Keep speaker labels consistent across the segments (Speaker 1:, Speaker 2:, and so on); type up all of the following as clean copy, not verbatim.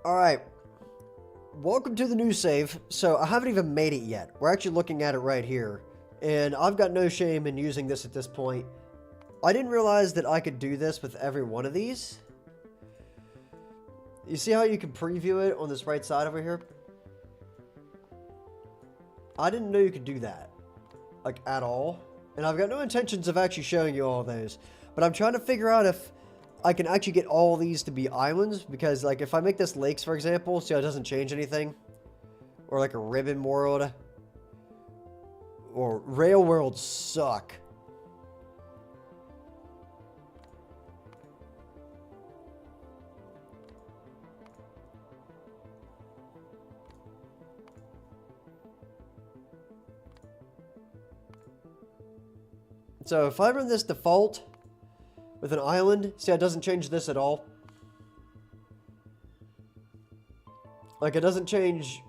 Speaker 1: Alright, welcome to the new save. So I haven't even made it yet. We're actually looking at it right here. And I've got no shame in using this at this point. I didn't realize that I could do this with every one of these. You see how you can preview it on this right side over here? I didn't know you could do that. Like, at all. And I've got no intentions of actually showing you all those. But I'm trying to figure out if I can actually get all these to be islands, because like if I make this lakes, for example, see how it doesn't change anything, or like a ribbon world, or rail worlds suck. So if I run this default with an island, see how it doesn't change this at all? Like, it doesn't change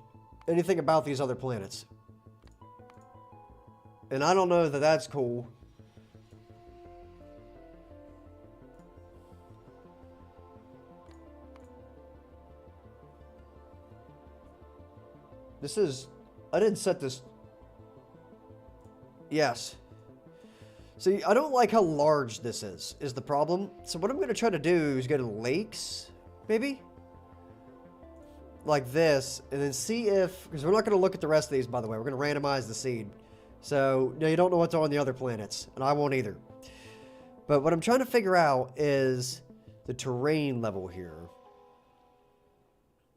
Speaker 1: anything about these other planets. And I don't know that that's cool. This is... I didn't set this... Yes. See, I don't like how large this is the problem. So what I'm going to try to do is go to lakes, maybe? Like this, and then see if... Because we're not going to look at the rest of these, by the way. We're going to randomize the seed. So, no, you don't know what's on the other planets, and I won't either. But what I'm trying to figure out is the terrain level here.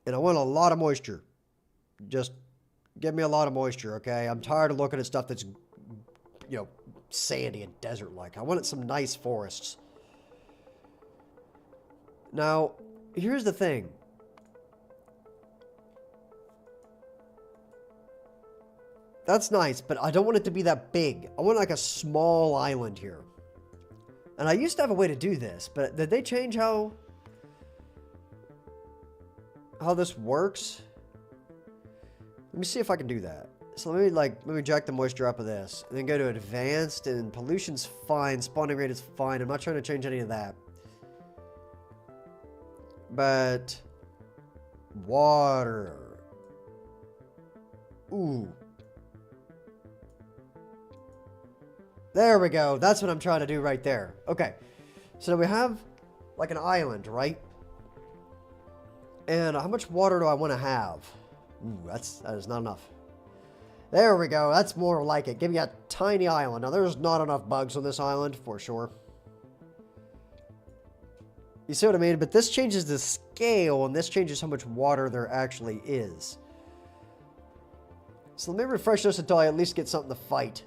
Speaker 1: And I want a lot of moisture. Just give me a lot of moisture, okay? I'm tired of looking at stuff that's, you know, sandy and desert-like. I wanted some nice forests. Now, here's the thing. That's nice, but I don't want it to be that big. I want like a small island here. And I used to have a way to do this, but did they change how this works? Let me see if I can do that. So let me jack the moisture up of this, and then go to advanced, and pollution's fine, spawning rate is fine. I'm not trying to change any of that. But water. Ooh. There we go. That's what I'm trying to do right there. Okay. So we have like an island, right? And how much water do I want to have? Ooh, that is not enough. There we go. That's more like it. Give me a tiny island. Now, there's not enough bugs on this island, for sure. You see what I mean? But this changes the scale, and this changes how much water there actually is. So let me refresh this until I at least get something to fight.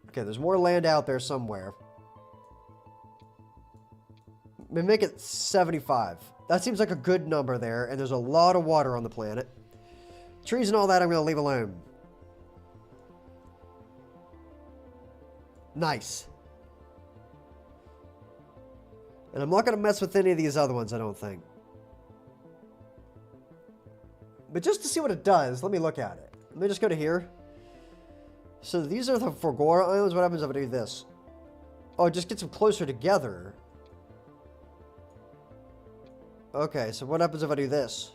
Speaker 1: Okay, there's more land out there somewhere. We make it 75. That seems like a good number there, and there's a lot of water on the planet. Trees and all that I'm going to leave alone. Nice. And I'm not going to mess with any of these other ones, I don't think. But just to see what it does, let me look at it. Let me just go to here. So these are the Forgora Islands. What happens if I do this? Oh, it just gets them closer together. Okay, so what happens if I do this?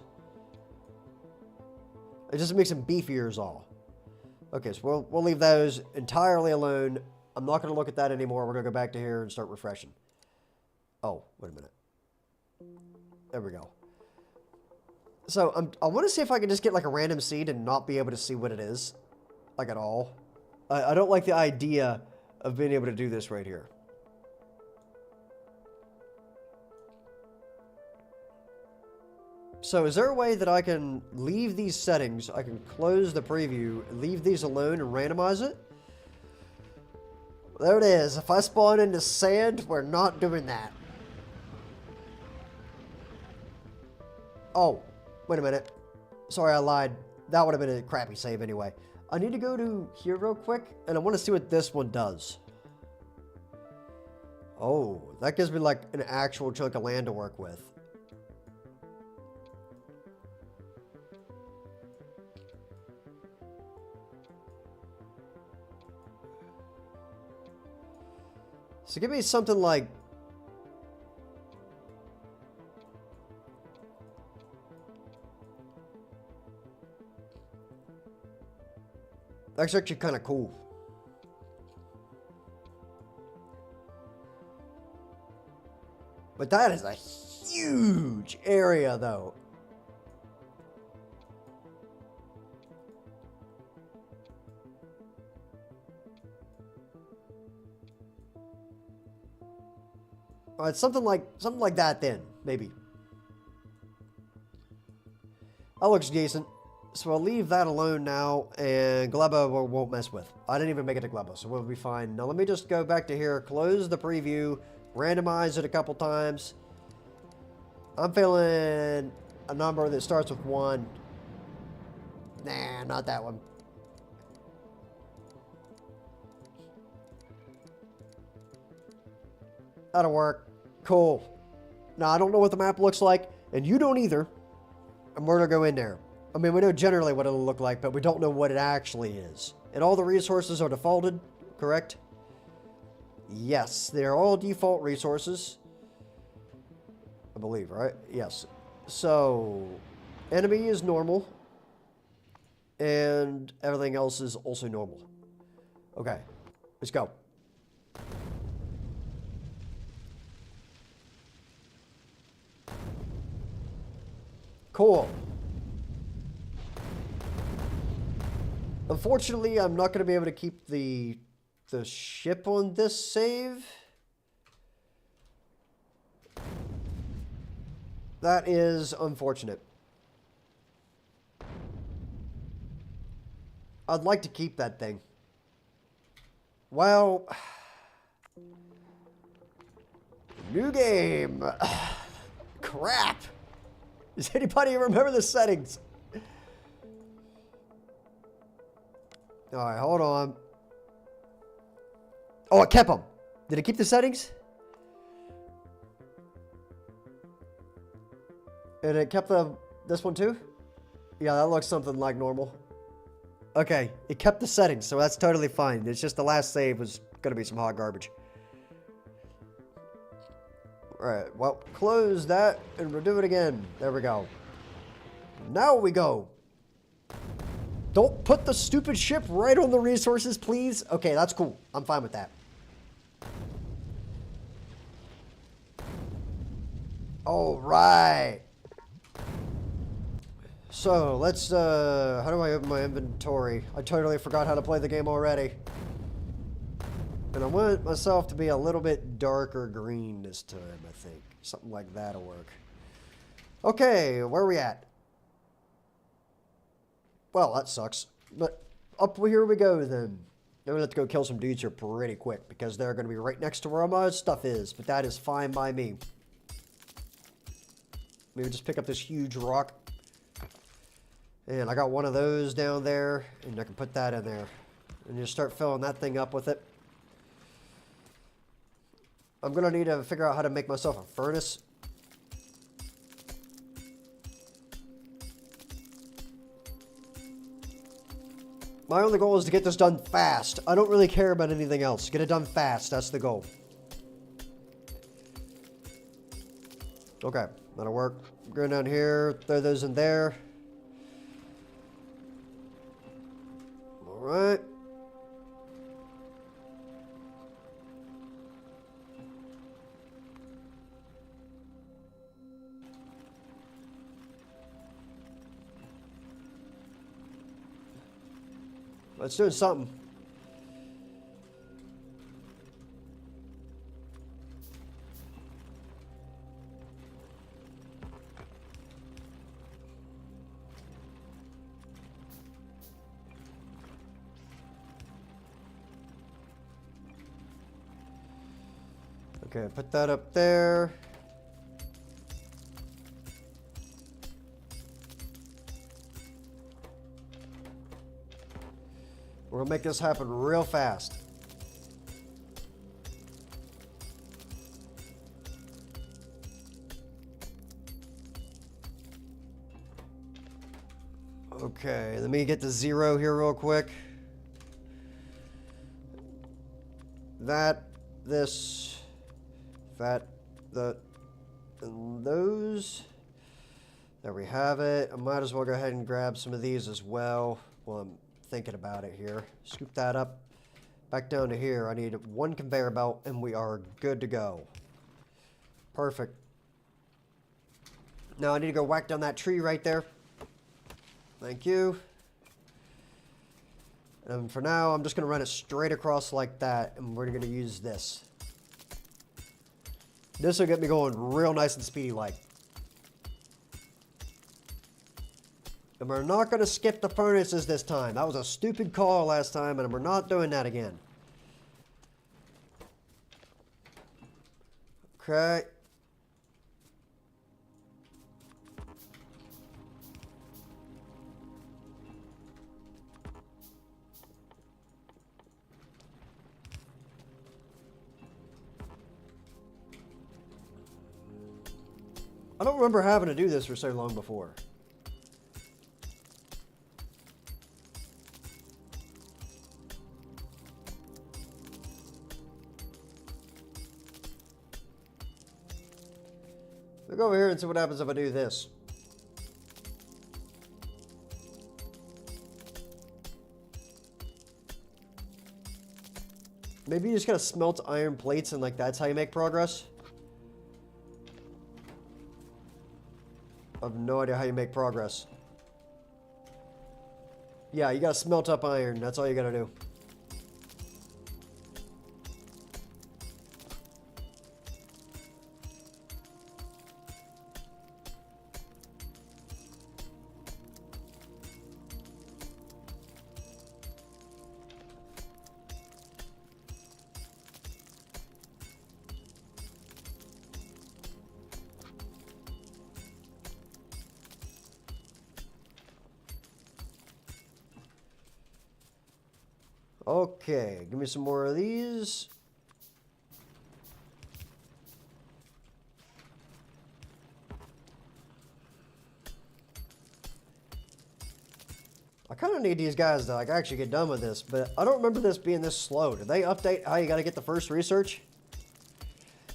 Speaker 1: It just makes them beefier is all. Okay, so we'll leave those entirely alone. I'm not going to look at that anymore. We're going to go back to here and start refreshing. Oh, wait a minute. There we go. So I want to see if I can just get like a random seed and not be able to see what it is. Like at all. I don't like the idea of being able to do this right here. So is there a way that I can leave these settings, I can close the preview, leave these alone and randomize it? There it is. If I spawn into sand, we're not doing that. Oh, wait a minute. Sorry, I lied. That would have been a crappy save anyway. I need to go to here real quick, and I want to see what this one does. Oh, that gives me like an actual chunk of land to work with. So give me something like... That's actually kind of cool. But that is a huge area, though. All right, something like that then, maybe. That looks decent. So I'll leave that alone now, and Gleba won't mess with. I didn't even make it to Gleba, so we'll be fine. Now let me just go back to here, close the preview, randomize it a couple times. I'm feeling a number that starts with 1. Nah, not that one. That'll work. Cool. Now, I don't know what the map looks like, and you don't either. And we're going to go in there. I mean, we know generally what it'll look like, but we don't know what it actually is. And all the resources are defaulted, correct? Yes, they're all default resources. I believe, right? Yes. So, enemy is normal. And everything else is also normal. Okay, let's go. Cool. Unfortunately, I'm not going to be able to keep the ship on this save. That is unfortunate. I'd like to keep that thing. Well, new game. Crap. Does anybody remember the settings? All right, hold on. Oh, it kept them. Did it keep the settings? And it kept this one too? Yeah, that looks something like normal. Okay, it kept the settings, so that's totally fine. It's just the last save was going to be some hot garbage. Alright, well, close that, and we'll do it again. There we go. Now we go. Don't put the stupid ship right on the resources, please. Okay, that's cool. I'm fine with that. Alright. So, let's, how do I open my inventory? I totally forgot how to play the game already. And I want myself to be a little bit darker green this time, I think. Something like that'll work. Okay, where are we at? Well, that sucks. But up here we go, then. I'm going to have to go kill some dudes here pretty quick, because they're going to be right next to where all my stuff is. But that is fine by me. Maybe just pick up this huge rock. And I got one of those down there, and I can put that in there. And just start filling that thing up with it. I'm going to need to figure out how to make myself a furnace. My only goal is to get this done fast. I don't really care about anything else. Get it done fast. That's the goal. Okay, that'll work. Go down here, throw those in there. Alright. Let's do something. Okay, put that up there. We're gonna make this happen real fast. Okay, let me get to 0 here real quick. That, this. And those. There we have it. I might as well go ahead and grab some of these as well while I'm thinking about it here. Scoop that up. Back down to here. I need one conveyor belt and we are good to go. Perfect. Now I need to go whack down that tree right there. Thank you. And for now, I'm just going to run it straight across like that, and we're going to use this. This will get me going real nice and speedy like. And we're not going to skip the furnaces this time. That was a stupid call last time, and we're not doing that again. Okay. I don't remember having to do this for so long before. We'll go over here and see what happens if I do this. Maybe you just gotta smelt iron plates and like that's how you make progress. I have no idea how you make progress. Yeah, you gotta smelt up iron. That's all you gotta do. Okay, give me some more of these. I kind of need these guys to like actually get done with this, but I don't remember this being this slow. Did they update how you got to get the first research?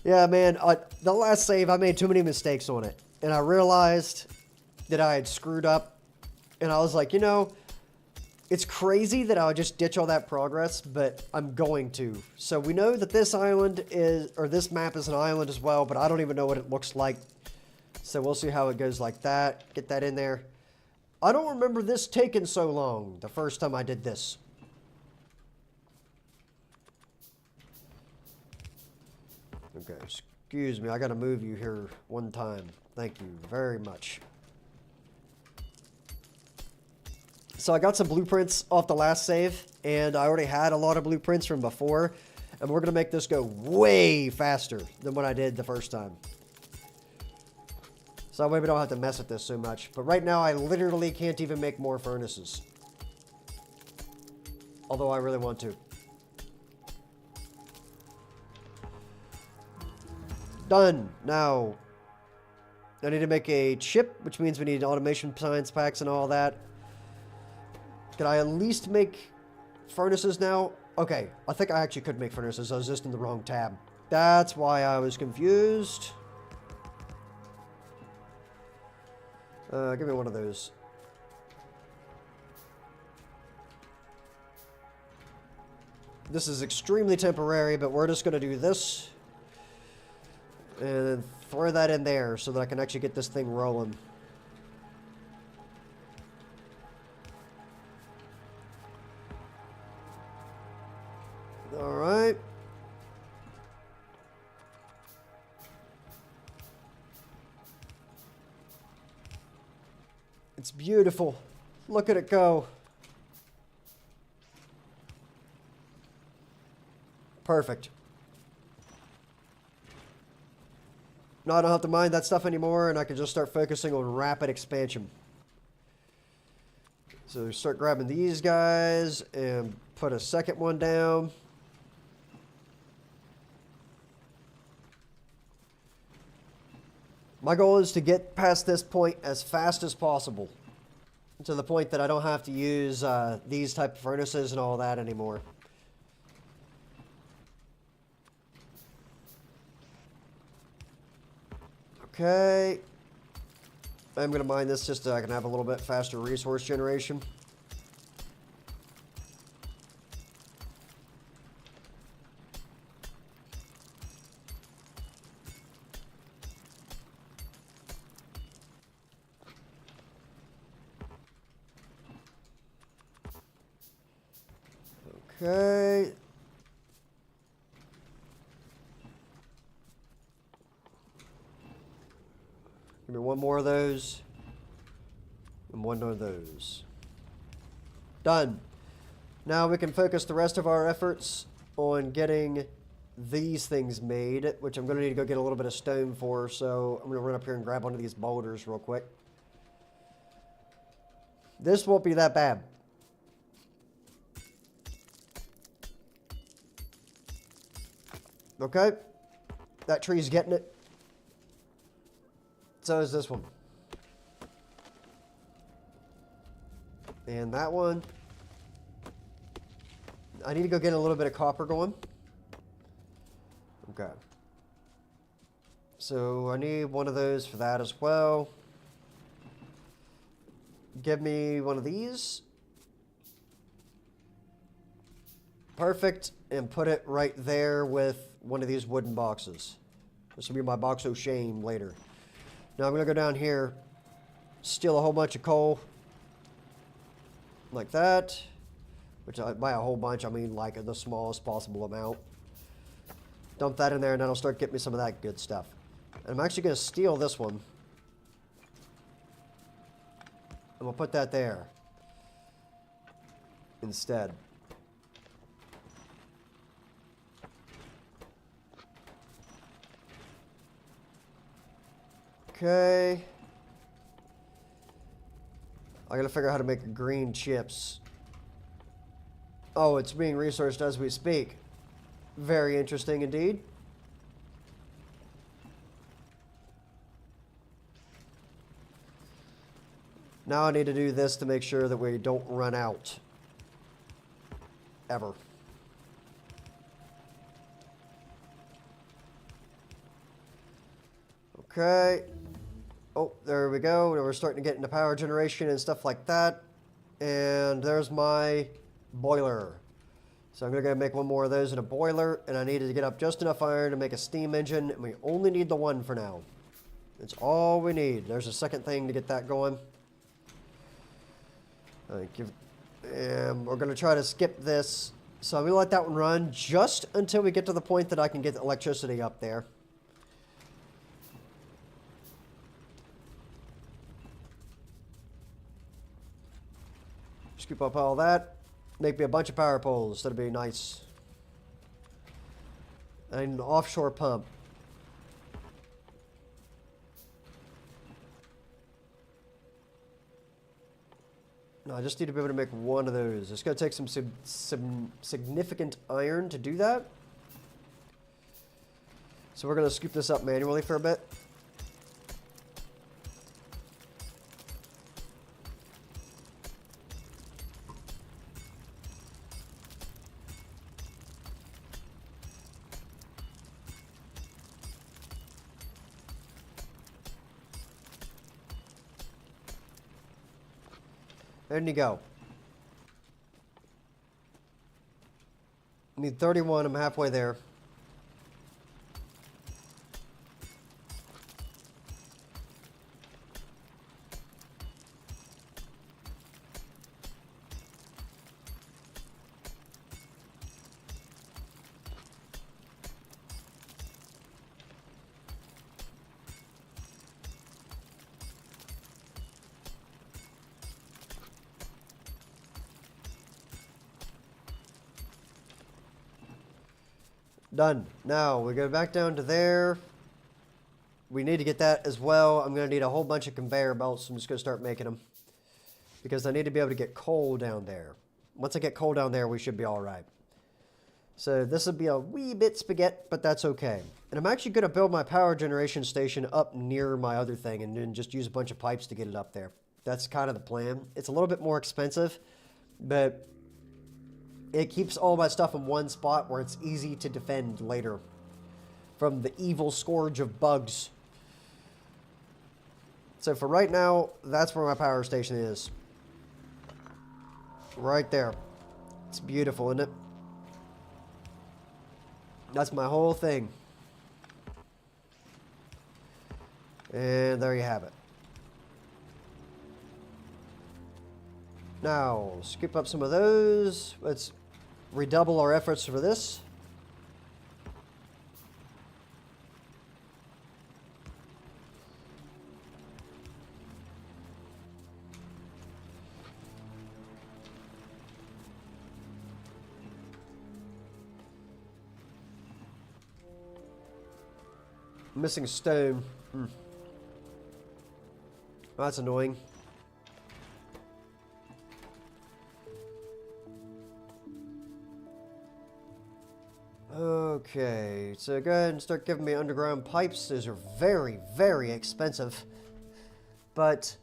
Speaker 1: Yeah, man, the last save, I made too many mistakes on it. And I realized that I had screwed up. And I was like, you know, it's crazy that I would just ditch all that progress, but I'm going to. So we know that this island is, or this map is an island as well, but I don't even know what it looks like. So we'll see how it goes like that. Get that in there. I don't remember this taking so long the first time I did this. Okay, excuse me. I got to move you here one time. Thank you very much. So I got some blueprints off the last save, and I already had a lot of blueprints from before, and we're going to make this go way faster than what I did the first time. So maybe I don't have to mess with this so much. But right now, I literally can't even make more furnaces. Although I really want to. Done. Now, I need to make a chip, which means we need automation science packs and all that. Can I at least make furnaces now? Okay, I think I actually could make furnaces. I was just in the wrong tab. That's why I was confused. Give me one of those. This is extremely temporary, but we're just going to do this. And then throw that in there so that I can actually get this thing rolling. Alright. It's beautiful. Look at it go. Perfect. Now I don't have to mind that stuff anymore, and I can just start focusing on rapid expansion. So start grabbing these guys and put a second one down. My goal is to get past this point as fast as possible. To the point that I don't have to use these type of furnaces and all that anymore. Okay. I'm going to mine this just so I can have a little bit faster resource generation. Okay. Give me one more of those. And one of those. Done. Now we can focus the rest of our efforts on getting these things made, which I'm going to need to go get a little bit of stone for, so I'm going to run up here and grab one of these boulders real quick. This won't be that bad. Okay. That tree's getting it. So is this one. And that one. I need to go get a little bit of copper going. Okay. So I need one of those for that as well. Give me one of these. Perfect. And put it right there with one of these wooden boxes. This will be my box of shame later. Now I'm going to go down here, steal a whole bunch of coal. Like that. Which by a whole bunch, I mean like the smallest possible amount. Dump that in there and that'll start getting me some of that good stuff. And I'm actually going to steal this one. And we'll put that there. Instead. Okay. I gotta figure out how to make green chips. Oh, it's being researched as we speak. Very interesting indeed. Now I need to do this to make sure that we don't run out. Ever. Okay. Oh, there we go. We're starting to get into power generation and stuff like that. And there's my boiler. So I'm going to go make one more of those in a boiler. And I needed to get up just enough iron to make a steam engine. And we only need the one for now. It's all we need. There's a second thing to get that going. And we're going to try to skip this. So I'm going to let that one run just until we get to the point that I can get the electricity up there. Scoop up all that. Make me a bunch of power poles. That'd be nice. And an offshore pump. No, I just need to be able to make one of those. It's going to take some significant iron to do that. So we're going to scoop this up manually for a bit. There you go. Need 31. I'm halfway there. Done. Now, we go back down to there. We need to get that as well. I'm going to need a whole bunch of conveyor belts. I'm just going to start making them. Because I need to be able to get coal down there. Once I get coal down there, we should be all right. So this will be a wee bit spaghetti, but that's okay. And I'm actually going to build my power generation station up near my other thing and then just use a bunch of pipes to get it up there. That's kind of the plan. It's a little bit more expensive, but it keeps all my stuff in one spot where it's easy to defend later from the evil scourge of bugs. So for right now, that's where my power station is. Right there. It's beautiful, isn't it? That's my whole thing. And there you have it. Now, scoop up some of those. Let's redouble our efforts for this. Missing stone. That's annoying. Okay, so go ahead and start giving me underground pipes. Those are very, very expensive, but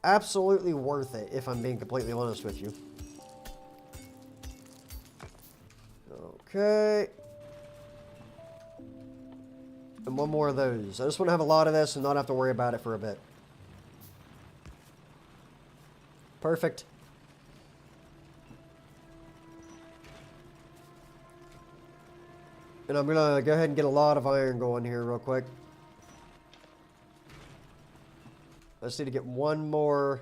Speaker 1: absolutely worth it if I'm being completely honest with you. Okay. And one more of those. I just want to have a lot of this and not have to worry about it for a bit. Perfect. And I'm going to go ahead and get a lot of iron going here real quick. I just need to get one more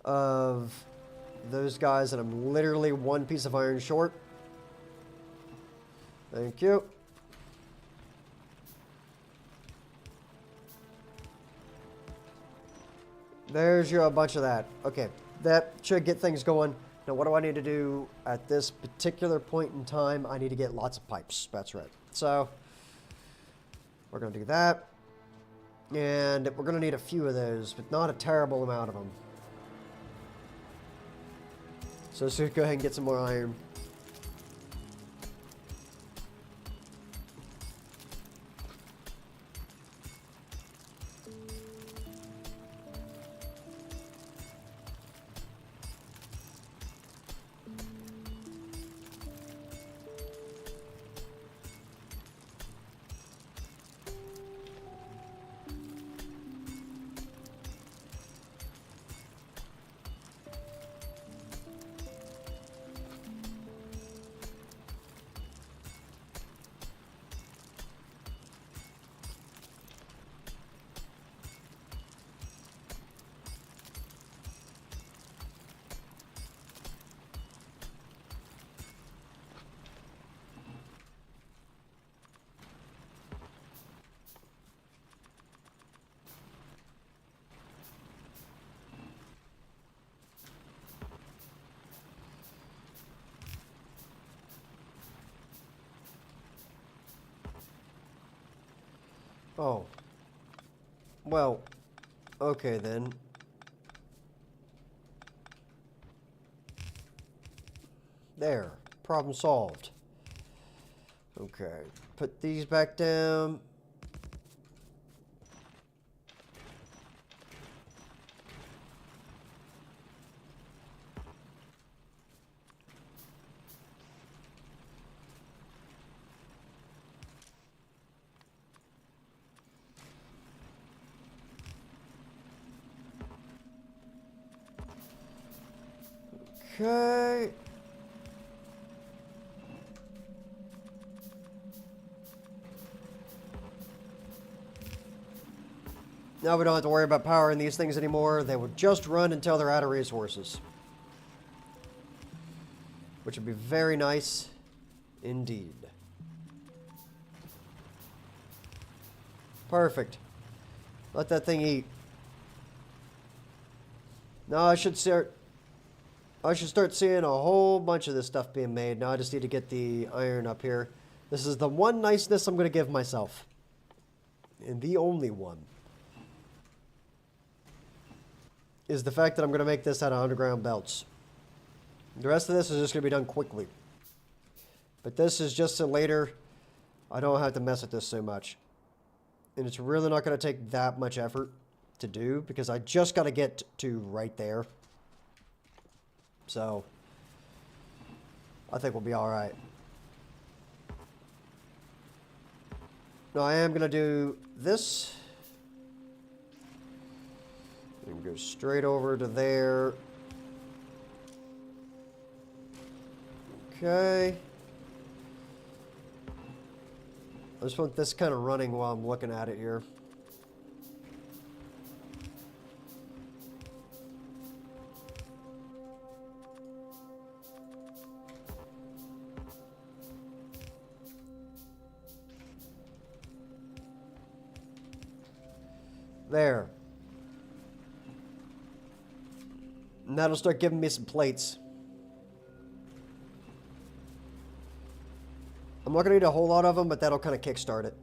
Speaker 1: of those guys, and I'm literally one piece of iron short. Thank you. There's a bunch of that. Okay, that should get things going. Now, what do I need to do at this particular point in time? I need to get lots of pipes. That's right. So, we're going to do that. And we're going to need a few of those, but not a terrible amount of them. So, let's just go ahead and get some more iron. Oh. Well, okay then. There. Problem solved. Okay. Put these back down. Okay. Now we don't have to worry about powering these things anymore. They would just run until they're out of resources. Which would be very nice indeed. Perfect. Let that thing eat. Now I should start seeing a whole bunch of this stuff being made. Now I just need to get the iron up here. This is the one niceness I'm going to give myself. And the only one. Is the fact that I'm going to make this out of underground belts. The rest of this is just going to be done quickly. But this is just so later I don't have to mess with this so much. And it's really not going to take that much effort to do because I just got to get to right there. So, I think we'll be alright. Now I am going to do this. And go straight over to there. Okay. I just want this kind of running while I'm looking at it here. There. And that'll start giving me some plates. I'm not going to need a whole lot of them, but that'll kind of kickstart it.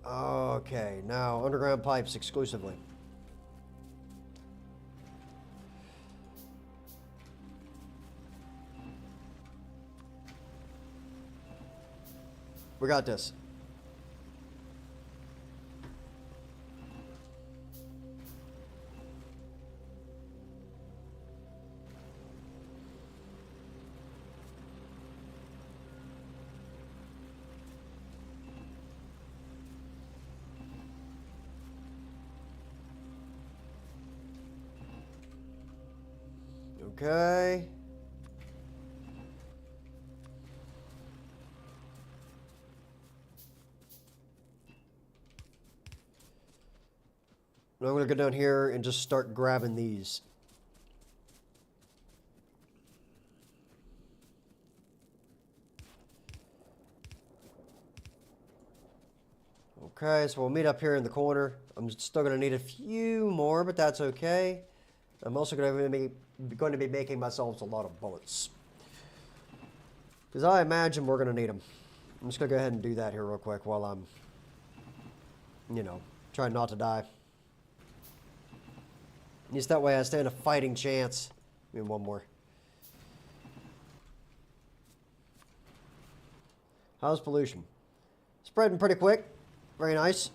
Speaker 1: Okay, now underground pipes exclusively. We got this. Okay. Now I'm going to go down here and just start grabbing these. Okay, so we'll meet up here in the corner. I'm still going to need a few more, but that's okay. I'm also going to be making myself a lot of bullets. Because I imagine we're going to need them. I'm just going to go ahead and do that here real quick while I'm, you know, trying not to die. Just that way I stand a fighting chance. I mean, one more. How's pollution? Spreading pretty quick. Very nice.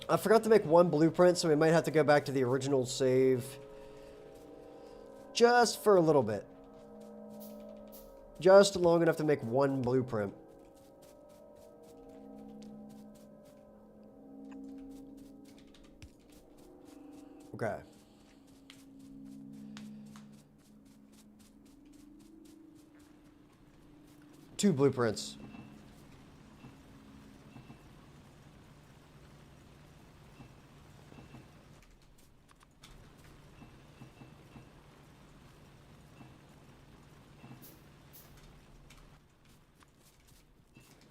Speaker 1: I forgot to make one blueprint, so we might have to go back to the original save just for a little bit. Just long enough to make one blueprint. Okay. Two blueprints.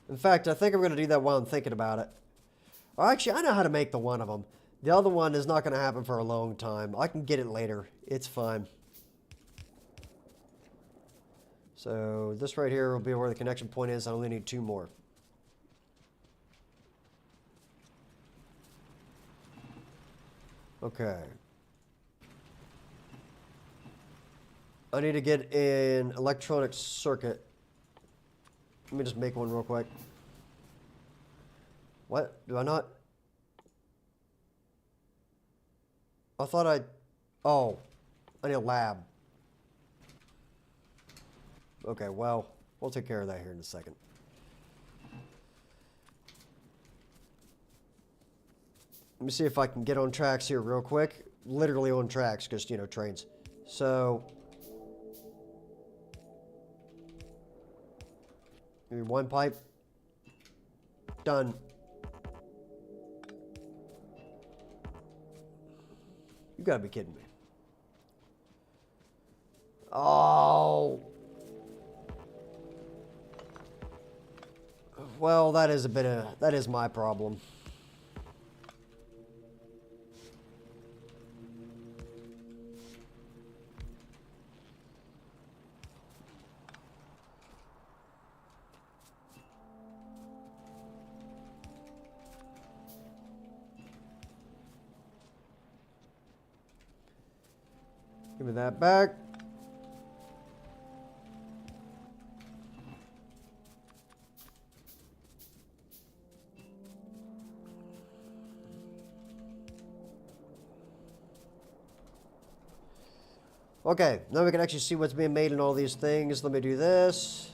Speaker 1: In fact, I think I'm going to do that while I'm thinking about it. Or actually, I know how to make the one of them. The other one is not going to happen for a long time. I can get it later. It's fine. So this right here will be where the connection point is. I only need two more. Okay. I need to get an electronic circuit. Let me just make one real quick. What? Do I not? I thought I... Oh. I need a lab. Okay, well, we'll take care of that here in a second. Let me see if I can get on tracks here real quick. Literally on tracks, because, you know, trains. So... give me one pipe. Done. You gotta be kidding me. Oh. Well, that is my problem. Give me that back. Okay, now we can actually see what's being made in all these things. Let me do this.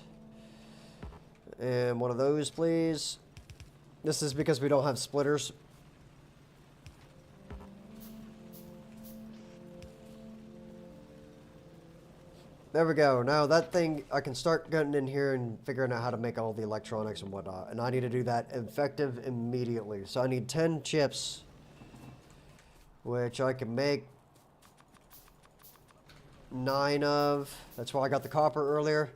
Speaker 1: And one of those, please. This is because we don't have splitters. There we go. Now that thing, I can start getting in here and figuring out how to make all the electronics and whatnot. And I need to do that effective immediately. So I need 10 chips, which I can make 9 of. That's why I got the copper earlier.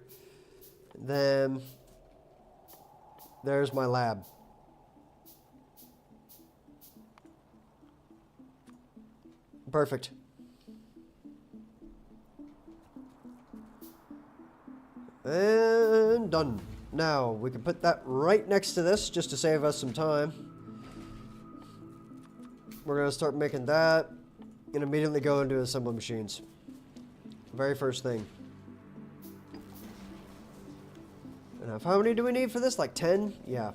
Speaker 1: Then there's my lab. Perfect. And done. Now, we can put that right next to this just to save us some time. We're going to start making that and immediately go into assembly machines. Very first thing. And how many do we need for this? Like 10? Yeah.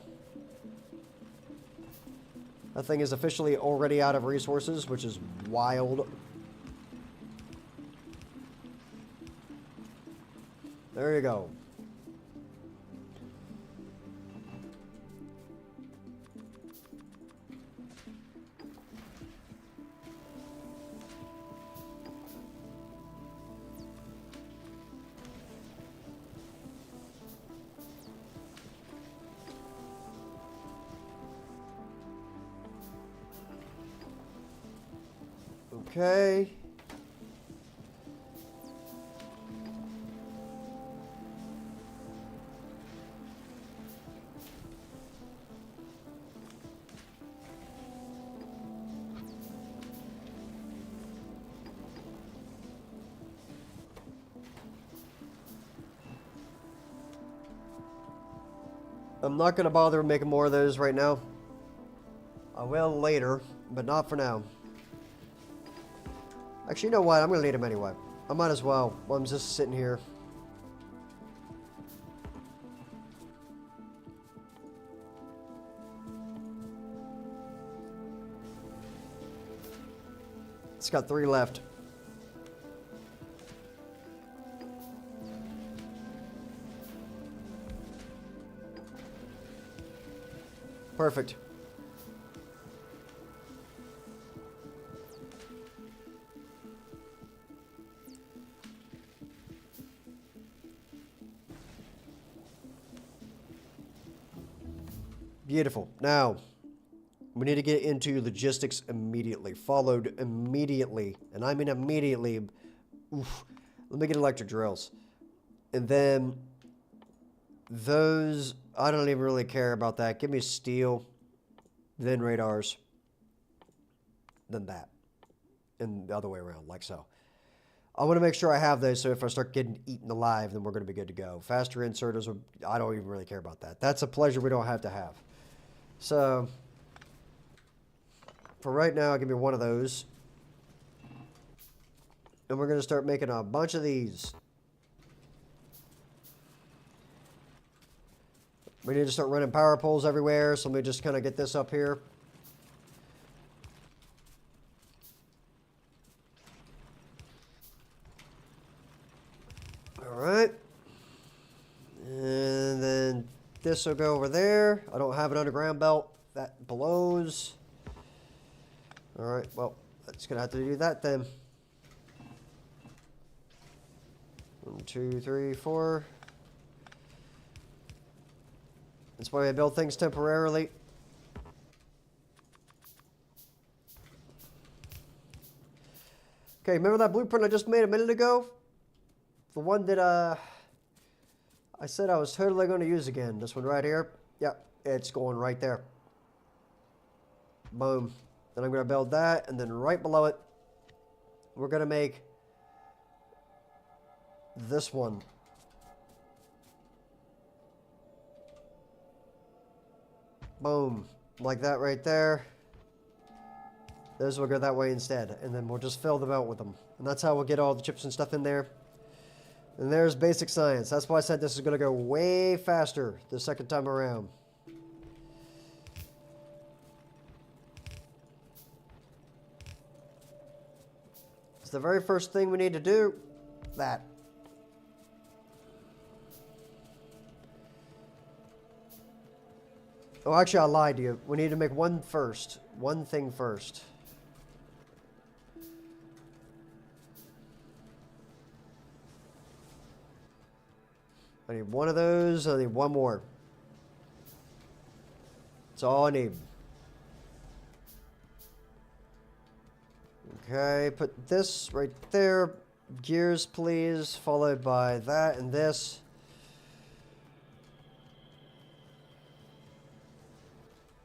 Speaker 1: That thing is officially already out of resources, which is wild. There you go. Okay. I'm not going to bother making more of those right now. I will later, but not for now. Actually, you know what? I'm going to need them anyway. I might as well while I'm just sitting here. It's got 3 left. Perfect. Beautiful. Now, we need to get into logistics immediately. Followed immediately. And I mean immediately. Oof. Let me get electric drills. And then those, I don't even really care about that. Give me steel, then radars, then that. And the other way around, like so. I want to make sure I have those so if I start getting eaten alive, then we're going to be good to go. Faster inserters, I don't even really care about that. That's a pleasure we don't have to have. So, for right now, give me one of those. And we're going to start making a bunch of these. We need to start running power poles everywhere, so let me just kind of get this up here. Alright. And then this will go over there. I don't have an underground belt. That blows. Alright, well, that's going to have to do that then. 1, 2, 3, 4. That's why I build things temporarily. Okay, remember that blueprint I just made a minute ago? The one that I said I was totally going to use again. This one right here. Yep, it's going right there. Boom. Then I'm going to build that, and then right below it, we're going to make this one. Boom. Like that right there. Those will go that way instead. And then we'll just fill them out with them. And that's how we'll get all the chips and stuff in there. And there's basic science. That's why I said this is going to go way faster the second time around. It's the very first thing we need to do. that. Oh, actually, I lied to you. We need to make one first. One thing first. I need one of those. I need one more. That's all I need. Okay, put this right there. Gears, please. Followed by that and this.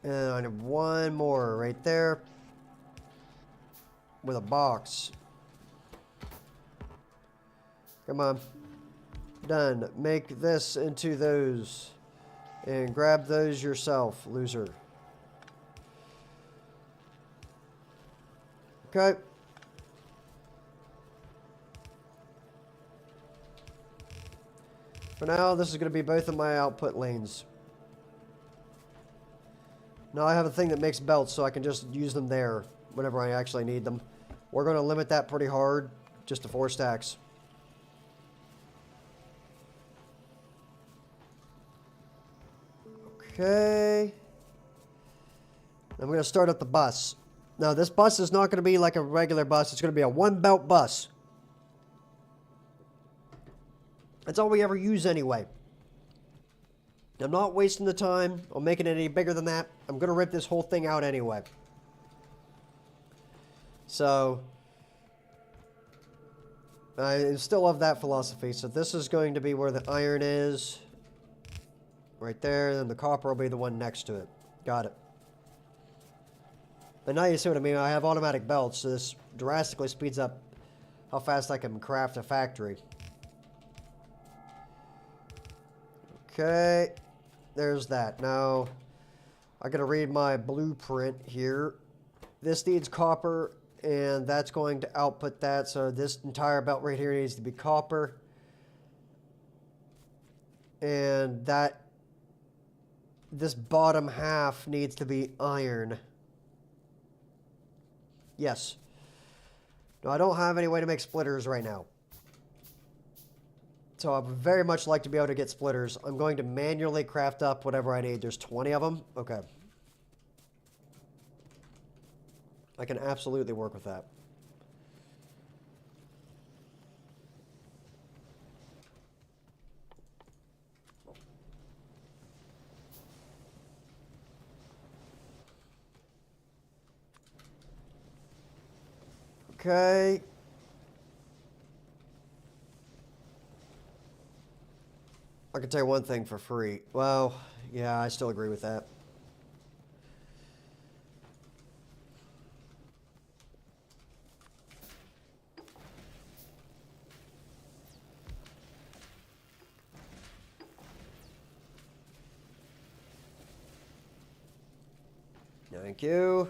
Speaker 1: And I need one more right there. With a box. Come on. Done. Make this into those. And grab those yourself, loser. Okay. For now, this is going to be both of my output lanes. Now I have a thing that makes belts, so I can just use them there whenever I actually need them. We're going to limit that pretty hard, just to 4 stacks. Okay. I'm going to start up the bus. Now, this bus is not going to be like a regular bus. It's going to be a 1-belt bus. That's all we ever use anyway. I'm not wasting the time on making it any bigger than that. I'm going to rip this whole thing out anyway. So, I still love that philosophy. So this is going to be where the iron is. Right there. And then the copper will be the one next to it. Got it. But now you see what I mean. I have automatic belts, so this drastically speeds up how fast I can craft a factory. Okay. There's that. Now, I gotta read my blueprint here. This needs copper, and that's going to output that. So this entire belt right here needs to be copper. And this bottom half needs to be iron. Yes. No, I don't have any way to make splitters right now. So I would very much like to be able to get splitters. I'm going to manually craft up whatever I need. There's 20 of them? Okay. I can absolutely work with that. Okay. I can tell you one thing for free. Well, yeah, I still agree with that. Thank you.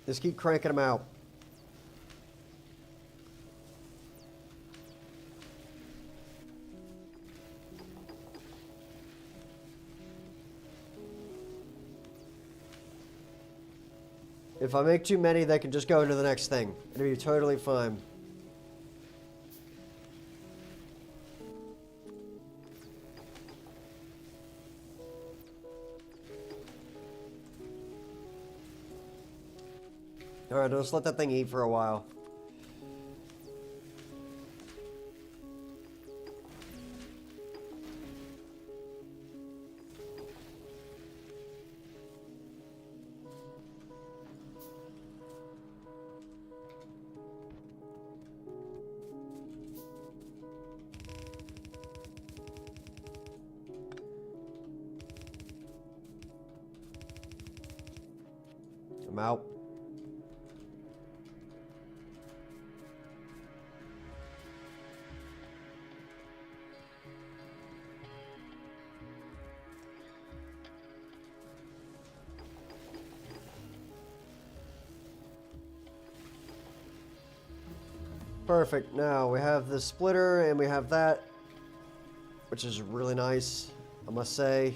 Speaker 1: Just keep cranking them out. If I make too many, they can just go into the next thing. It'll be totally fine. Alright, let's let that thing eat for a while. I'm out. Perfect. Now we have the splitter and we have that, which is really nice, I must say.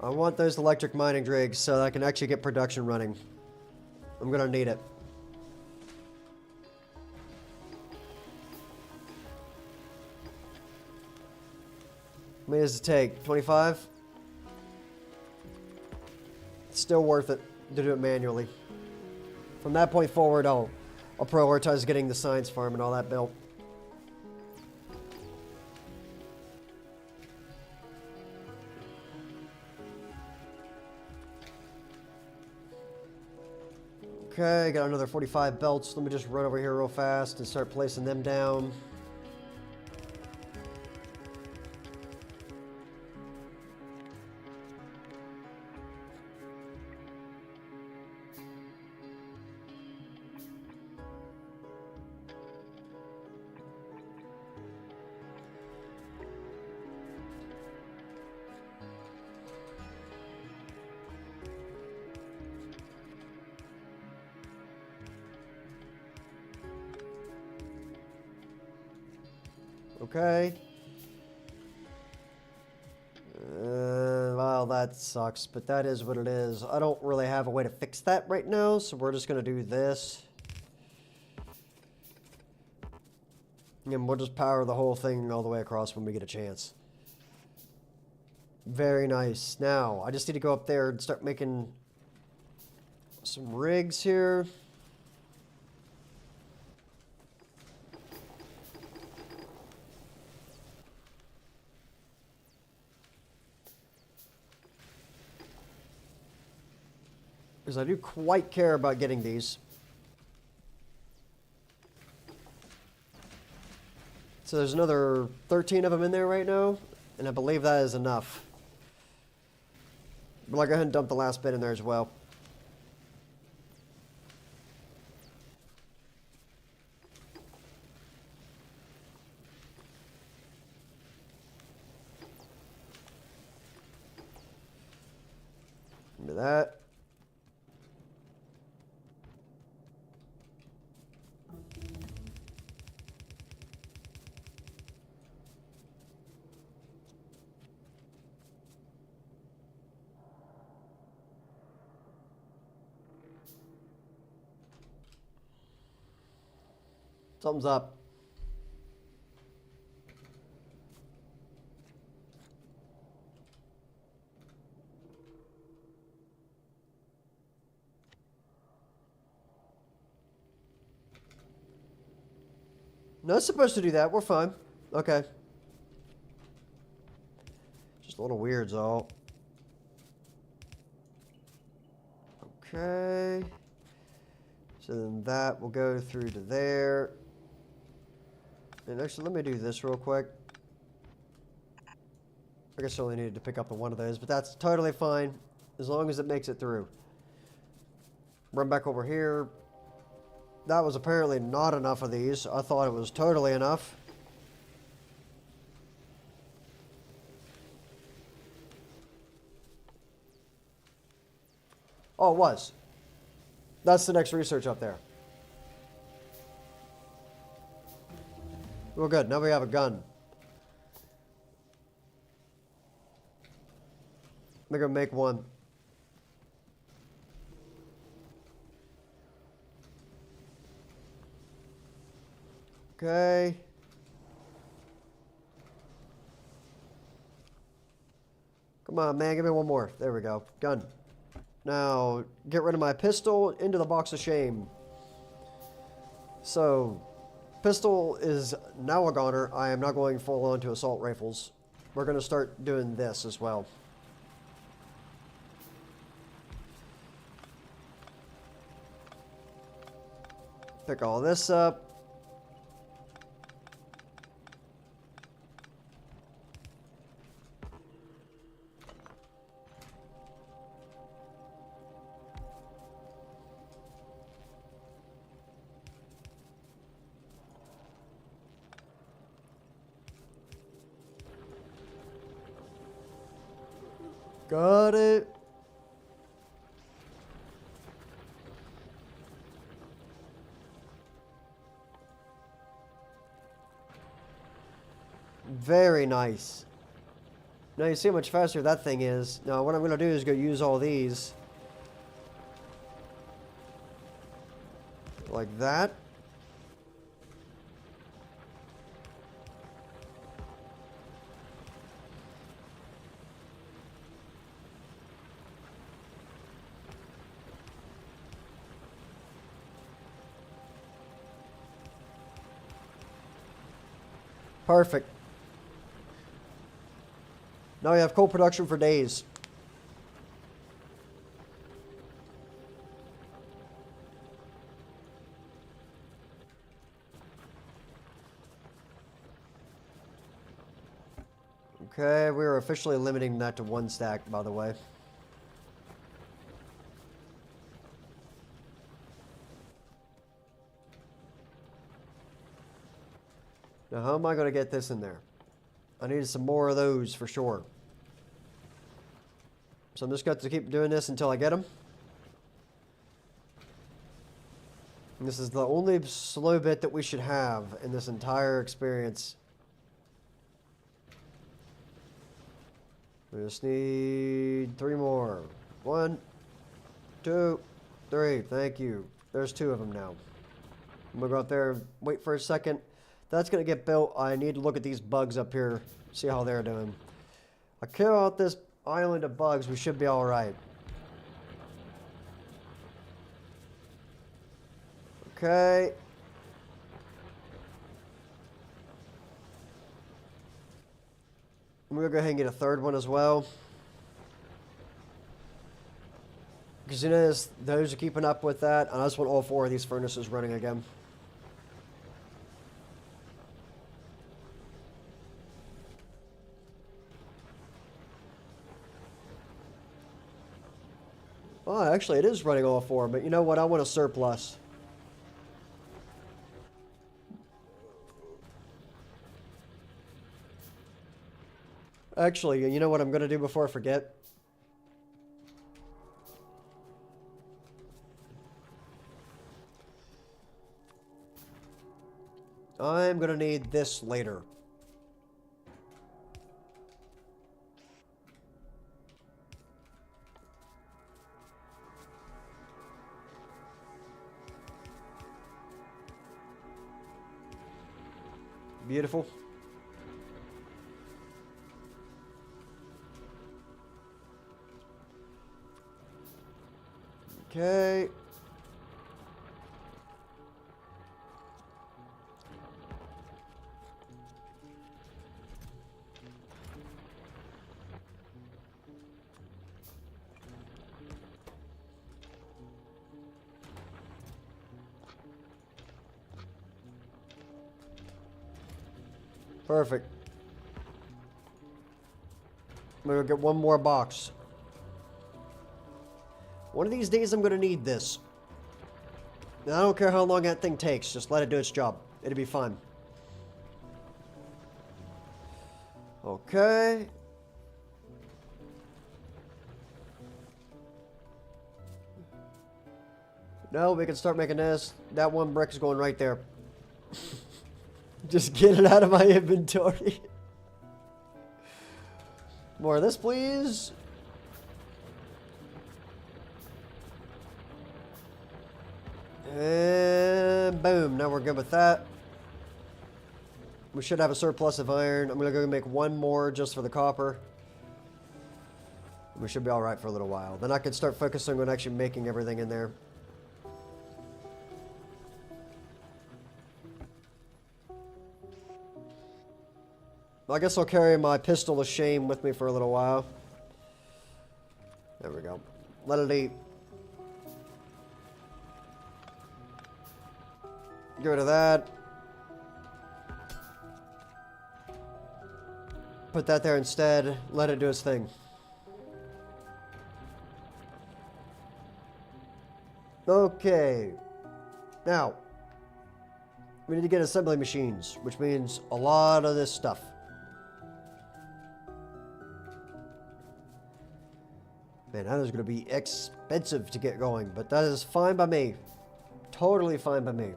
Speaker 1: I want those electric mining rigs so that I can actually get production running. I'm gonna need it. How many does it take? 25? It's still worth it to do it manually. From that point forward, I'll prioritize getting the science farm and all that built. Okay, got another 45 belts. Let me just run over here real fast and start placing them down. Okay. Well, that sucks, but that is what it is. I don't really have a way to fix that right now, so we're just going to do this. And we'll just power the whole thing all the way across when we get a chance. Very nice. Now, I just need to go up there and start making some rigs here. Because I do quite care about getting these. So there's another 13 of them in there right now, and I believe that is enough. But I'll go ahead and dump the last bit in there as well. Into that. Thumbs up. No, it's supposed to do that. We're fine. Okay. Just a little weird, all. Okay. So then that will go through to there. And actually, let me do this real quick. I guess I only needed to pick up one of those, but that's totally fine as long as it makes it through. Run back over here. That was apparently not enough of these. I thought it was totally enough. Oh, it was. That's the next research up there. Well, good. Now we have a gun. We're gonna make one. Okay. Come on, man. Give me one more. There we go. Gun. Now, get rid of my pistol into the box of shame. So, pistol is now a goner. I am not going full on to assault rifles. We're going to start doing this as well. Pick all this up. Got it. Very nice. Now you see how much faster that thing is. Now what I'm going to do is go use all these. Like that. Perfect. Now we have coal production for days. Okay, we are officially limiting that to 1 stack, by the way. Now, how am I going to get this in there? I need some more of those for sure. So I'm just going to keep doing this until I get them. And this is the only slow bit that we should have in this entire experience. We just need 3 more. 1, 2, 3. Thank you. There's 2 of them now. I'm going to go out there and wait for a second. That's going to get built. I need to look at these bugs up here. See how they're doing. I kill out this island of bugs. We should be alright. Okay. I'm going to go ahead and get a 3rd one as well. Because you notice those are keeping up with that. And I just want all 4 of these furnaces running again. Oh, actually it is running all 4. But you know what? I want a surplus. Actually, you know what I'm going to do before I forget? I'm going to need this later. Beautiful. Okay. Perfect. I'm gonna get 1 more box. One of these days I'm gonna need this. And I don't care how long that thing takes, just let it do its job. It'll be fine. Okay. No, we can start making this. That 1 brick is going right there. Just get it out of my inventory. More of this, please. And boom. Now we're good with that. We should have a surplus of iron. I'm going to go make 1 more just for the copper. We should be alright for a little while. Then I can start focusing on actually making everything in there. I guess I'll carry my pistol of shame with me for a little while. There we go. Let it eat. Get rid of that. Put that there instead. Let it do its thing. Okay. Now, we need to get assembly machines, which means a lot of this stuff. Man, that is going to be expensive to get going, but that is fine by me. Totally fine by me.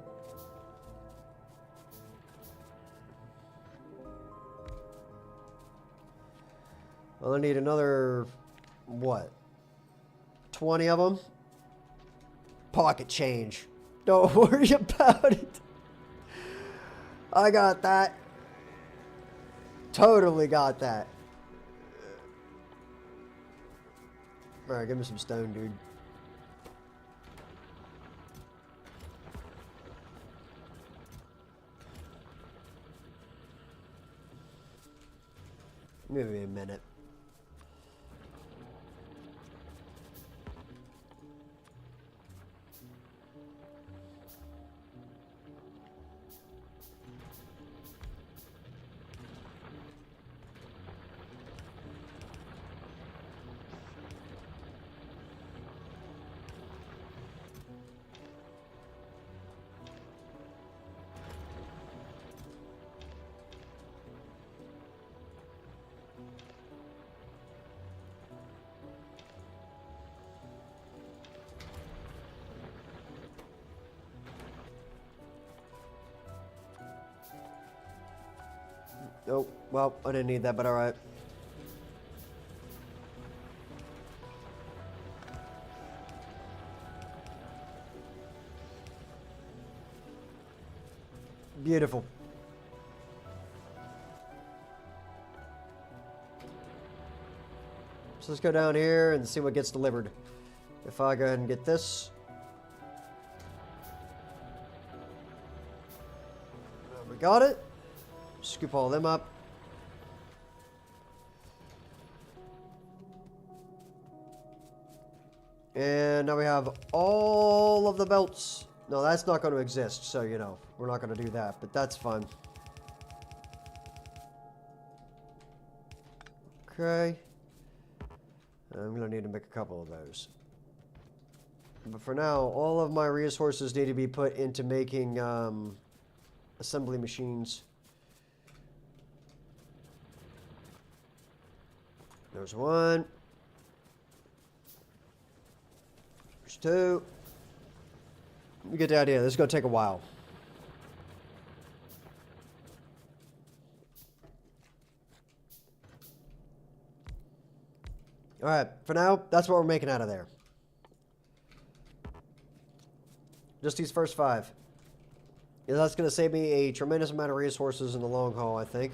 Speaker 1: Well, I need another, what, 20 of them? Pocket change. Don't worry about it. I got that. Totally got that. Alright, give me some stone, dude. Give me a minute. Oh, well, I didn't need that, but alright. Beautiful. So let's go down here and see what gets delivered. If I go ahead and get this. We got it. Scoop all them up. And now we have all of the belts. No, that's not going to exist, so, you know, we're not going to do that, but that's fun. Okay. I'm going to need to make a couple of those. But for now, all of my resources need to be put into making assembly machines. There's one. There's two. You get the idea. This is going to take a while. Alright, for now, that's what we're making out of there. Just these first 5. Yeah, that's going to save me a tremendous amount of resources in the long haul, I think.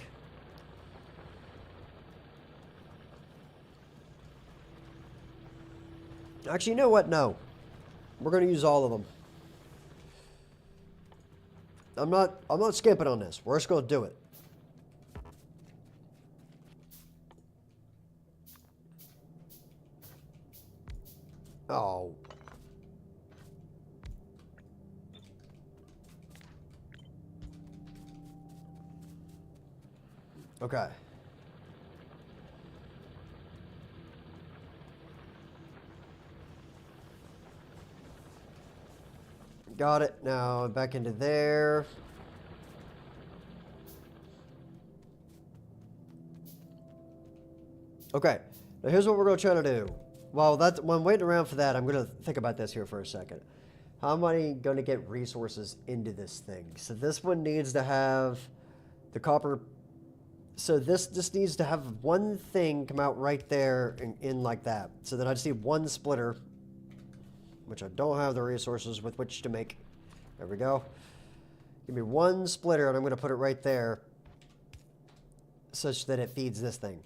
Speaker 1: Actually, you know what? No. We're going to use all of them. I'm not skimping on this. We're just going to do it. Oh. Okay. Got it. Now back into there. Okay. Now here's what we're going to try to do. Well, that's, when I'm waiting around for that, I'm going to think about this here for a second. How am I going to get resources into this thing? So this one needs to have the copper. So this needs to have one thing come out right there and in like that. So then I just need one splitter, which I don't have the resources with which to make. There we go. Give me one splitter and I'm going to put it right there such that it feeds this thing.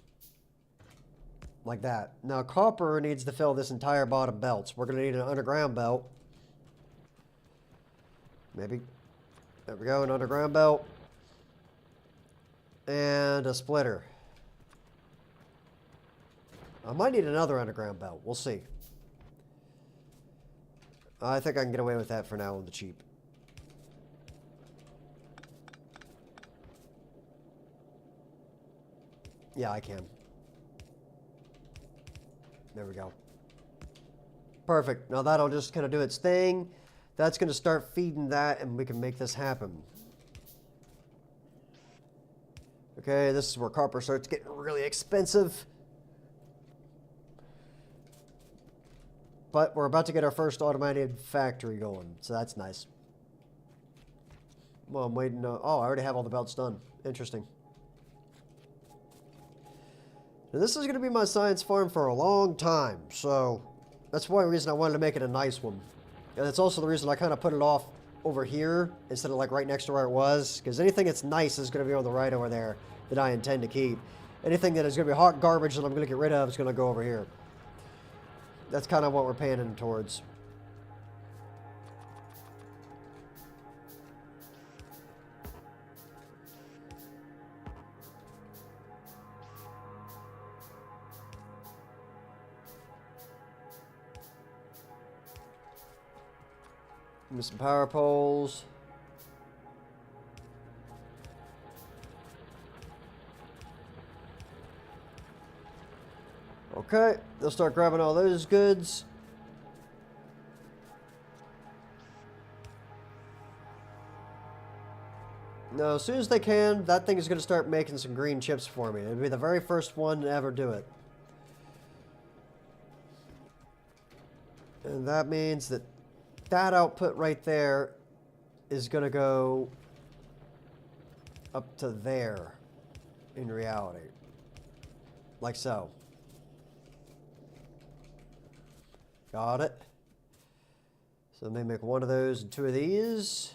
Speaker 1: Like that. Now copper needs to fill this entire bottom belt. So we're going to need an underground belt. Maybe. There we go, an underground belt. And a splitter. I might need another underground belt. We'll see. I think I can get away with that for now on the cheap. Yeah, I can. There we go. Perfect. Now that'll just kind of do its thing. That's going to start feeding that and we can make this happen. Okay, this is where copper starts getting really expensive. But we're about to get our first automated factory going, so that's nice. Well, I'm waiting. Oh, I already have all the belts done. Interesting. Now, this is going to be my science farm for a long time, so that's one reason I wanted to make it a nice one. And it's also the reason I kind of put it off over here instead of like right next to where it was, because anything that's nice is going to be on the right over there that I intend to keep. Anything that is going to be hot garbage that I'm going to get rid of is going to go over here. That's kind of what we're panning towards. Give me some power poles. Okay, they'll start grabbing all those goods. Now, as soon as they can, that thing is going to start making some green chips for me. It'll be the very first one to ever do it. And that means that that output right there is going to go up to there in reality. Like so. Got it. So let me make one of those and two of these.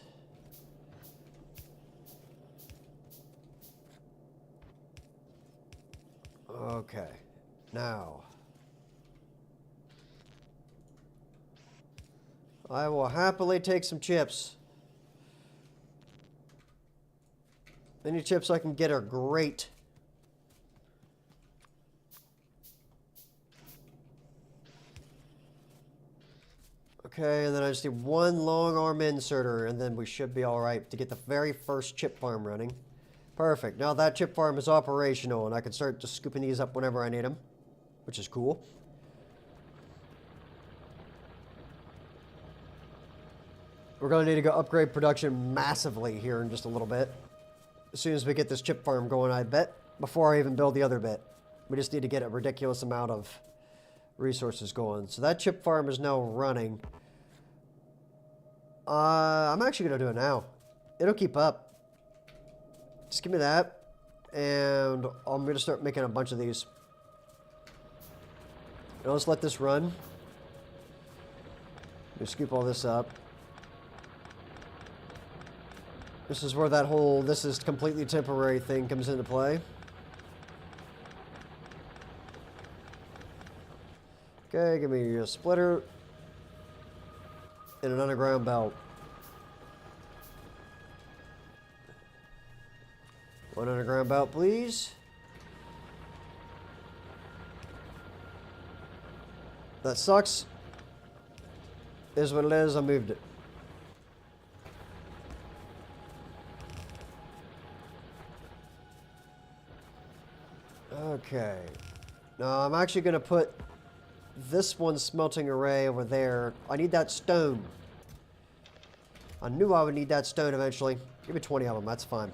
Speaker 1: Okay. Now, I will happily take some chips. Any chips I can get are great. Okay, and then I just need one long arm inserter, and then we should be all right to get the very first chip farm running. Perfect. Now that chip farm is operational, and I can start just scooping these up whenever I need them, which is cool. We're going to need to go upgrade production massively here in just a little bit. As soon as we get this chip farm going, I bet, before I even build the other bit. We just need to get a ridiculous amount of resources going. So that chip farm is now running. I'm actually going to do it now. It'll keep up. Just give me that. And I'm going to start making a bunch of these. And I'll just let this run. Just scoop all this up. This is where that whole "this is completely temporary" thing comes into play. Okay, give me a splitter and an underground belt. One underground belt, please. That sucks. Is what it is. I moved it. Okay. Now I'm actually going to put this one smelting array over there. I need that stone. I knew I would need that stone eventually. Give me 20 of them. That's fine.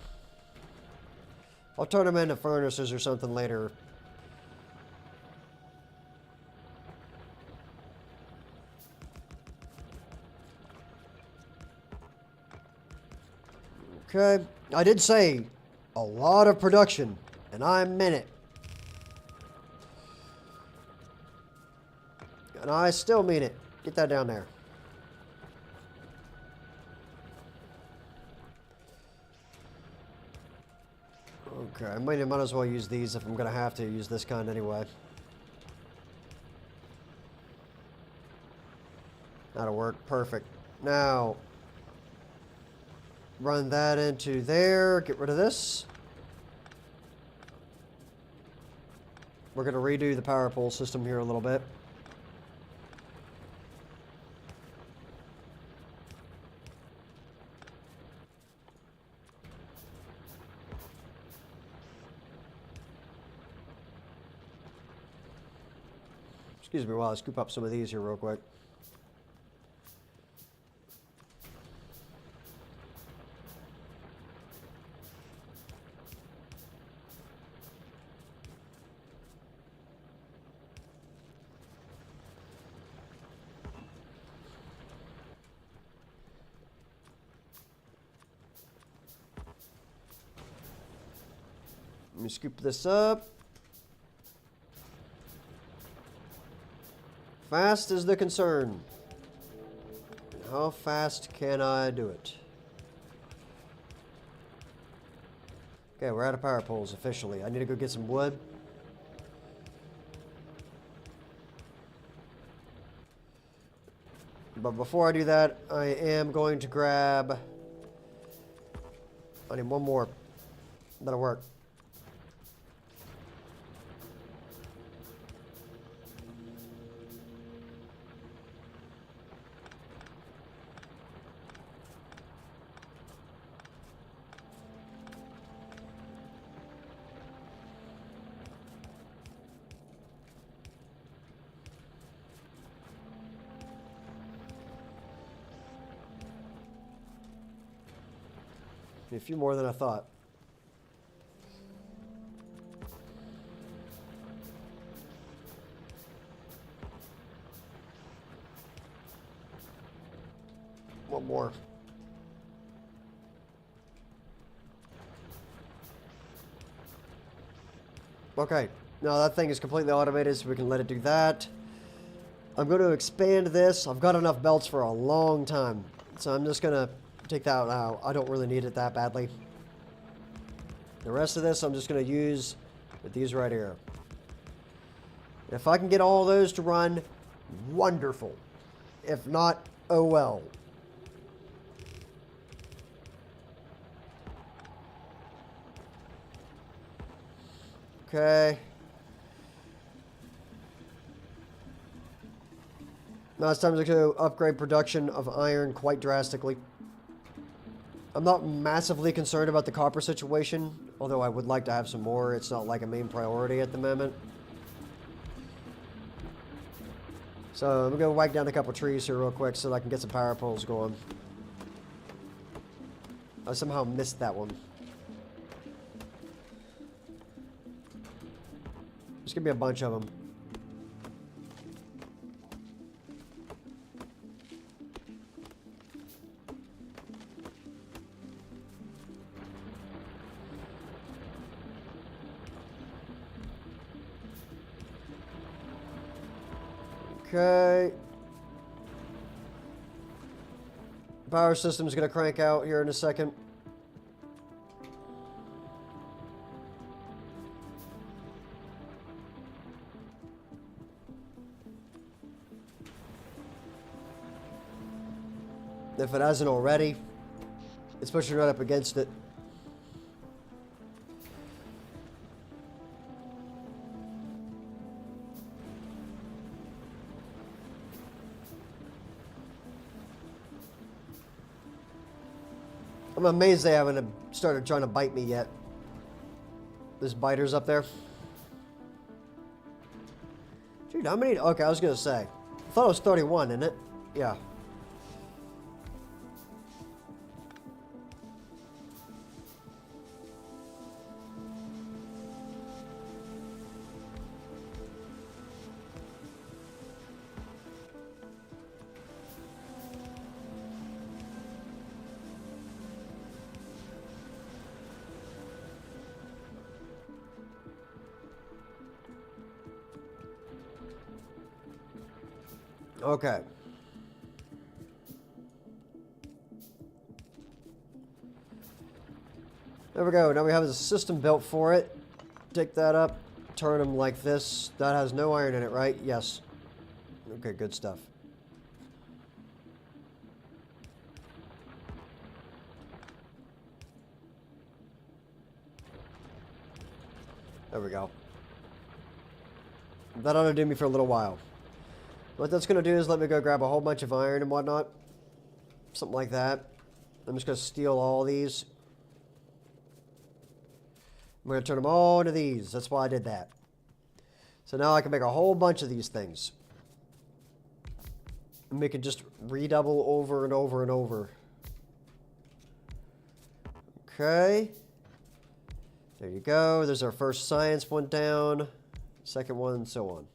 Speaker 1: I'll turn them into furnaces or something later. Okay. I did say a lot of production, and I meant it. And I still mean it. Get that down there. Okay, I might as well use these if I'm going to have to use this kind anyway. That'll work. Perfect. Now, run that into there. Get rid of this. We're going to redo the power pole system here a little bit. Excuse me while I scoop up some of these here real quick. Let me scoop this up. Fast is the concern. How fast can I do it? Okay, we're out of power poles officially. I need to go get some wood. But before I do that, I am going to grab... I need one more. That'll work. A few more than I thought. One more. Okay. Now that thing is completely automated, so we can let it do that. I'm going to expand this. I've got enough belts for a long time. So I'm just going to take that out. I don't really need it that badly. The rest of this I'm just going to use with these right here. If I can get all those to run, wonderful. If not, oh well. Okay. Now it's time to go upgrade production of iron quite drastically. I'm not massively concerned about the copper situation, although I would like to have some more. It's not like a main priority at the moment. So I'm going to whack down a couple trees here real quick so that I can get some power poles going. I somehow missed that one. There's going to be a bunch of them. Okay. Power system is going to crank out here in a second. If it hasn't already, it's pushing right up against it. I'm amazed they haven't started trying to bite me yet. There's biters up there. Dude, how many? Okay, I was going to say. I thought it was 31, isn't it? Yeah. Okay. There we go. Now we have a system built for it. Take that up. Turn them like this. That has no iron in it, right? Yes. Okay, good stuff. There we go. That ought to do me for a little while. What that's going to do is let me go grab a whole bunch of iron and whatnot. Something like that. I'm just going to steal all these. I'm going to turn them all into these. That's why I did that. So now I can make a whole bunch of these things. And we can just redouble over and over and over. Okay. There you go. There's our first science one down. Second one, and so on.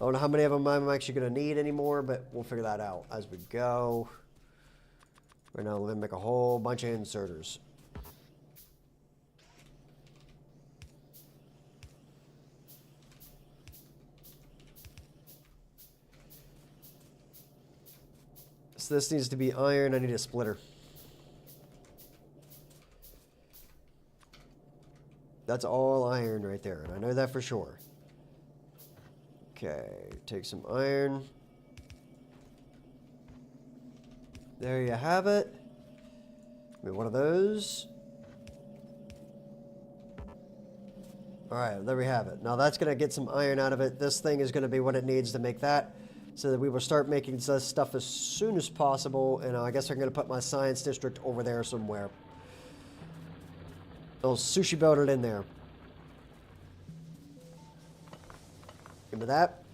Speaker 1: I don't know how many of them I'm actually going to need anymore, but we'll figure that out as we go. Right now, let me make a whole bunch of inserters. So this needs to be iron. I need a splitter. That's all iron right there, and I know that for sure. Okay, take some iron. There you have it. Maybe one of those. Alright, there we have it. Now that's going to get some iron out of it. This thing is going to be what it needs to make that. So that we will start making this stuff as soon as possible. And I guess I'm going to put my science district over there somewhere. I'll sushi belt it in there. Give me that.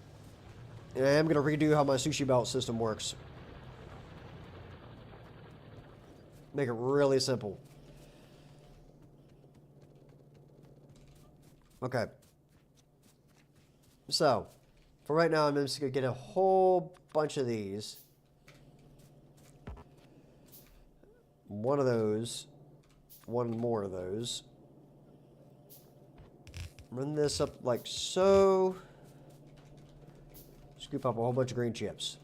Speaker 1: And I am going to redo how my sushi belt system works. Make it really simple. Okay. So, for right now, I'm just going to get a whole bunch of these. One of those. One more of those. Run this up like so. Scoop up a whole bunch of green chips.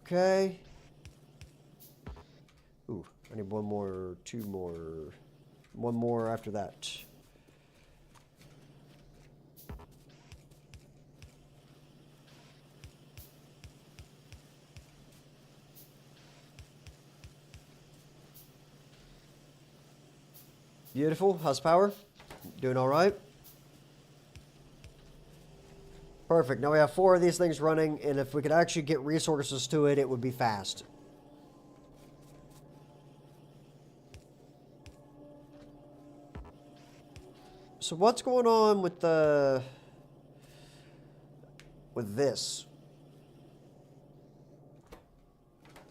Speaker 1: Okay. Ooh, I need one more, two more, one more after that. Beautiful. How's power? Doing all right? Perfect. Now we have 4 of these things running, and if we could actually get resources to it, it would be fast. So what's going on with this?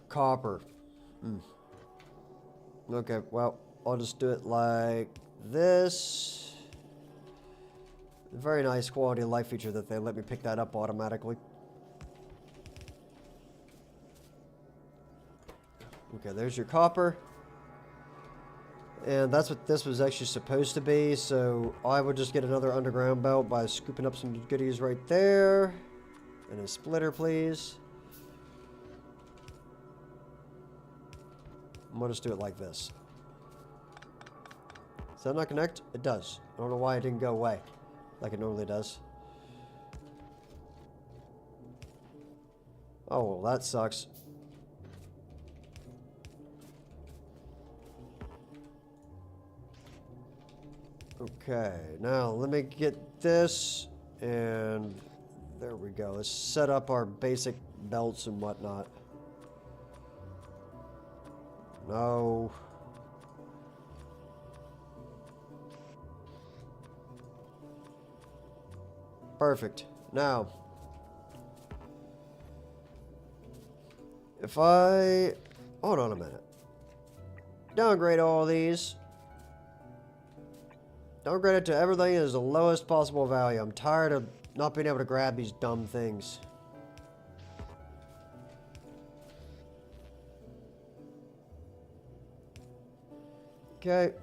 Speaker 1: Copper. Okay, well, I'll just do it like this. Very nice quality of life feature that they let me pick that up automatically. Okay, there's your copper. And that's what this was actually supposed to be, so I would just get another underground belt by scooping up some goodies right there. And a splitter, please. I'm gonna just do it like this. Does that not connect? It does. I don't know why it didn't go away like it normally does. Oh, well, that sucks. Okay, now let me get this, and there we go. Let's set up our basic belts and whatnot. No. Perfect. Now, if I... Hold on a minute. Downgrade all these. Downgrade it to everything as the lowest possible value. I'm tired of not being able to grab these dumb things. Okay.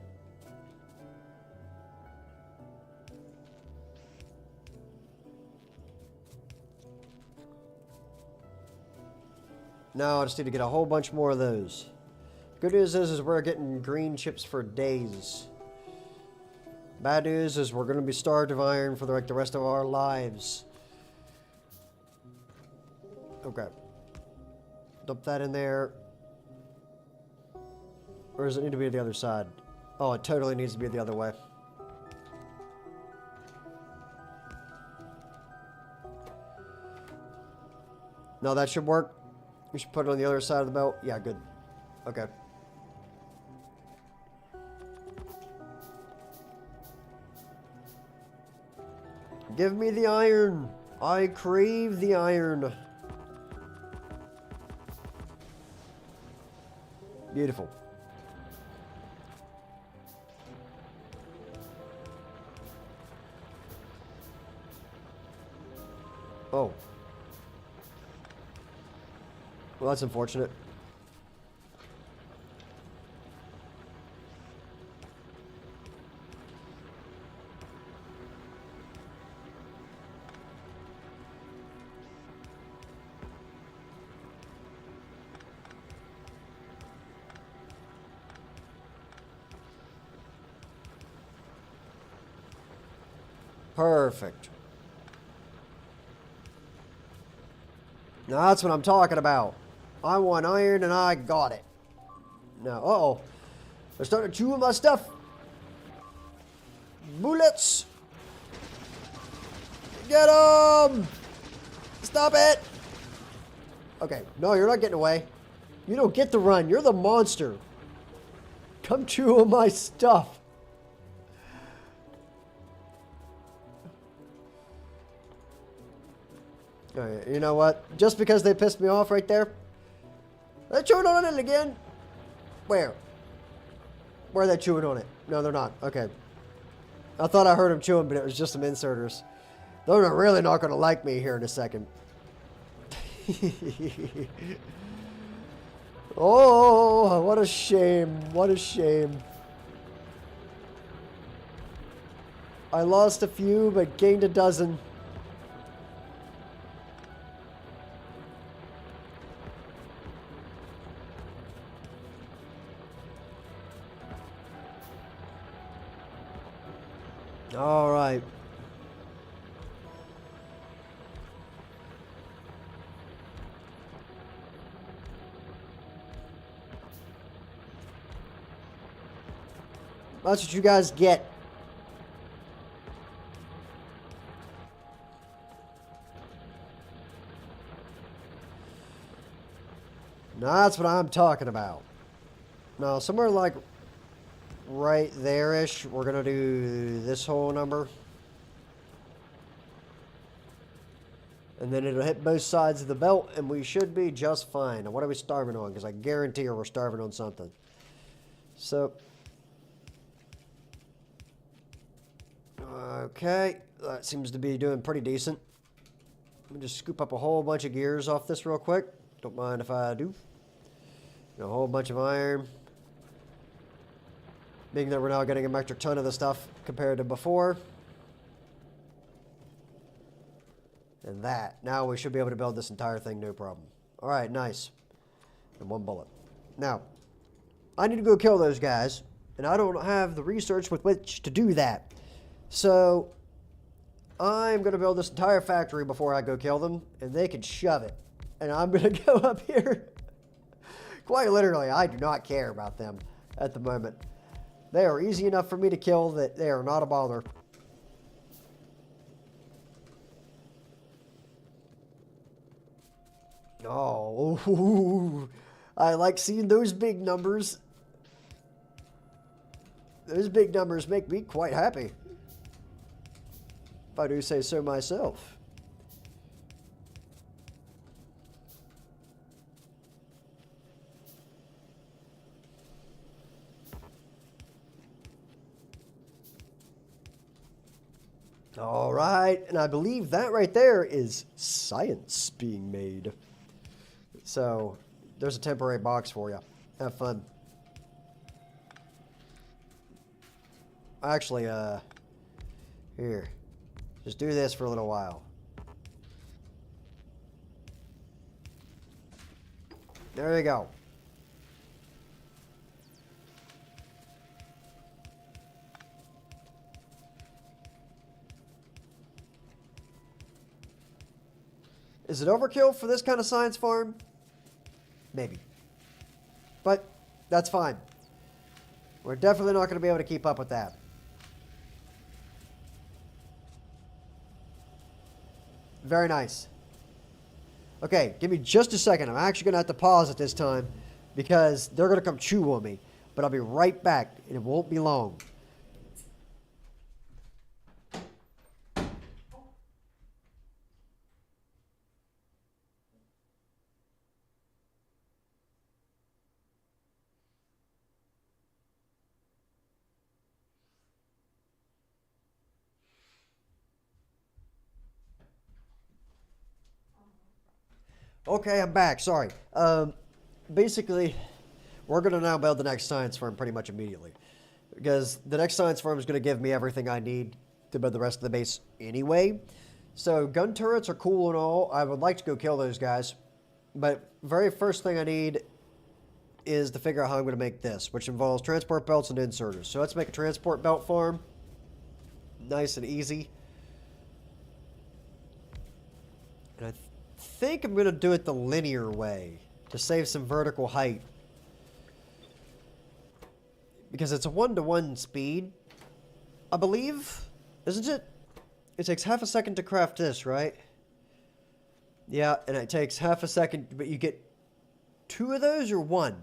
Speaker 1: Now I just need to get a whole bunch more of those. Good news is we're getting green chips for days. Bad news is we're going to be starved of iron for the rest of our lives. Okay. Dump that in there. Or does it need to be the other side? Oh, it totally needs to be the other way. No, that should work. We should put it on the other side of the belt. Yeah, good. Okay. Give me the iron. I crave the iron. Beautiful. Oh. Well, that's unfortunate. Perfect. Now that's what I'm talking about. I want iron and I got it. Now, uh-oh. They're starting to chew my stuff. Bullets. Get them. Stop it. Okay. No, you're not getting away. You don't get to run. You're the monster. Come chew on my stuff. Alright, you know what? Just because they pissed me off right there, they're chewing on it again. Where? Where are they chewing on it? No, they're not. Okay. I thought I heard them chewing, but it was just some inserters. They're really not going to like me here in a second. Oh, what a shame. What a shame. I lost a few, but gained a dozen. All right. That's what you guys get. Now that's what I'm talking about. Now, somewhere like right there-ish, we're going to do this whole number. And then it'll hit both sides of the belt, and we should be just fine. Now, what are we starving on? Because I guarantee you we're starving on something. So, okay, that seems to be doing pretty decent. Let me just scoop up a whole bunch of gears off this real quick. Don't mind if I do. And a whole bunch of iron. Being that we're now getting a metric ton of the stuff compared to before. And that. Now we should be able to build this entire thing, no problem. Alright, nice. And one bullet. Now, I need to go kill those guys. And I don't have the research with which to do that. So, I'm going to build this entire factory before I go kill them. And they can shove it. And I'm going to go up here. Quite literally, I do not care about them at the moment. They are easy enough for me to kill that they are not a bother. Oh, ooh, I like seeing those big numbers. Those big numbers make me quite happy, if I do say so myself. All right, and I believe that right there is science being made. So, there's a temporary box for you. Have fun. Actually, here. Just do this for a little while. There you go. Is it overkill for this kind of science farm? Maybe. But that's fine. We're definitely not going to be able to keep up with that. Very nice. Okay, give me just a second. I'm actually going to have to pause at this time because they're going to come chew on me. But I'll be right back, and it won't be long. Okay, I'm back. Sorry. Basically, we're going to now build the next science farm pretty much immediately. Because the next science farm is going to give me everything I need to build the rest of the base anyway. So, gun turrets are cool and all. I would like to go kill those guys. But very first thing I need is to figure out how I'm going to make this, which involves transport belts and inserters. So, let's make a transport belt farm. Nice and easy. And I think I'm going to do it the linear way to save some vertical height. Because it's a 1-to-1 speed, I believe. Isn't it? It takes half a second to craft this, right? Yeah, and it takes half a second, but you get 2 of those or 1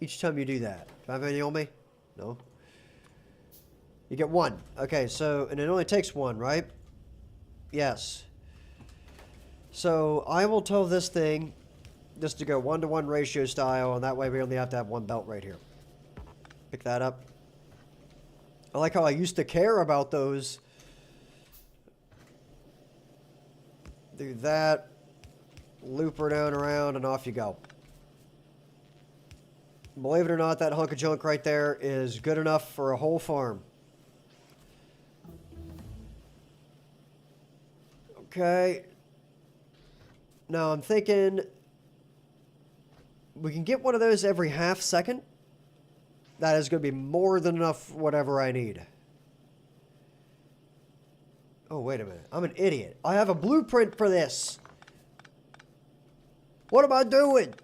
Speaker 1: each time you do that. Do I have any on me? No. You get 1. Okay, so, and it only takes 1, right? Yes. So, I will tell this thing just to go 1-to-1 ratio style, and that way we only have to have 1 belt right here. Pick that up. I like how I used to care about those. Do that. Loop her down around, and off you go. Believe it or not, that hunk of junk right there is good enough for a whole farm. Okay. Now I'm thinking we can get one of those every half second. That is going to be more than enough whatever I need. Oh, wait a minute. I'm an idiot. I have a blueprint for this. What am I doing?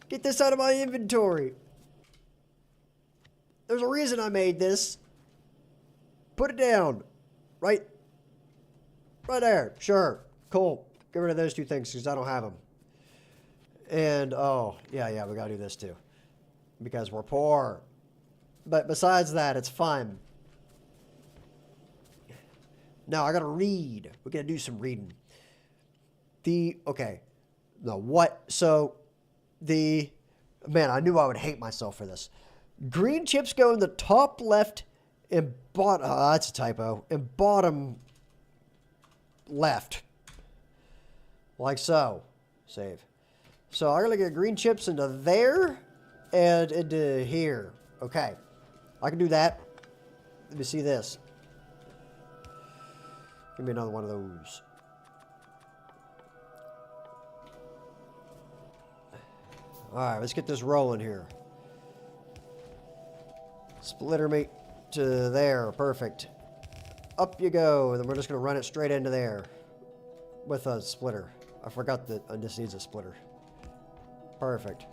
Speaker 1: Get this out of my inventory. There's a reason I made this. Put it down. Right there. Sure. Cool. Get rid of those 2 things because I don't have them. And, oh, yeah, we got to do this too. Because we're poor. But besides that, it's fine. Now, I got to read. We're going to do some reading. Okay. No, what? So, man, I knew I would hate myself for this. Green chips go in the top left and bottom, that's a typo, and bottom left. Like so. Save. So, I'm going to get green chips into there and into here. Okay. I can do that. Let me see this. Give me another one of those. Alright, let's get this rolling here. Splitter meat to there. Perfect. Up you go. And then we're just going to run it straight into there. With a splitter. I forgot that this needs a splitter. Perfect.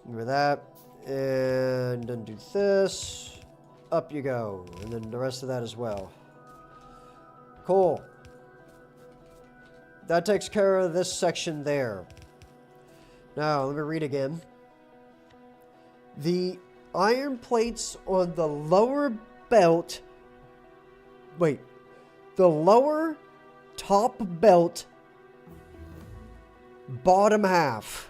Speaker 1: With that. And then do this. Up you go. And then the rest of that as well. Cool. That takes care of this section there. Now, let me read again. The iron plates on the lower belt... Wait. The lower top belt bottom half.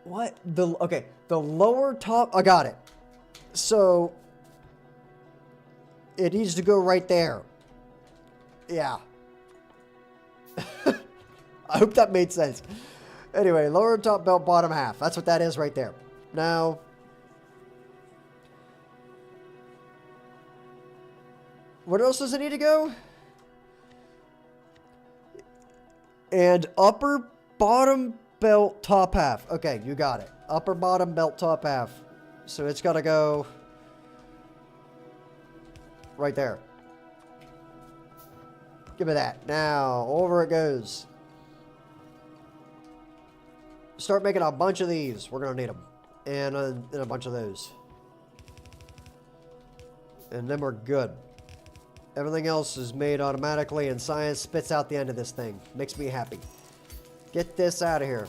Speaker 1: What? Okay. The lower top... I got it. So... It needs to go right there. Yeah. I hope that made sense. Anyway, lower top belt, bottom half. That's what that is right there. Now, what else does it need to go? And upper bottom belt, top half. Okay, you got it. Upper bottom belt, top half. So it's got to go right there. Give me that. Now, over it goes. Start making a bunch of these. We're going to need them. And a bunch of those. And then we're good. Everything else is made automatically, and science spits out the end of this thing. Makes me happy. Get this out of here.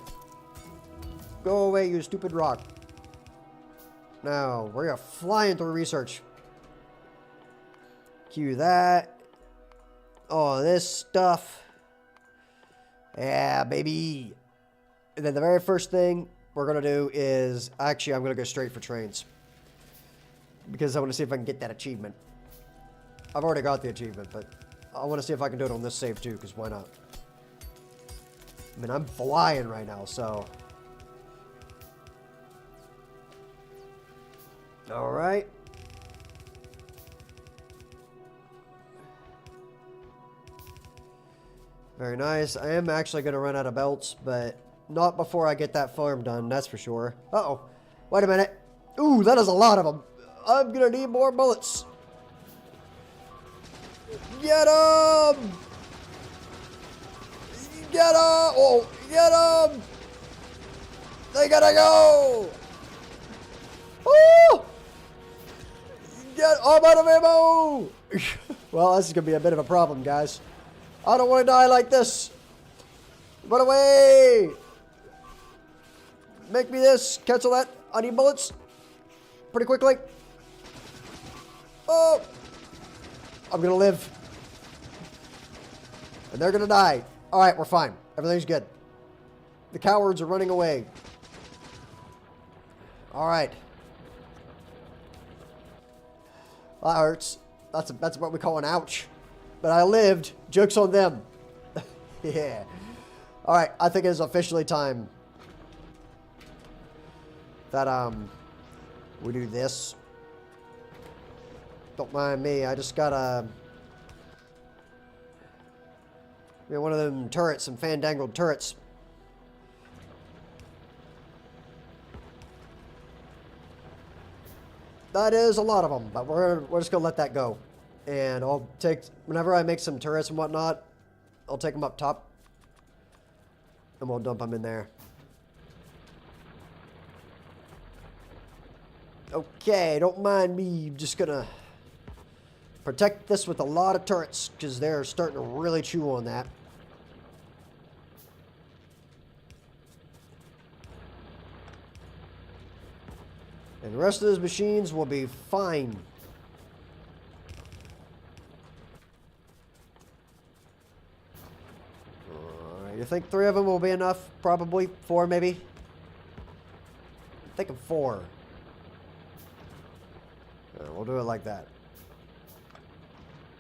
Speaker 1: Go away, you stupid rock. Now, we're going to fly into research. Cue that. Oh, this stuff. Yeah, baby. And then the very first thing we're going to do is... Actually, I'm going to go straight for trains. Because I want to see if I can get that achievement. I've already got the achievement, but I want to see if I can do it on this save too, because why not? I mean, I'm flying right now, so... Alright. Very nice. I am actually going to run out of belts, but not before I get that farm done, that's for sure. Uh-oh. Wait a minute. Ooh, that is a lot of them. I'm going to need more bullets. Get him! Get him! Oh, get him! They gotta go! Oh! I'm out of ammo! Well, this is gonna be a bit of a problem, guys. I don't want to die like this. Run away! Make me this. Cancel that. I need bullets. Pretty quickly. Oh! I'm gonna live. And they're gonna die. Alright, we're fine. Everything's good. The cowards are running away. Alright. That hurts. That's what we call an ouch. But I lived. Joke's on them. Yeah. Alright, I think it's officially time that, we do this. Don't mind me, I just got one of them turrets, some fandangled turrets. That is a lot of them, but we're just gonna let that go. And I'll take, whenever I make some turrets and whatnot, I'll take them up top. And we'll dump them in there. Okay, don't mind me. Just gonna protect this with a lot of turrets because they're starting to really chew on that. And the rest of those machines will be fine. You think 3 of them will be enough? Probably 4, maybe. I'm thinking 4. We'll do it like that.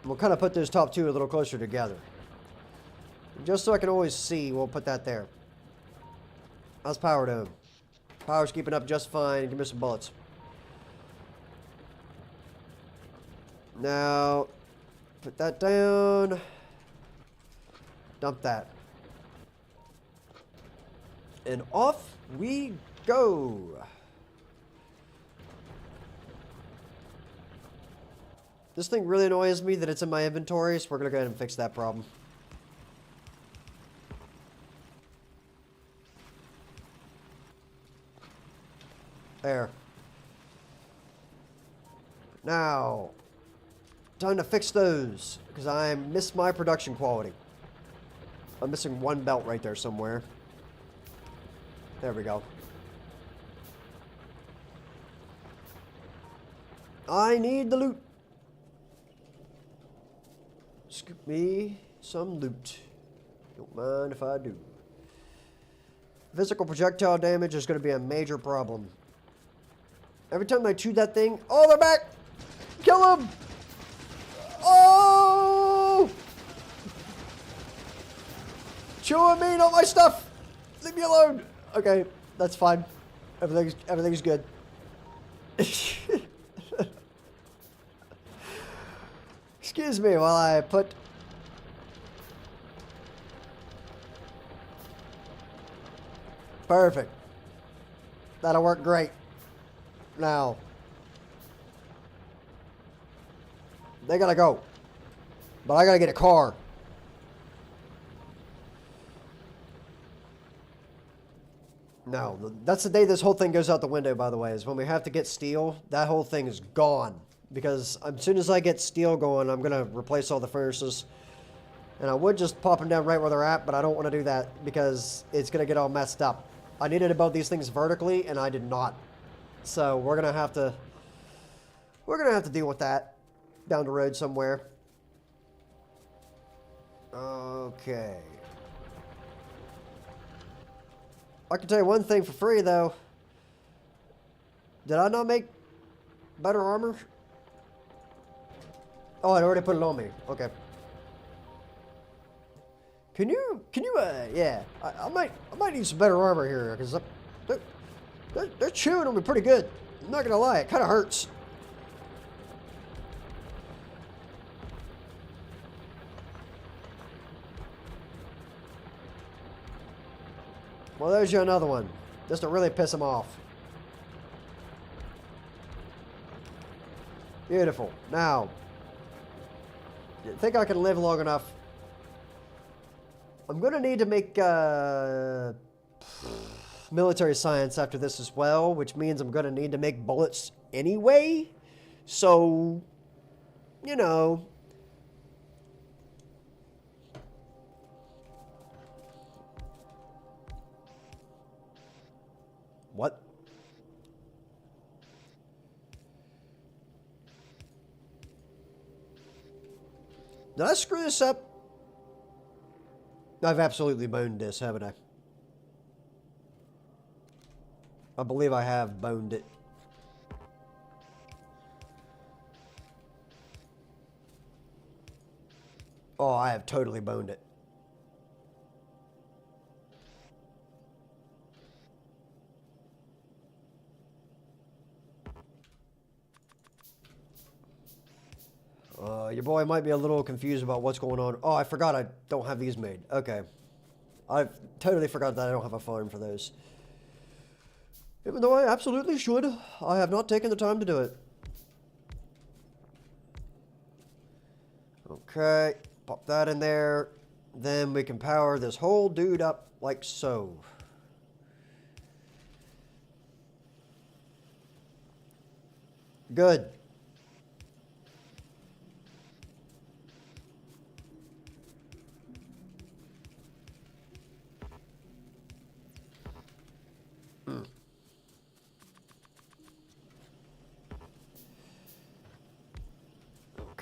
Speaker 1: We'll kind of put those top 2 a little closer together. Just so I can always see, we'll put that there. How's power doing? Power's keeping up just fine. Give me some bullets. Now, put that down. Dump that. And off we go. This thing really annoys me that it's in my inventory, so we're going to go ahead and fix that problem. There. Now, time to fix those, because I miss my production quality. I'm missing 1 belt right there somewhere. There we go. I need the loot. Scoop me some loot. Don't mind if I do. Physical projectile damage is going to be a major problem. Every time I chew that thing... Oh, they're back! Kill them! Oh! Chewing me, not my stuff! Leave me alone! Okay, that's fine. Everything's good. Excuse me while I put... Perfect. That'll work great. Now, they gotta go. But I gotta get a car. No, that's the day this whole thing goes out the window, by the way, is when we have to get steel. That whole thing is gone. Because as soon as I get steel going, I'm going to replace all the furnaces. And I would just pop them down right where they're at, but I don't want to do that because it's going to get all messed up. I needed to build these things vertically, and I did not. So we're going to have to... We're going to have to deal with that down the road somewhere. Okay. I can tell you one thing for free, though. Did I not make better armor? Oh, I already put it on me. Okay. Can you, yeah. I might need some better armor here, because they're chewing on me pretty good. I'm not gonna lie, it kind of hurts. Well, there's you another one. Just to really piss them off. Beautiful. Now, think I can live long enough. I'm going to need to make military science after this as well, which means I'm going to need to make bullets anyway. So, you know. What? Did I screw this up? I've absolutely boned this, haven't I? I believe I have boned it. Oh, I have totally boned it. Your boy might be a little confused about what's going on. Oh, I forgot I don't have these made. Okay. I totally forgot that I don't have a farm for those. Even though I absolutely should, I have not taken the time to do it. Okay, pop that in there. Then we can power this whole dude up like so. Good.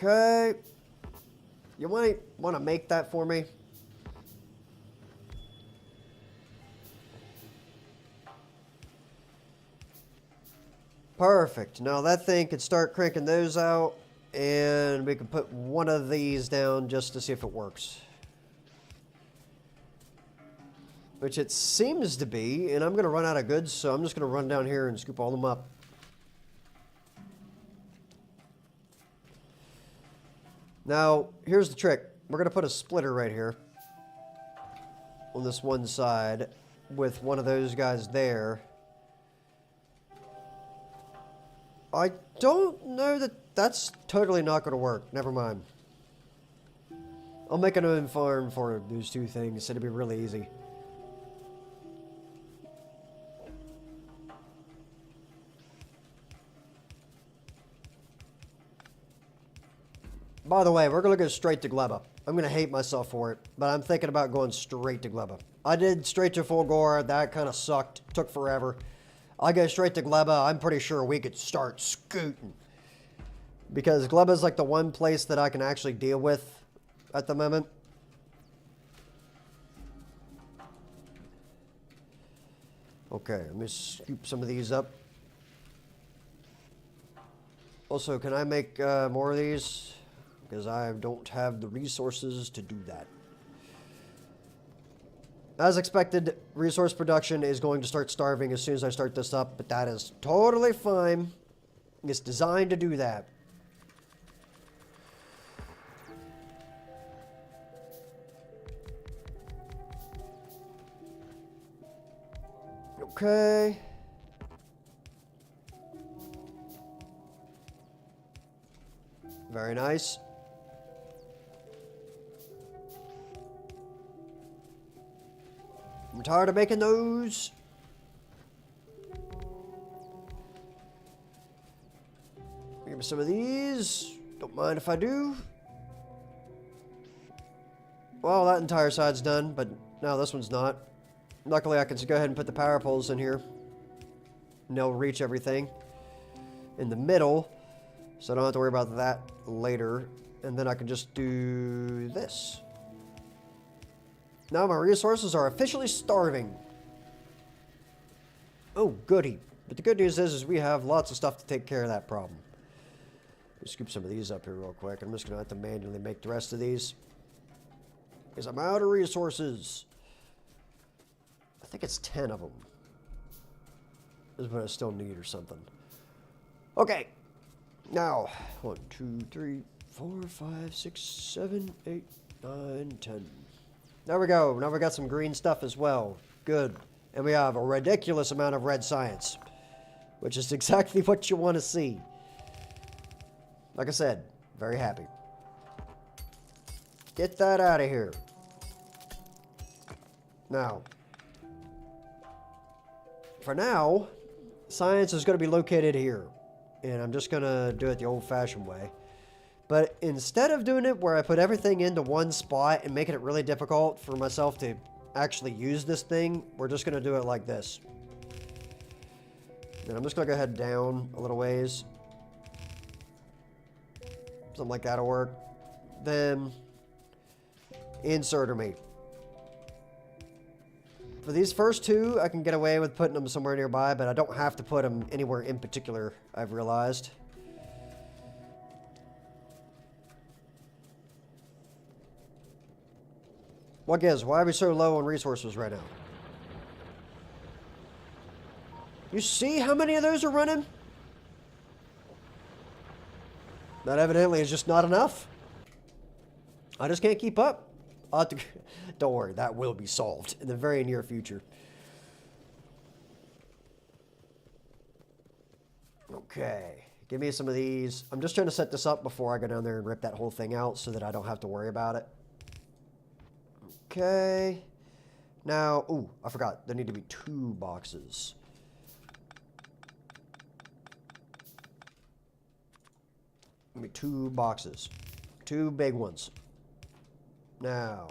Speaker 1: Okay. You might want to make that for me. Perfect. Now that thing could start cranking those out, and we can put one of these down just to see if it works. Which it seems to be, and I'm going to run out of goods, so I'm just going to run down here and scoop all them up. Now, here's the trick. We're going to put a splitter right here on this one side with one of those guys there. I don't know that that's totally not going to work. Never mind. I'll make an own farm for those two things. It'll be really easy. By the way, we're going to go straight to Gleba. I'm going to hate myself for it, but I'm thinking about going straight to Gleba. I did straight to Full Gore. That kind of sucked. Took forever. I go straight to Gleba. I'm pretty sure we could start scooting. Because Gleba is like the one place that I can actually deal with at the moment. Okay, let me scoop some of these up. Also, can I make more of these? Because I don't have the resources to do that. As expected, resource production is going to start starving as soon as I start this up, but that is totally fine. It's designed to do that. Okay. Very nice. I'm tired of making those. Give me some of these. Don't mind if I do. Well, that entire side's done, but no, this one's not. Luckily, I can go ahead and put the power poles in here. And they'll reach everything in the middle, so I don't have to worry about that later. And then I can just do this. Now my resources are officially starving. Oh, goody. But the good news is we have lots of stuff to take care of that problem. Let me scoop some of these up here real quick. I'm just going to have to manually make the rest of these, because I'm out of resources. I think it's 10 of them. This is what I still need or something. Okay. Now, 1, 2, 3, 4, 5, 6, 7, 8, 9, 10. There we go. Now we got some green stuff as well. Good. And we have a ridiculous amount of red science, which is exactly what you want to see. Like I said, very happy. Get that out of here. Now, for now, science is going to be located here. And I'm just going to do it the old-fashioned way. But instead of doing it where I put everything into one spot and making it really difficult for myself to actually use this thing, we're just going to do it like this. And I'm just going to go ahead down a little ways. Something like that'll work. Then, inserter me. For these first two, I can get away with putting them somewhere nearby, but I don't have to put them anywhere in particular, I've realized. What gives? Why are we so low on resources right now? You see how many of those are running? That evidently is just not enough. I just can't keep up. I'll have to... Don't worry, that will be solved in the very near future. Okay, give me some of these. I'm just trying to set this up before I go down there and rip that whole thing out so that I don't have to worry about it. Okay. Now, ooh, I forgot. There need to be 2 boxes. Give me 2 boxes. 2 big ones. Now,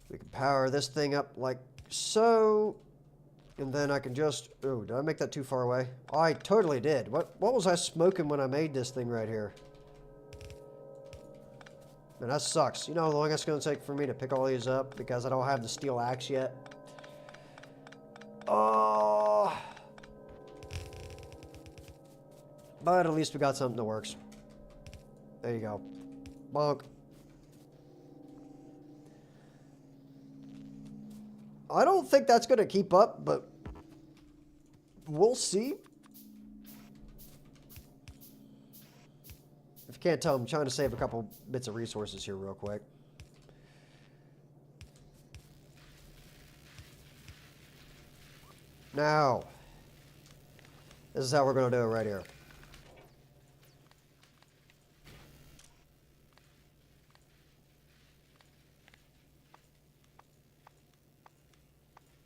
Speaker 1: we can power this thing up like so. And then I can just... Oh, did I make that too far away? I totally did. What was I smoking when I made this thing right here? Man, that sucks. You know how long it's going to take for me to pick all these up because I don't have the steel axe yet? Oh. But at least we got something that works. There you go. Bonk. I don't think that's going to keep up, but we'll see. If you can't tell, I'm trying to save a couple bits of resources here real quick. Now, this is how we're going to do it right here.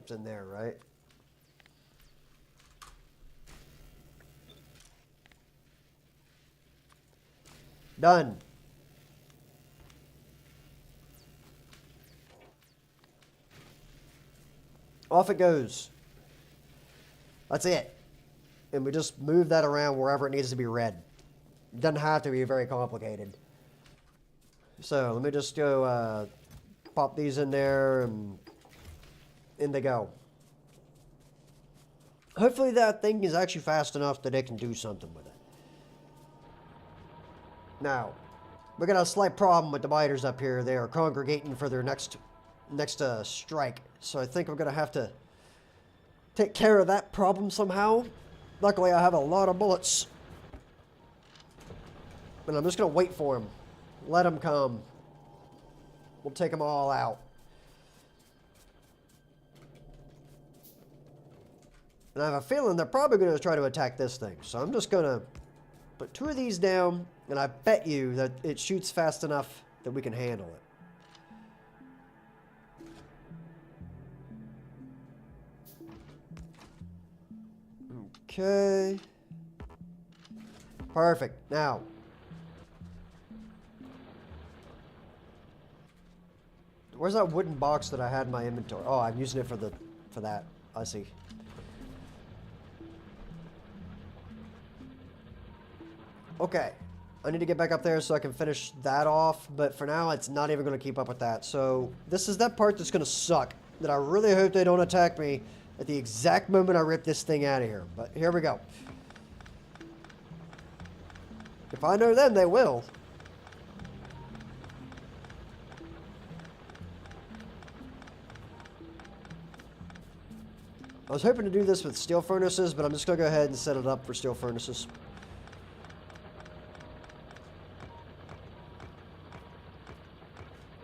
Speaker 1: It's in there, right? Done. Off it goes. That's it. And we just move that around wherever it needs to be read. It doesn't have to be very complicated. So let me just go pop these in there and in they go. Hopefully that thing is actually fast enough that it can do something with it. Now, we got a slight problem with the biters up here. They are congregating for their next strike. So I think I'm going to have to take care of that problem somehow. Luckily, I have a lot of bullets. And I'm just going to wait for them. Let them come. We'll take them all out. And I have a feeling they're probably going to try to attack this thing. So I'm just going to put 2 of these down. And I bet you that it shoots fast enough that we can handle it. Okay. Perfect. Now. Where's that wooden box that I had in my inventory? Oh, I'm using it for that. I see. Okay. I need to get back up there so I can finish that off, but for now, it's not even going to keep up with that. So, this is that part that's going to suck, that I really hope they don't attack me at the exact moment I rip this thing out of here. But here we go. If I know them, they will. I was hoping to do this with steel furnaces, but I'm just going to go ahead and set it up for steel furnaces.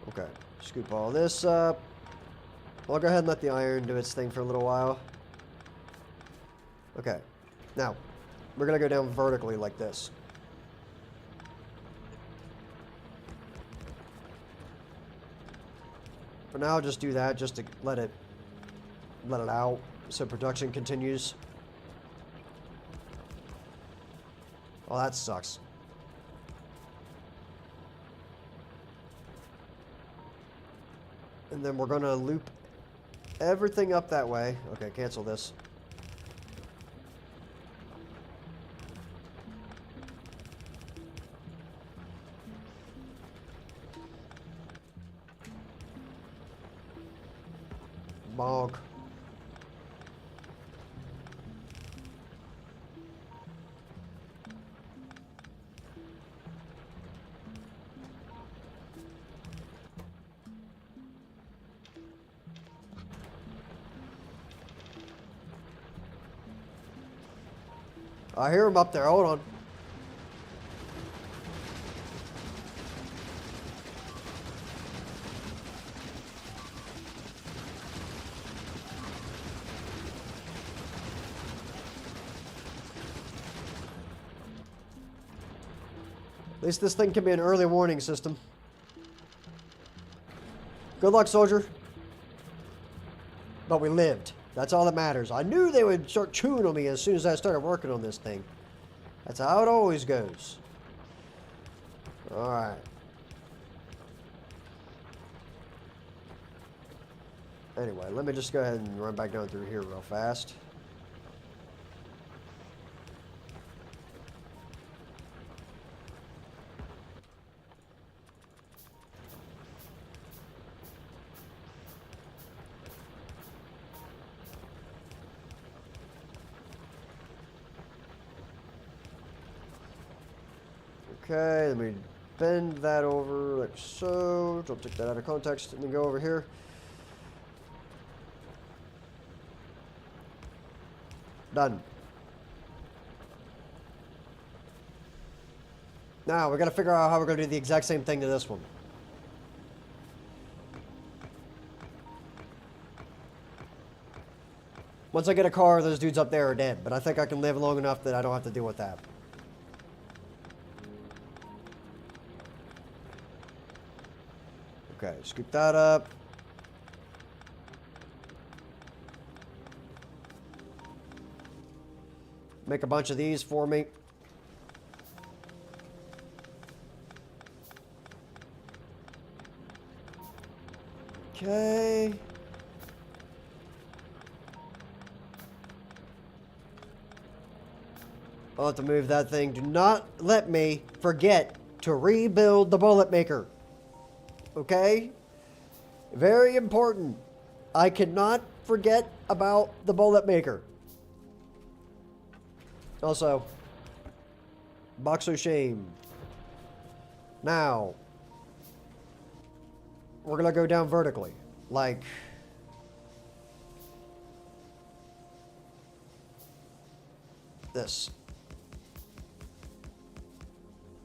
Speaker 1: Okay, scoop all this up. I'll go ahead and let the iron do its thing for a little while. Okay, now, we're going to go down vertically like this. For now, I'll just do that just to let it out so production continues. Oh, that sucks. And then we're going to loop everything up that way. Okay, cancel this. Bonk. I hear him up there. Hold on. At least this thing can be an early warning system. Good luck, soldier. But we lived. That's all that matters. I knew they would start chewing on me as soon as I started working on this thing. That's how it always goes. Alright. Anyway, let me just go ahead and run back down through here real fast. Okay, let me bend that over like so. Don't take that out of context. And then go over here. Done. Now, we got to figure out how we're going to do the exact same thing to this one. Once I get a car, those dudes up there are dead. But I think I can live long enough that I don't have to deal with that. Okay, scoop that up. Make a bunch of these for me. Okay. I'll have to move that thing. Do not let me forget to rebuild the bullet maker. Okay? Very important. I cannot forget about the bullet maker. Also, box of shame. Now, we're going to go down vertically. Like, this.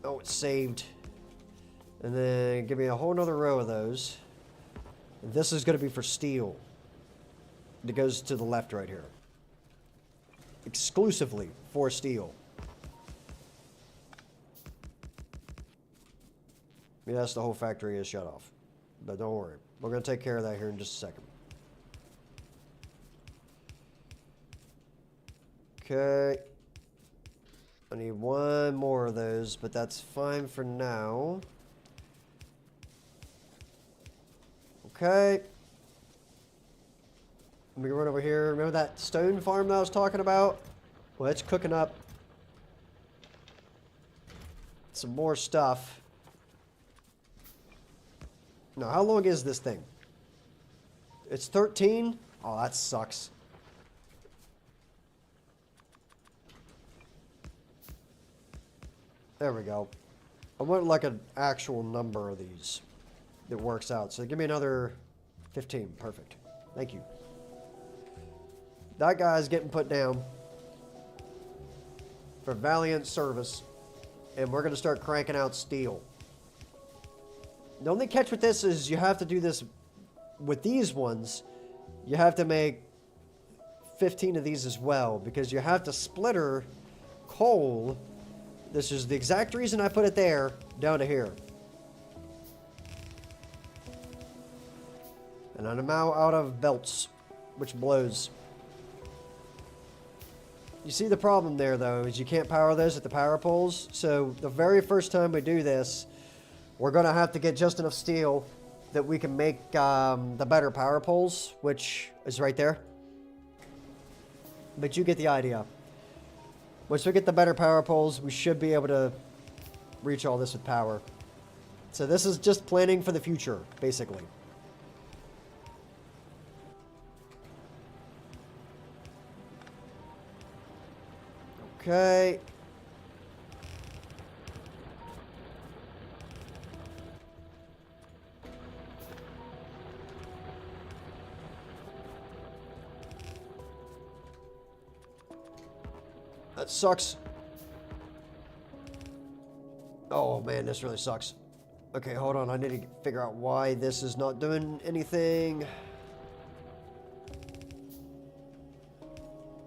Speaker 1: Oh, it's saved. And then give me a whole nother row of those. And this is going to be for steel. It goes to the left right here. Exclusively for steel. Yes, the whole factory is shut off. But don't worry. We're going to take care of that here in just a second. Okay. I need one more of those, but that's fine for now. Okay. Let me run over here. Remember that stone farm that I was talking about? Well, it's cooking up some more stuff. Now, how long is this thing? It's 13? Oh, that sucks. There we go. I want like an actual number of these that works out. So give me another 15. Perfect. Thank you. That guy's getting put down for valiant service. And we're going to start cranking out steel. The only catch with this is you have to do this with these ones. You have to make 15 of these as well, because you have to splitter coal. This is the exact reason I put it there, down to here. And I'm now out of belts, which blows. You see the problem there, though, is you can't power those at the power poles. So the very first time we do this, we're going to have to get just enough steel that we can make the better power poles, which is right there. But you get the idea. Once we get the better power poles, we should be able to reach all this with power. So this is just planning for the future, basically. Okay. That sucks. Oh man, this really sucks. Okay, hold on. I need to figure out why this is not doing anything.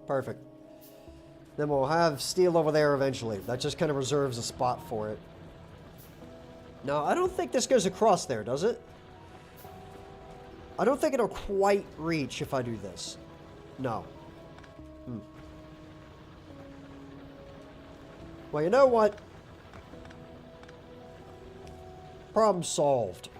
Speaker 1: Perfect. Then we'll have steel over there eventually. That just kind of reserves a spot for it. Now, I don't think this goes across there, does it? I don't think it'll quite reach if I do this. No. Well, you know what? Problem solved.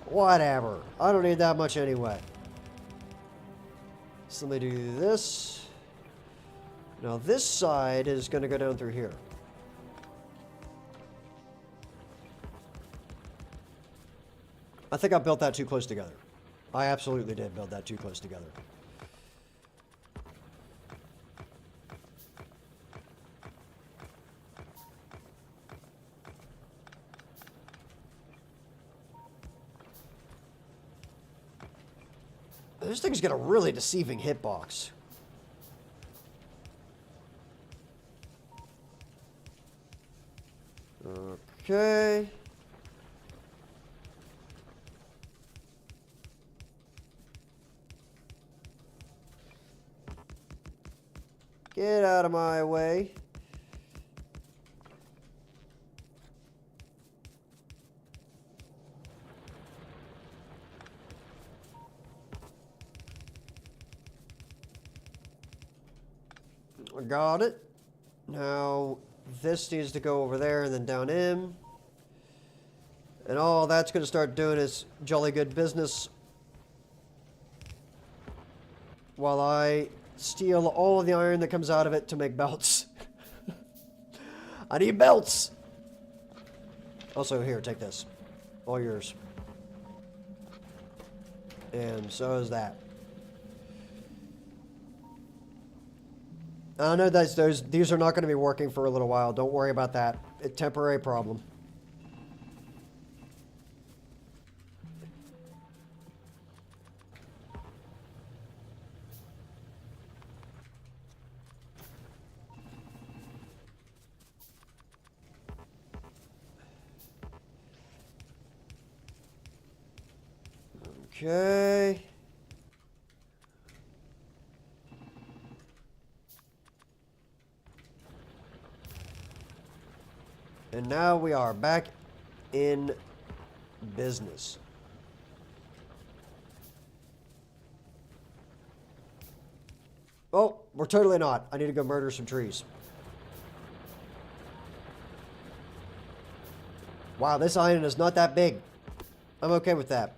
Speaker 1: Whatever. I don't need that much anyway. So let me do this. Now this side is going to go down through here. I think I built that too close together. I absolutely did build that too close together. This thing's got a really deceiving hitbox. Okay. Get out of my way. Got it. Now, this needs to go over there and then down in. And all that's going to start doing is jolly good business while I steal all of the iron that comes out of it to make belts. I need belts! Also, here, take this. All yours. And so is that. I know that these are not going to be working for a little while. Don't worry about that. It's a temporary problem. Okay. And now we are back in business. Oh, we're totally not. I need to go murder some trees. Wow, this island is not that big. I'm okay with that.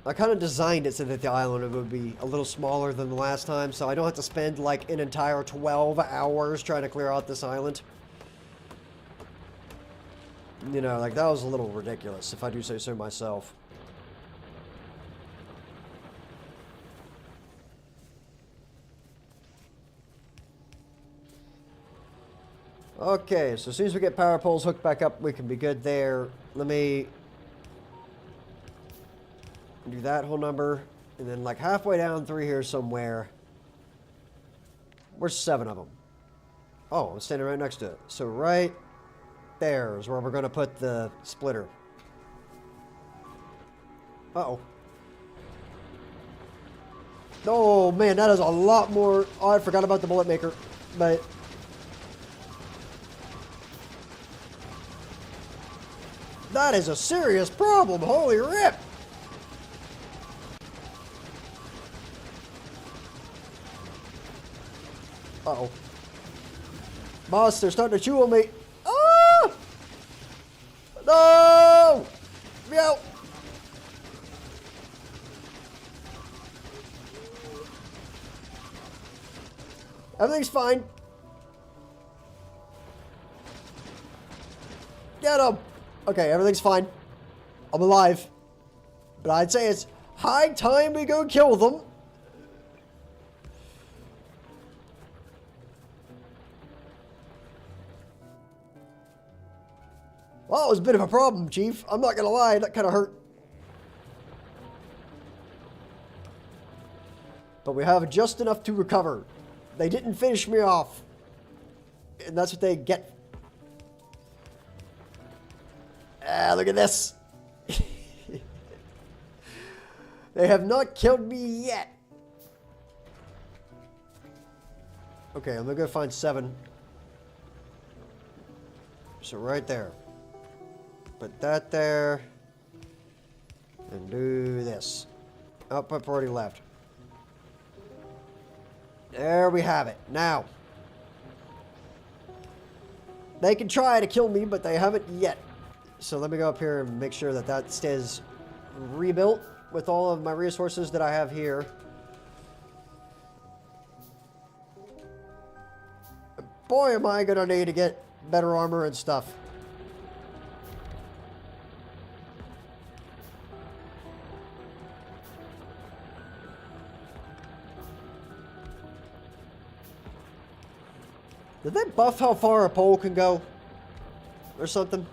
Speaker 1: I kind of designed it so that the island would be a little smaller than the last time, so I don't have to spend like an entire 12 hours trying to clear out this island. You know, like that was a little ridiculous, if I do say so myself. Okay, so as soon as we get power poles hooked back up, we can be good there. Let me do that whole number, and then like halfway down through here somewhere, where's 7 of them? Oh, I'm standing right next to it. So right there is where we're going to put the splitter. Uh-oh. Oh, man, that is a lot more. Oh, I forgot about the bullet maker. But that is a serious problem. Holy rip. Uh-oh. Boss, they're starting to chew on me. Ah! No! Meow. Everything's fine. Get him. Okay, everything's fine. I'm alive. But I'd say it's high time we go kill them. Well, it was a bit of a problem, Chief. I'm not gonna lie, that kind of hurt. But we have just enough to recover. They didn't finish me off. And that's what they get. Ah, look at this. They have not killed me yet. Okay, I'm gonna go find 7. So right there. Put that there. And do this. Output already left. There we have it. Now. They can try to kill me, but they haven't yet. So let me go up here and make sure that that stays rebuilt with all of my resources that I have here. Boy, am I going to need to get better armor and stuff. Did they buff how far a pole can go? Or something?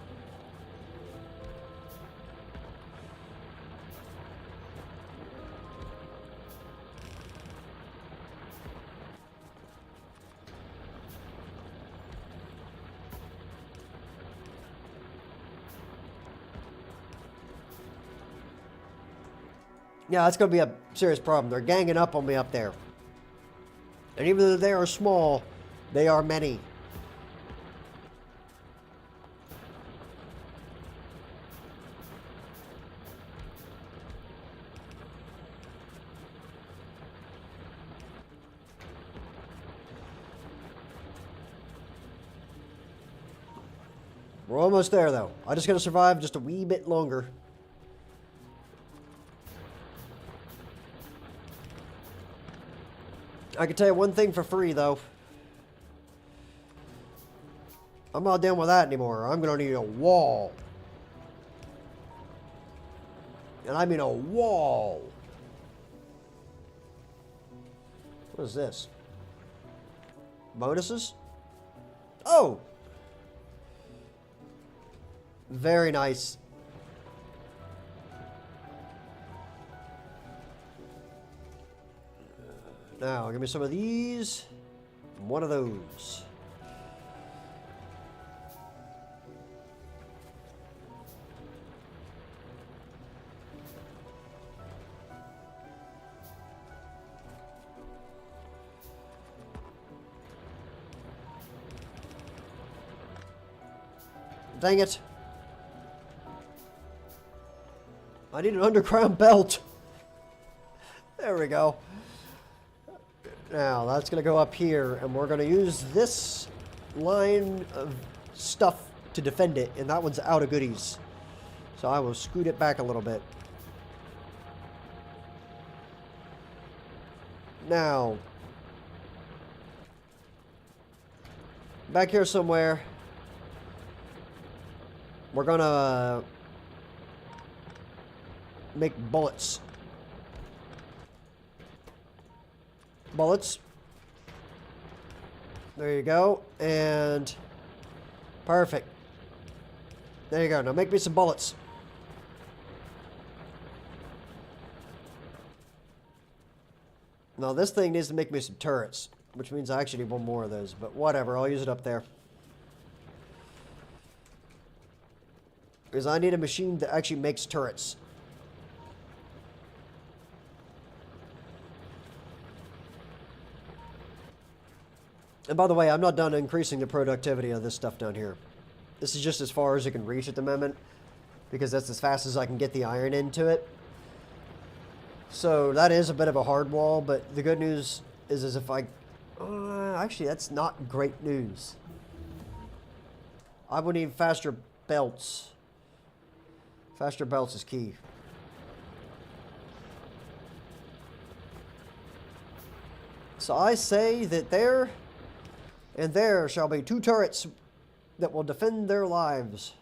Speaker 1: Yeah, that's going to be a serious problem. They're ganging up on me up there. And even though they are small, they are many. We're almost there, though. I just got to survive just a wee bit longer. I can tell you one thing for free, though. I'm not dealing with that anymore. I'm going to need a wall. And I mean a wall. What is this? Bonuses? Oh! Very nice. Now, give me some of these. One of those. Dang it. I need an underground belt. There we go. Now, that's going to go up here, and we're going to use this line of stuff to defend it, and that one's out of goodies. So I will scoot it back a little bit. Now, back here somewhere, we're going to make bullets. Bullets. There you go. And perfect. There you go. Now make me some bullets. Now this thing needs to make me some turrets, which means I actually need one more of those, but whatever. I'll use it up there. Because I need a machine that actually makes turrets. And by the way, I'm not done increasing the productivity of this stuff down here. This is just as far as it can reach at the moment, because that's as fast as I can get the iron into it. So that is a bit of a hard wall, but the good news is if I... actually, that's not great news. I would need faster belts. Faster belts is key. So I say that there and there shall be 2 turrets that will defend their lives.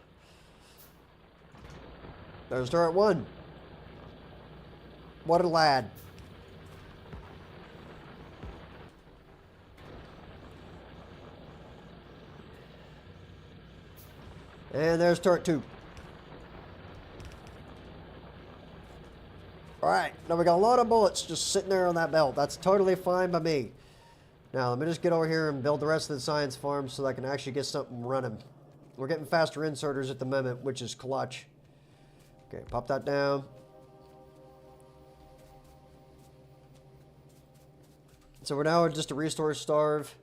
Speaker 1: There's turret 1. What a lad. And there's turret 2. Alright, now we got a lot of bullets just sitting there on that belt. That's totally fine by me. Now, let me just get over here and build the rest of the science farm so that I can actually get something running. We're getting faster inserters at the moment, which is clutch. Okay, pop that down. So we're now just a resource starve.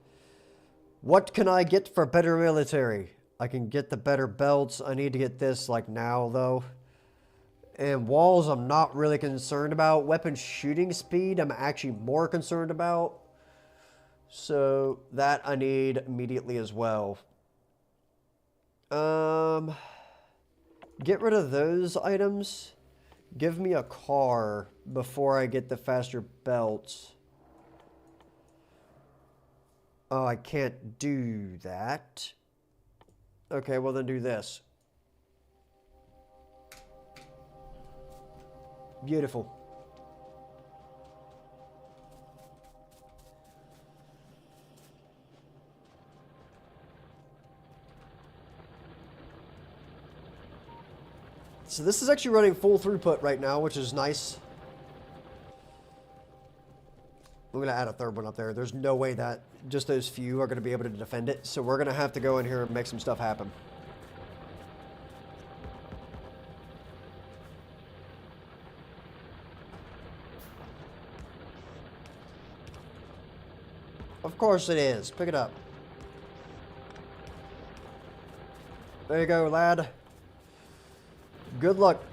Speaker 1: What can I get for better military? I can get the better belts. I need to get this like now, though. And walls I'm not really concerned about. Weapon shooting speed I'm actually more concerned about. So that I need immediately as well. Get rid of those items. Give me a car before I get the faster belts. Oh, I can't do that. Okay, well then do this. Beautiful. So this is actually running full throughput right now, which is nice. I'm going to add a third one up there. There's no way that just those few are going to be able to defend it. So we're going to have to go in here and make some stuff happen. Of course it is. Pick it up. There you go, lad. Good luck.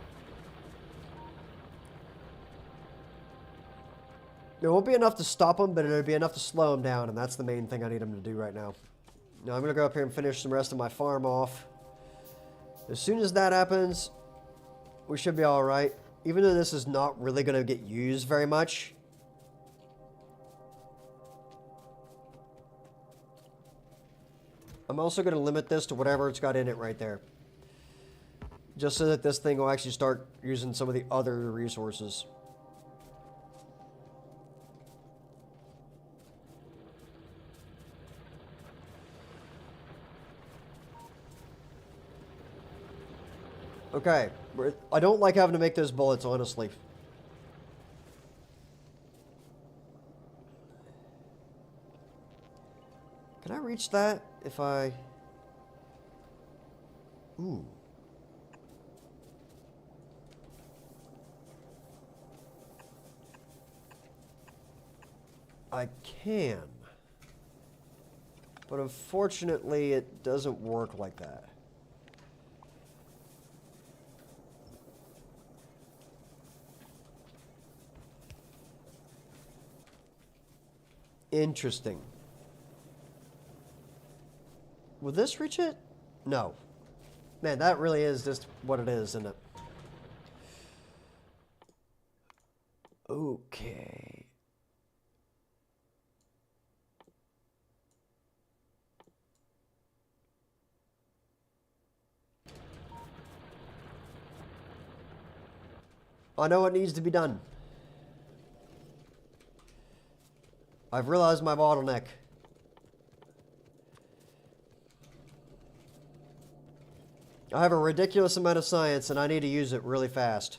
Speaker 1: It won't be enough to stop them, but it'll be enough to slow them down, and that's the main thing I need them to do right now. Now I'm going to go up here and finish the rest of my farm off. As soon as that happens, we should be alright. Even though this is not really going to get used very much. I'm also going to limit this to whatever it's got in it right there. Just so that this thing will actually start using some of the other resources. Okay, I don't like having to make those bullets, honestly. Can I reach that if I... Ooh. I can. But unfortunately, it doesn't work like that. Interesting. Will this reach it? No. Man, that really is just what it is, isn't it? Okay. I know what needs to be done. I've realized my bottleneck. I have a ridiculous amount of science and I need to use it really fast.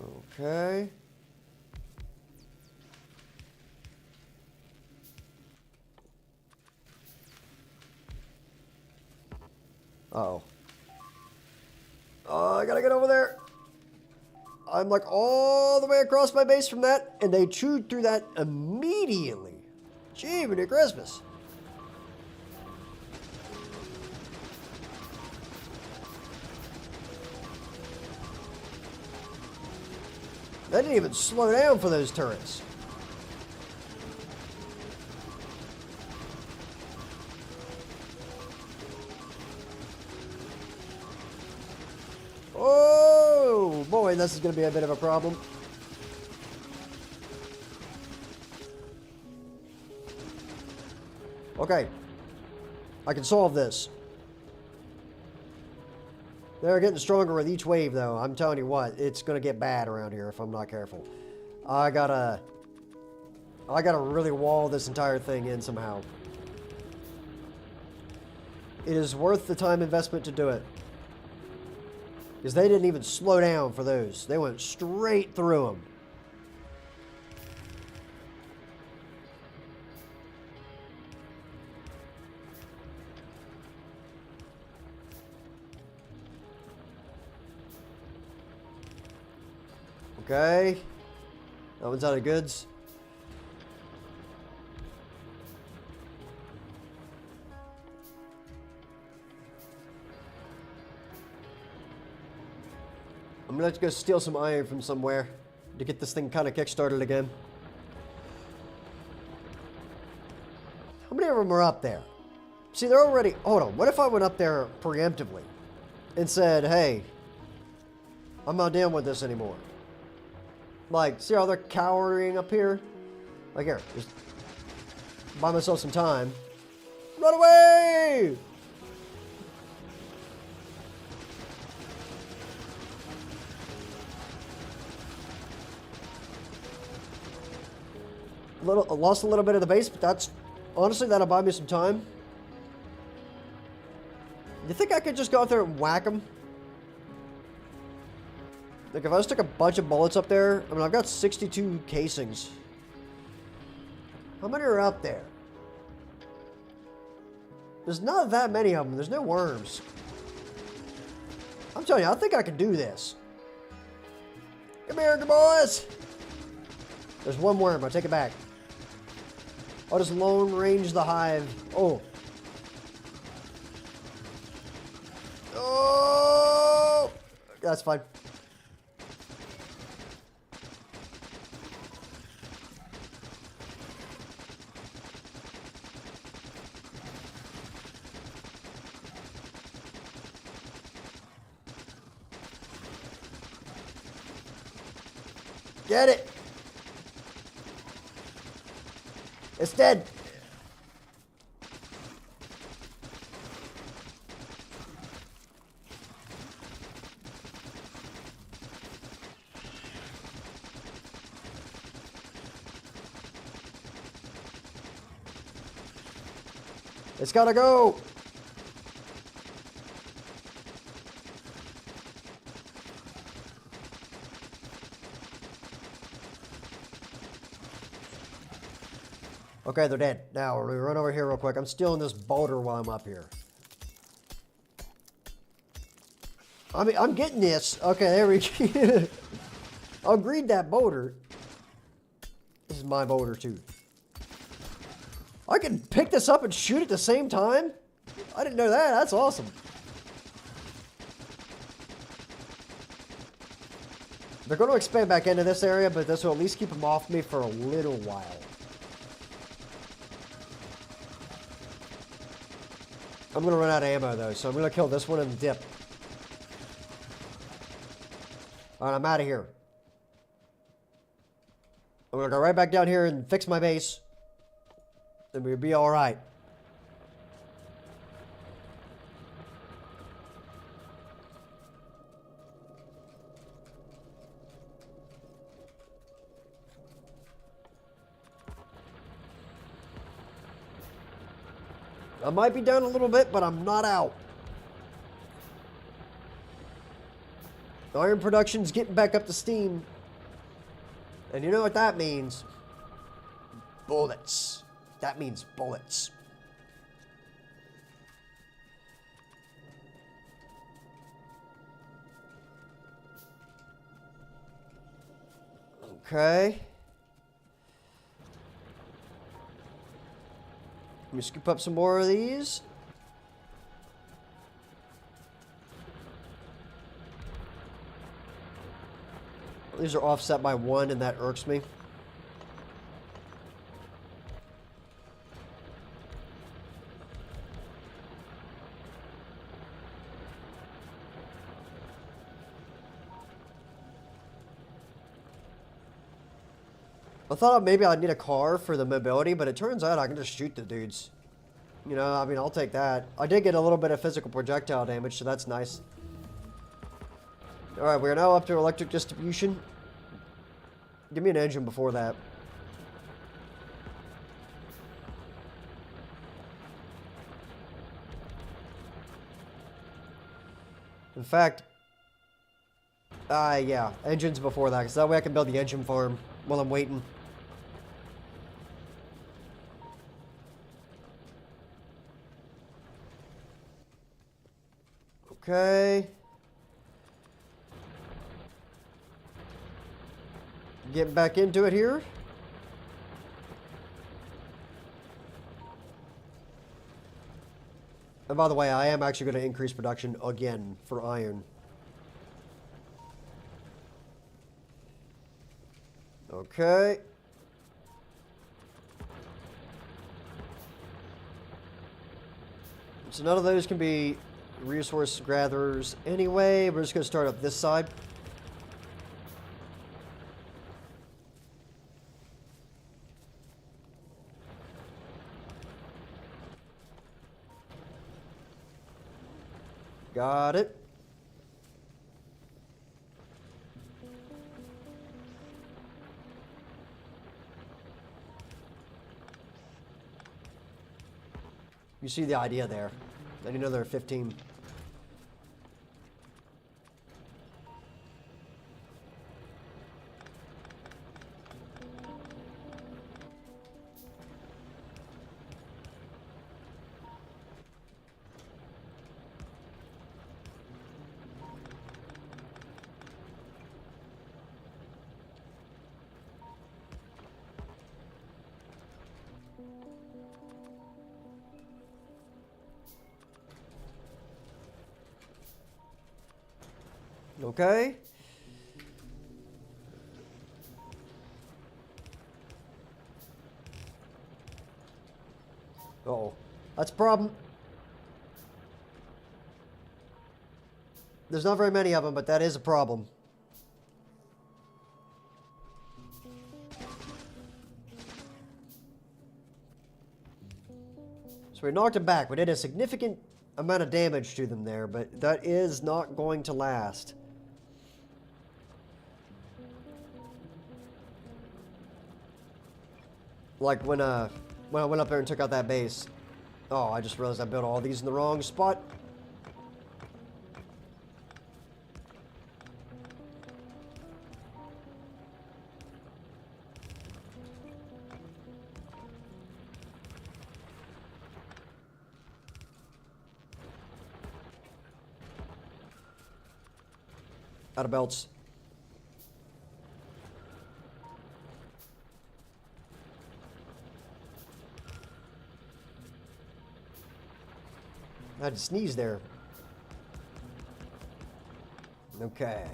Speaker 1: Okay. Uh-oh. Oh, I gotta get over there. I'm like all the way across my base from that, and they chewed through that immediately. Gee, Merry Christmas. They didn't even slow down for those turrets. Oh boy, this is going to be a bit of a problem. Okay, I can solve this. They're getting stronger with each wave, though. I'm telling you what, it's going to get bad around here if I'm not careful. I gotta really wall this entire thing in somehow. It is worth the time investment to do it. Because they didn't even slow down for those. They went straight through them. Okay. That one's out of goods. I'm gonna have to go steal some iron from somewhere to get this thing kind of kick-started again. How many of them are up there? See, they're already... Hold on. What if I went up there preemptively and said, hey, I'm not dealing with this anymore? Like, see how they're cowering up here? Like, here, just buy myself some time. Run away! I lost a little bit of the base, but that's... Honestly, that'll buy me some time. You think I could just go out there and whack them? Like, if I just took a bunch of bullets up there... I mean, I've got 62 casings. How many are up there? There's not that many of them. There's no worms. I'm telling you, I think I can do this. Come here, good boys. There's one worm. I take it back. I'll just long range the hive. Oh. Oh! That's fine. Get it! It's dead! It's gotta go! Okay, they're dead. Now, we're gonna run over here real quick. I'm stealing this boulder while I'm up here. I mean, I'm getting this. Okay, there we go. I'll greed that boulder. This is my boulder, too. I can pick this up and shoot at the same time? I didn't know that. That's awesome. They're going to expand back into this area, but this will at least keep them off me for a little while. I'm going to run out of ammo, though, so I'm going to kill this one and dip. Alright, I'm out of here. I'm going to go right back down here and fix my base. And we'll be alright. I might be down a little bit, but I'm not out. Iron production's getting back up to steam. And you know what that means? Bullets. That means bullets. Okay. Let me scoop up some more of these. These are offset by 1, and that irks me. I thought maybe I'd need a car for the mobility, but it turns out I can just shoot the dudes. You know, I mean, I'll take that. I did get a little bit of physical projectile damage, so that's nice. Alright, we're now up to electric distribution. Give me an engine before that. In fact, yeah, engines before that, because that way I can build the engine farm while I'm waiting. Okay. Getting back into it here. And by the way, I am actually going to increase production again for iron. Okay. So none of those can be resource gatherers anyway. We're just going to start up this side. Got it. You see the idea there. I need another 15. Okay. Uh-oh. That's a problem. There's not very many of them, but that is a problem. So we knocked them back. We did a significant amount of damage to them there, but that is not going to last. Like when I went up there and took out that base. Oh, I just realized I built all these in the wrong spot. Out of belts. I had to sneeze there. Okay.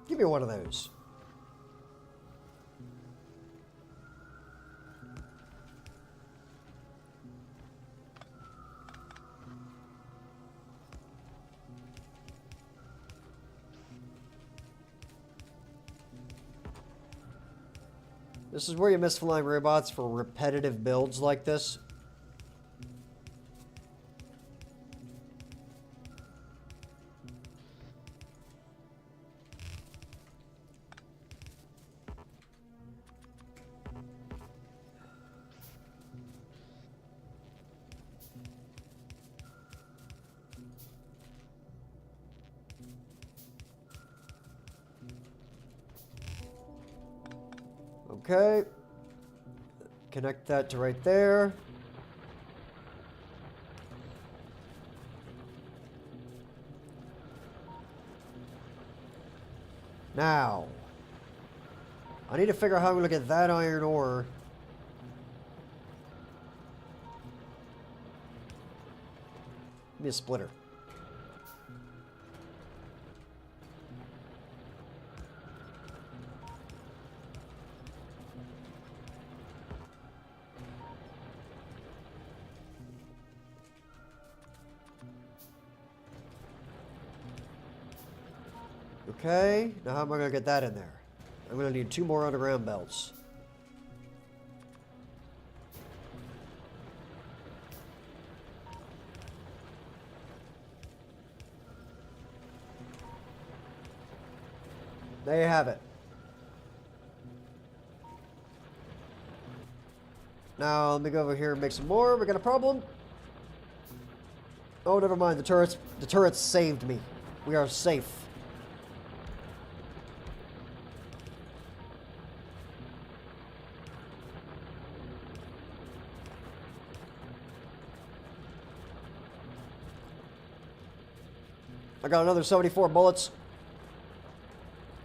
Speaker 1: Give me one of those. This is where you miss flying robots for repetitive builds like this. Okay. Connect that to right there. Now, I need to figure out how I'm going to get that iron ore. Give me a splitter. Okay, now how am I going to get that in there? I'm going to need 2 more underground belts. There you have it. Now, let me go over here and make some more. We got a problem. Oh, never mind. The turrets saved me. We are safe. I got another 74 bullets.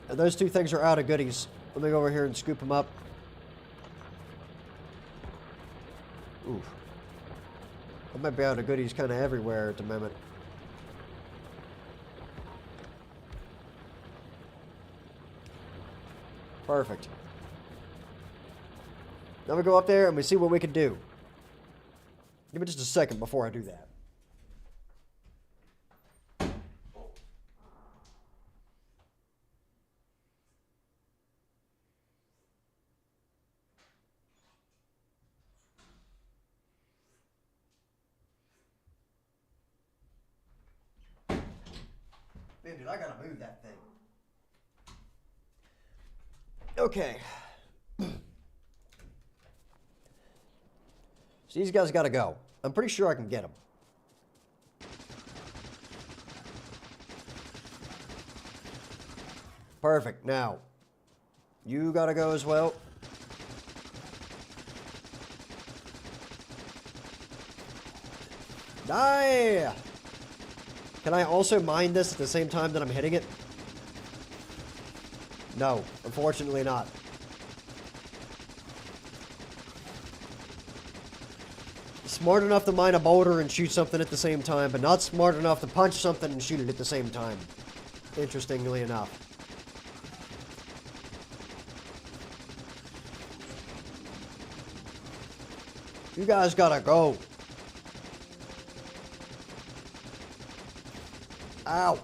Speaker 1: And those 2 things are out of goodies. Let me go over here and scoop them up. Oof. I might be out of goodies kind of everywhere at the moment. Perfect. Now we go up there and we see what we can do. Give me just a second before I do that. Man, dude, I gotta move that thing. Okay. So these guys gotta go. I'm pretty sure I can get them. Perfect. Now, you gotta go as well. Die! Can I also mine this at the same time that I'm hitting it? No, unfortunately not. Smart enough to mine a boulder and shoot something at the same time, but not smart enough to punch something and shoot it at the same time. Interestingly enough. You guys gotta go. Ow.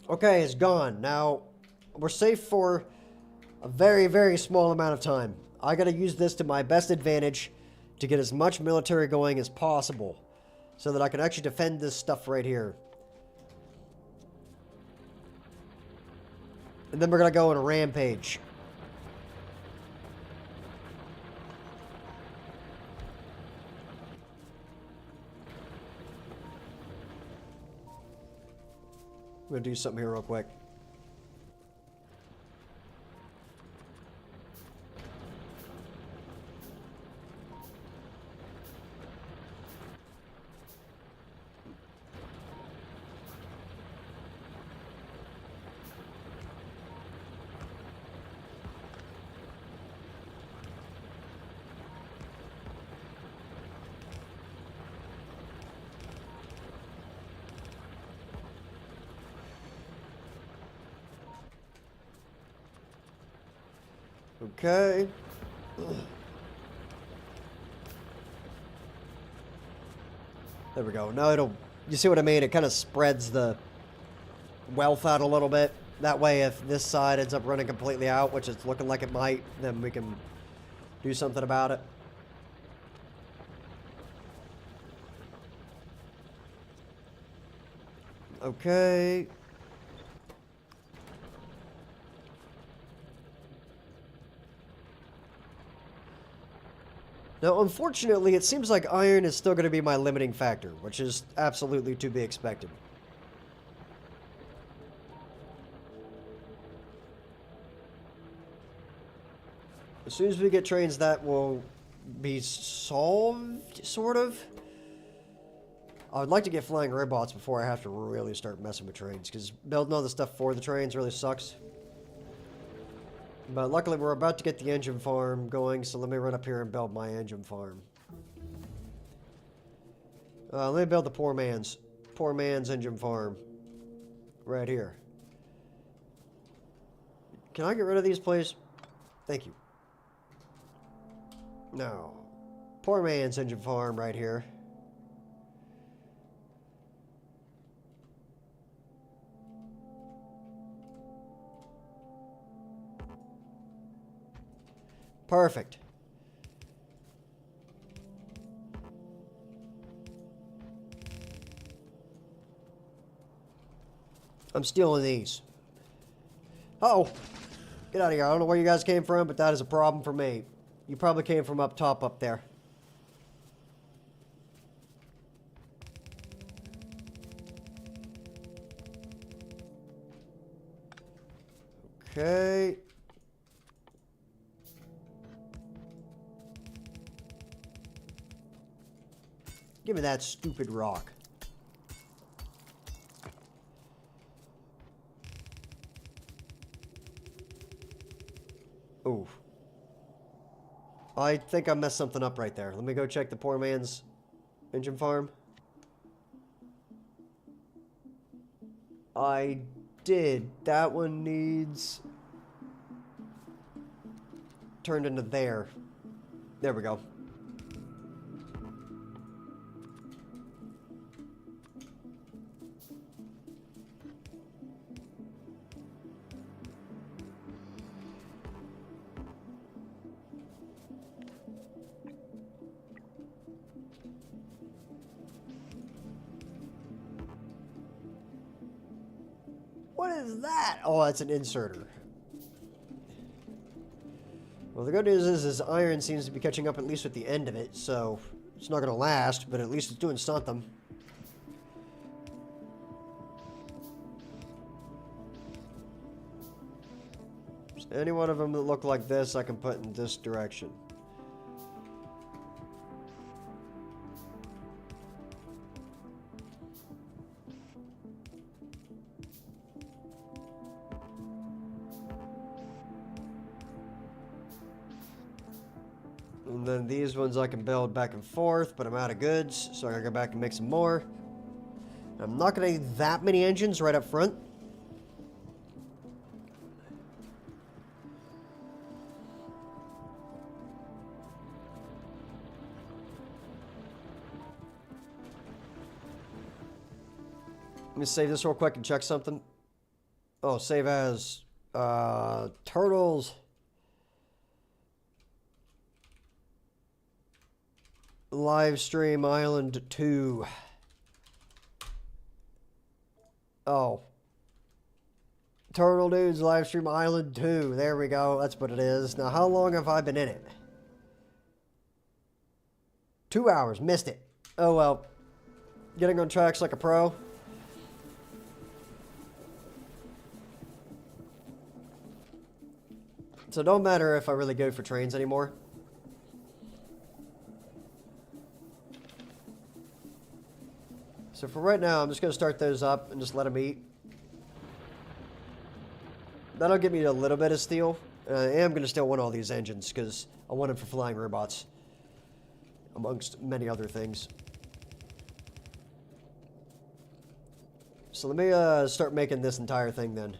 Speaker 1: Okay, it's gone. Now, we're safe for a very, very small amount of time. I gotta use this to my best advantage to get as much military going as possible so that I can actually defend this stuff right here. And then we're gonna go on a rampage. I'm gonna do something here real quick. Okay. There we go. Now it'll... You see what I mean? It kind of spreads the wealth out a little bit. That way, if this side ends up running completely out, which it's looking like it might, then we can do something about it. Okay. Now, unfortunately, it seems like iron is still going to be my limiting factor, which is absolutely to be expected. As soon as we get trains, that will be solved, sort of. I would like to get flying robots before I have to really start messing with trains, because building all the stuff for the trains really sucks. But luckily, we're about to get the engine farm going, so let me run up here and build my engine farm. Let me build the poor man's engine farm. Right here. Can I get rid of these, please? Thank you. No. Poor man's engine farm right here. Perfect. I'm stealing these. Uh-oh. Get out of here. I don't know where you guys came from, but that is a problem for me. You probably came from up top up there. Okay. Give me that stupid rock. Ooh. I think I messed something up right there. Let me go check the poor man's engine farm. I did. That one needs... turned into there. There we go. What is that? Oh, that's an inserter. Well, the good news is iron seems to be catching up at least with the end of it, so it's not going to last, but at least it's doing something. Just any one of them that look like this, I can put in this direction. And then these ones I can build back and forth, but I'm out of goods, so I gotta go back and make some more. I'm not gonna need that many engines right up front. Let me save this real quick and check something. Oh, save as turtles. Live stream island 2. Oh. Turtle Dudes live stream island 2. There we go. That's what it is. Now, how long have I been in it? 2 hours. Missed it. Oh, well. Getting on tracks like a pro. So it don't matter if I really go for trains anymore. So for right now, I'm just going to start those up and just let them eat. That'll give me a little bit of steel. I am going to still want all these engines because I want them for flying robots. Amongst many other things. So let me start making this entire thing then.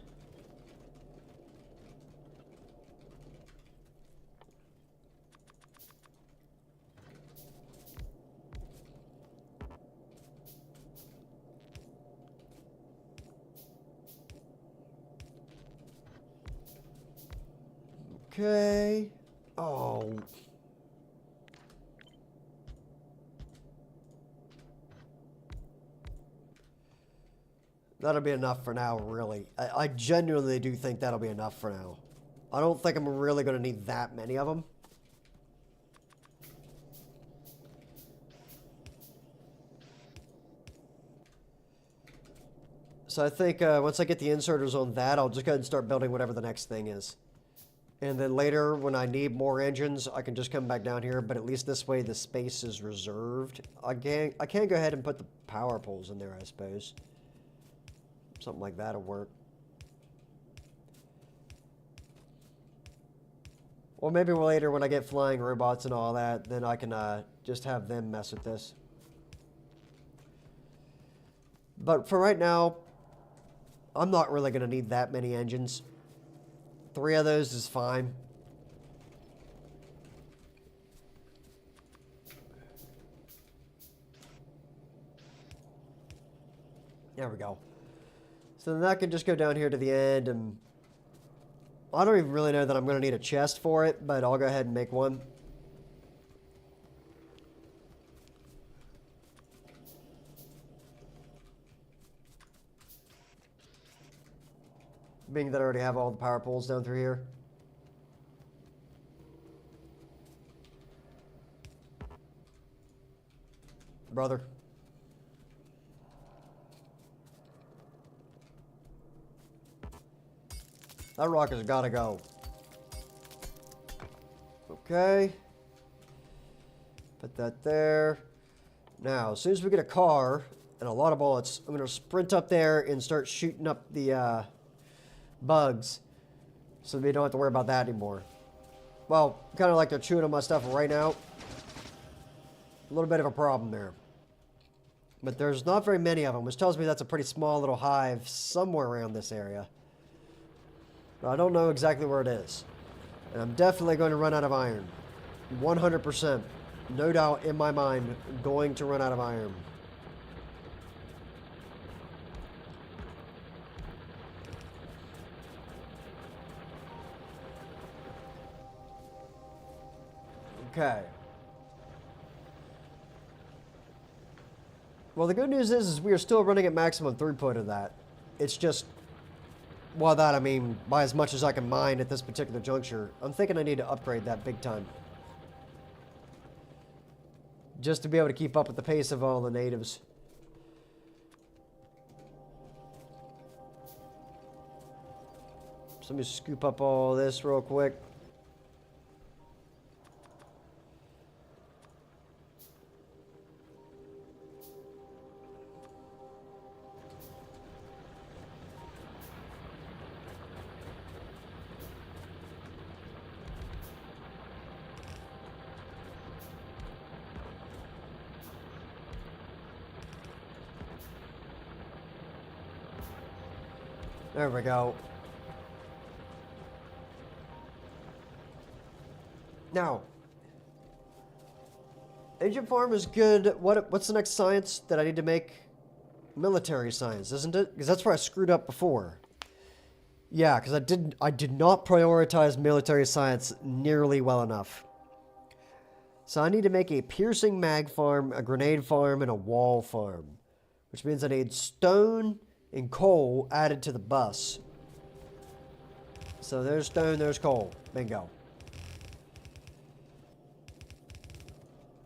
Speaker 1: Okay. Oh. That'll be enough for now, really. I genuinely do think that'll be enough for now. I don't think I'm really going to need that many of them. So I think once I get the inserters on that, I'll just go ahead and start building whatever the next thing is. And then later, when I need more engines, I can just come back down here. But at least this way, the space is reserved. I can go ahead and put the power poles in there, I suppose. Something like that'll work. Or maybe later, when I get flying robots and all that, then I can just have them mess with this. But for right now, I'm not really going to need that many engines. 3 of those is fine. There we go. So then that can just go down here to the end, and I don't even really know that I'm going to need a chest for it, but I'll go ahead and make one. Being that I already have all the power poles down through here. Brother. That rock has got to go. Okay. Put that there. Now, as soon as we get a car and a lot of bullets, I'm going to sprint up there and start shooting up the bugs, so we don't have to worry about that anymore. Well, kind of like they're chewing on my stuff right now. A little bit of a problem there. But there's not very many of them, which tells me that's a pretty small little hive somewhere around this area. But I don't know exactly where it is. And I'm definitely going to run out of iron. 100%. No doubt in my mind, going to run out of iron. Okay. Well, the good news is we are still running at maximum throughput of that. It's just, well, that I mean, by as much as I can mine at this particular juncture, I'm thinking I need to upgrade that big time. Just to be able to keep up with the pace of all the natives. So let me scoop up all this real quick. There we go. Now, engine farm is good. What's the next science that I need to make? Military science, isn't it? Because that's where I screwed up before. Yeah, because I did not prioritize military science nearly well enough. So I need to make a piercing mag farm, a grenade farm, and a wall farm, which means I need stone and coal added to the bus. So there's stone, there's coal. Bingo.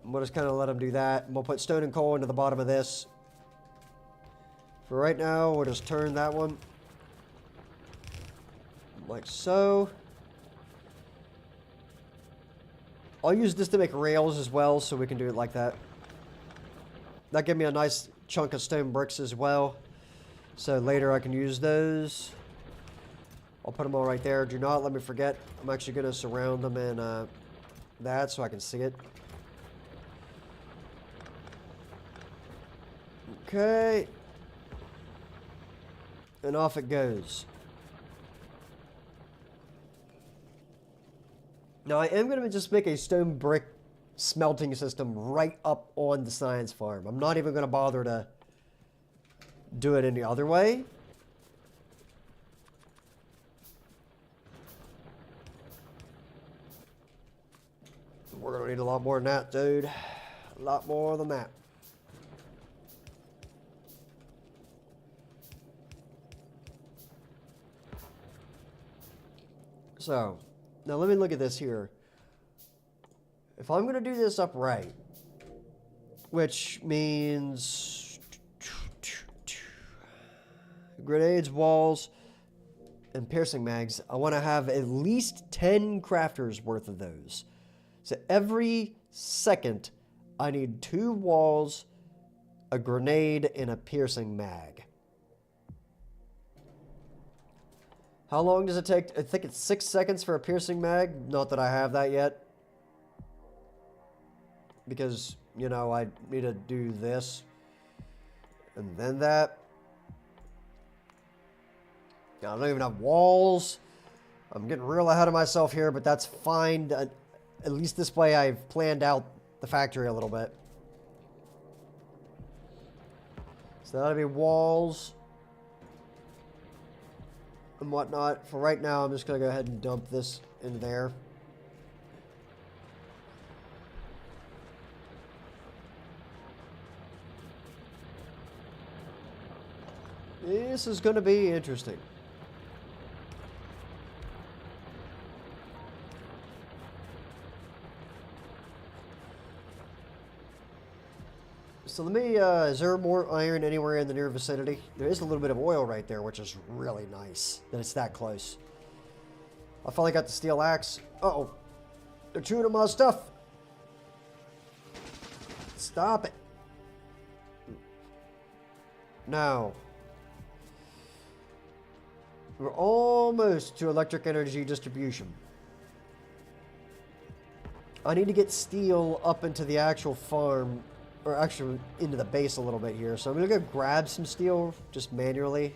Speaker 1: We'll just kind of let them do that. And we'll put stone and coal into the bottom of this. For right now, we'll just turn that one. Like so. I'll use this to make rails as well, so we can do it like that. That gave me a nice chunk of stone bricks as well. So later I can use those. I'll put them all right there. Do not let me forget. I'm actually going to surround them in that so I can see it. Okay. And off it goes. Now I am going to just make a stone brick smelting system right up on the science farm. I'm not even going to bother to do it any other way. We're going to need a lot more than that, dude. A lot more than that. So, now let me look at this here. If I'm going to do this upright, which means grenades, walls, and piercing mags, I want to have at least 10 crafters worth of those. So every second, I need 2 walls, a grenade, and a piercing mag. How long does it take? I think it's 6 seconds for a piercing mag. Not that I have that yet. Because, you know, I need to do this. And then that. I don't even have walls. I'm getting real ahead of myself here, but that's fine. At least this way I've planned out the factory a little bit. So that'll be walls and whatnot. For right now, I'm just going to go ahead and dump this in there. This is going to be interesting. So let me, is there more iron anywhere in the near vicinity? There is a little bit of oil right there, which is really nice that it's that close. I finally got the steel axe. Uh-oh. They're chewing on my stuff. Stop it. Now. We're almost to electric energy distribution. I need to get steel up into the actual farm, or actually into the base a little bit here. So I'm going to go grab some steel just manually.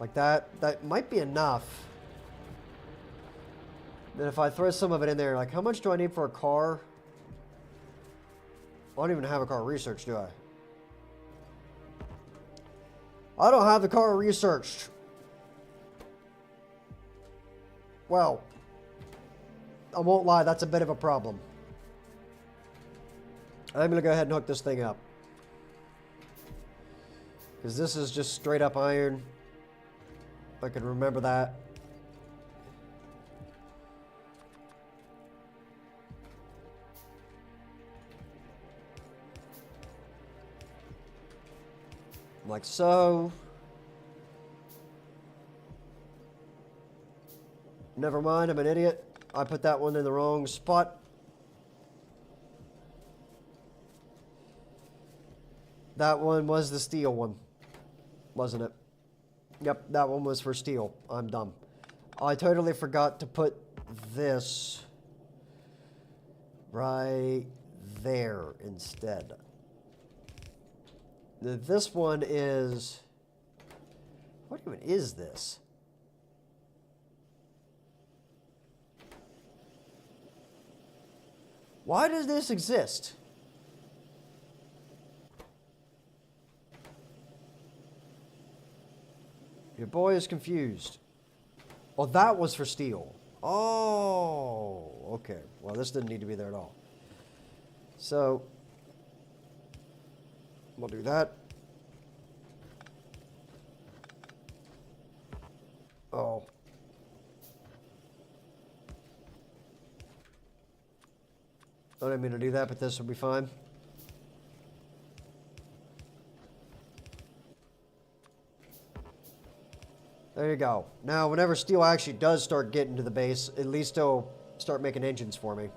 Speaker 1: Like that. That might be enough. Then if I throw some of it in there, like how much do I need for a car? I don't even have a car research, do I? I don't have the car researched. Well, I won't lie, that's a bit of a problem. I'm going to go ahead and hook this thing up. Because this is just straight up iron. I can remember that. Like so. Never mind, I'm an idiot. I put that one in the wrong spot. That one was the steel one, wasn't it? Yep, that one was for steel. I'm dumb. I totally forgot to put this right there instead. This one is... What even is this? Why does this exist? Your boy is confused. Oh, that was for steel. Oh, okay. Well, this didn't need to be there at all. So, we'll do that. Oh. I didn't mean to do that, but this will be fine. There you go. Now, whenever steel actually does start getting to the base, at least it'll start making engines for me.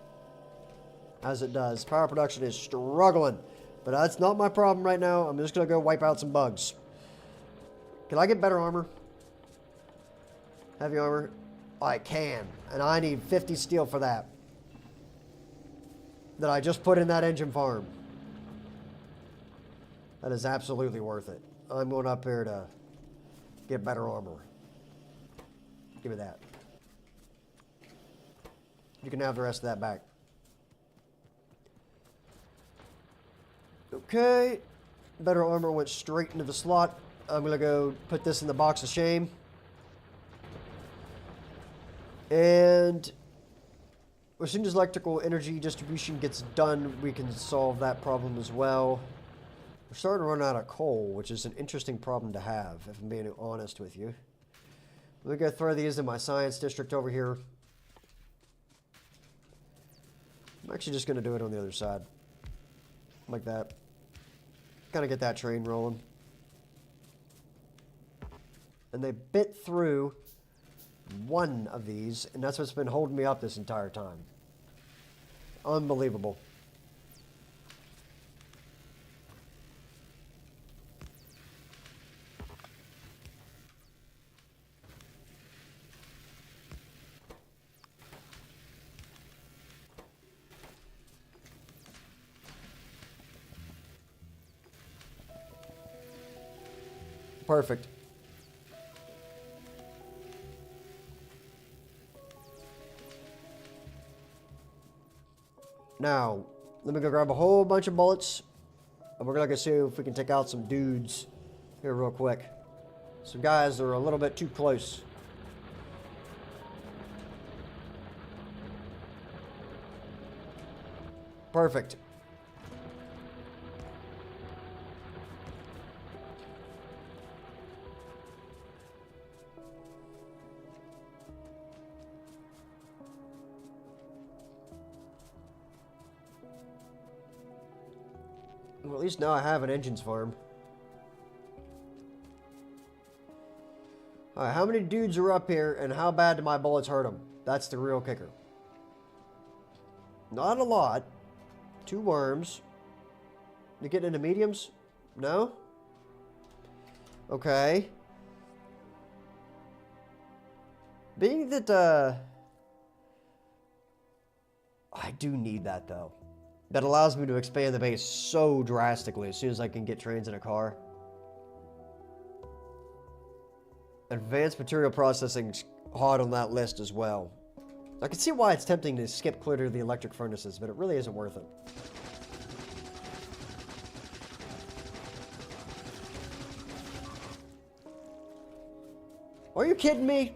Speaker 1: As it does. Power production is struggling. But that's not my problem right now. I'm just going to go wipe out some bugs. Can I get better armor? Heavy armor? I can. And I need 50 steel for that. That I just put in that engine farm. That is absolutely worth it. I'm going up here to get better armor. Give me that. You can have the rest of that back. Okay. Better armor went straight into the slot. I'm going to go put this in the box of shame. And as soon as electrical energy distribution gets done, we can solve that problem as well. We're starting to run out of coal, which is an interesting problem to have, if I'm being honest with you. Let me go throw these in my science district over here. I'm actually just going to do it on the other side. Like that. Kind of get that train rolling. And they bit through one of these, and that's what's been holding me up this entire time. Unbelievable. Perfect. Now, let me go grab a whole bunch of bullets, and we're gonna go see if we can take out some dudes here real quick. Some guys that are a little bit too close. Perfect. Well, at least now I have an engines farm. Alright, how many dudes are up here, and how bad do my bullets hurt them? That's the real kicker. Not a lot. 2 worms. You getting into mediums? No? Okay. Being that, I do need that, though. That allows me to expand the base so drastically as soon as I can get trains in a car. Advanced material processing's hard on that list as well. I can see why it's tempting to skip clear to the electric furnaces, but it really isn't worth it. Are you kidding me?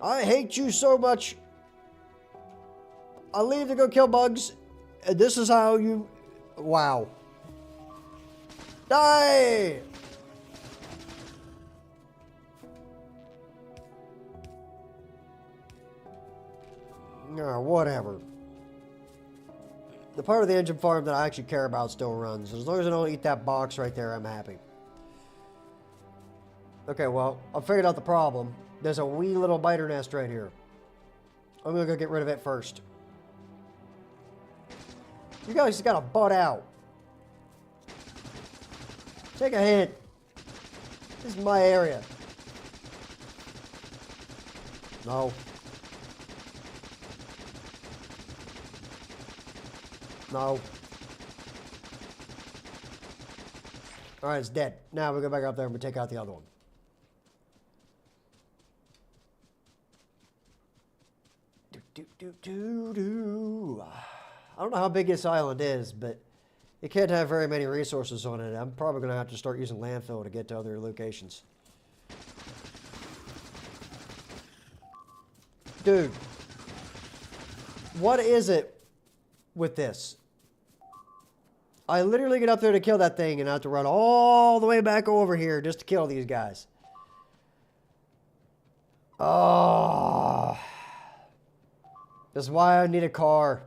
Speaker 1: I hate you so much. I leave to go kill bugs, and this is how you... Wow. Die! Whatever. The part of the engine farm that I actually care about still runs. As long as I don't eat that box right there, I'm happy. Okay, well, I figured out the problem. There's a wee little biter nest right here. I'm gonna go get rid of it first. You guys just gotta butt out. Take a hint. This is my area. No. No. Alright, it's dead. Now we go back up there and we take out the other one. I don't know how big this island is, but it can't have very many resources on it. I'm probably going to have to start using landfill to get to other locations. Dude. What is it with this? I literally get up there to kill that thing and I have to run all the way back over here just to kill these guys. Oh. This is why I need a car.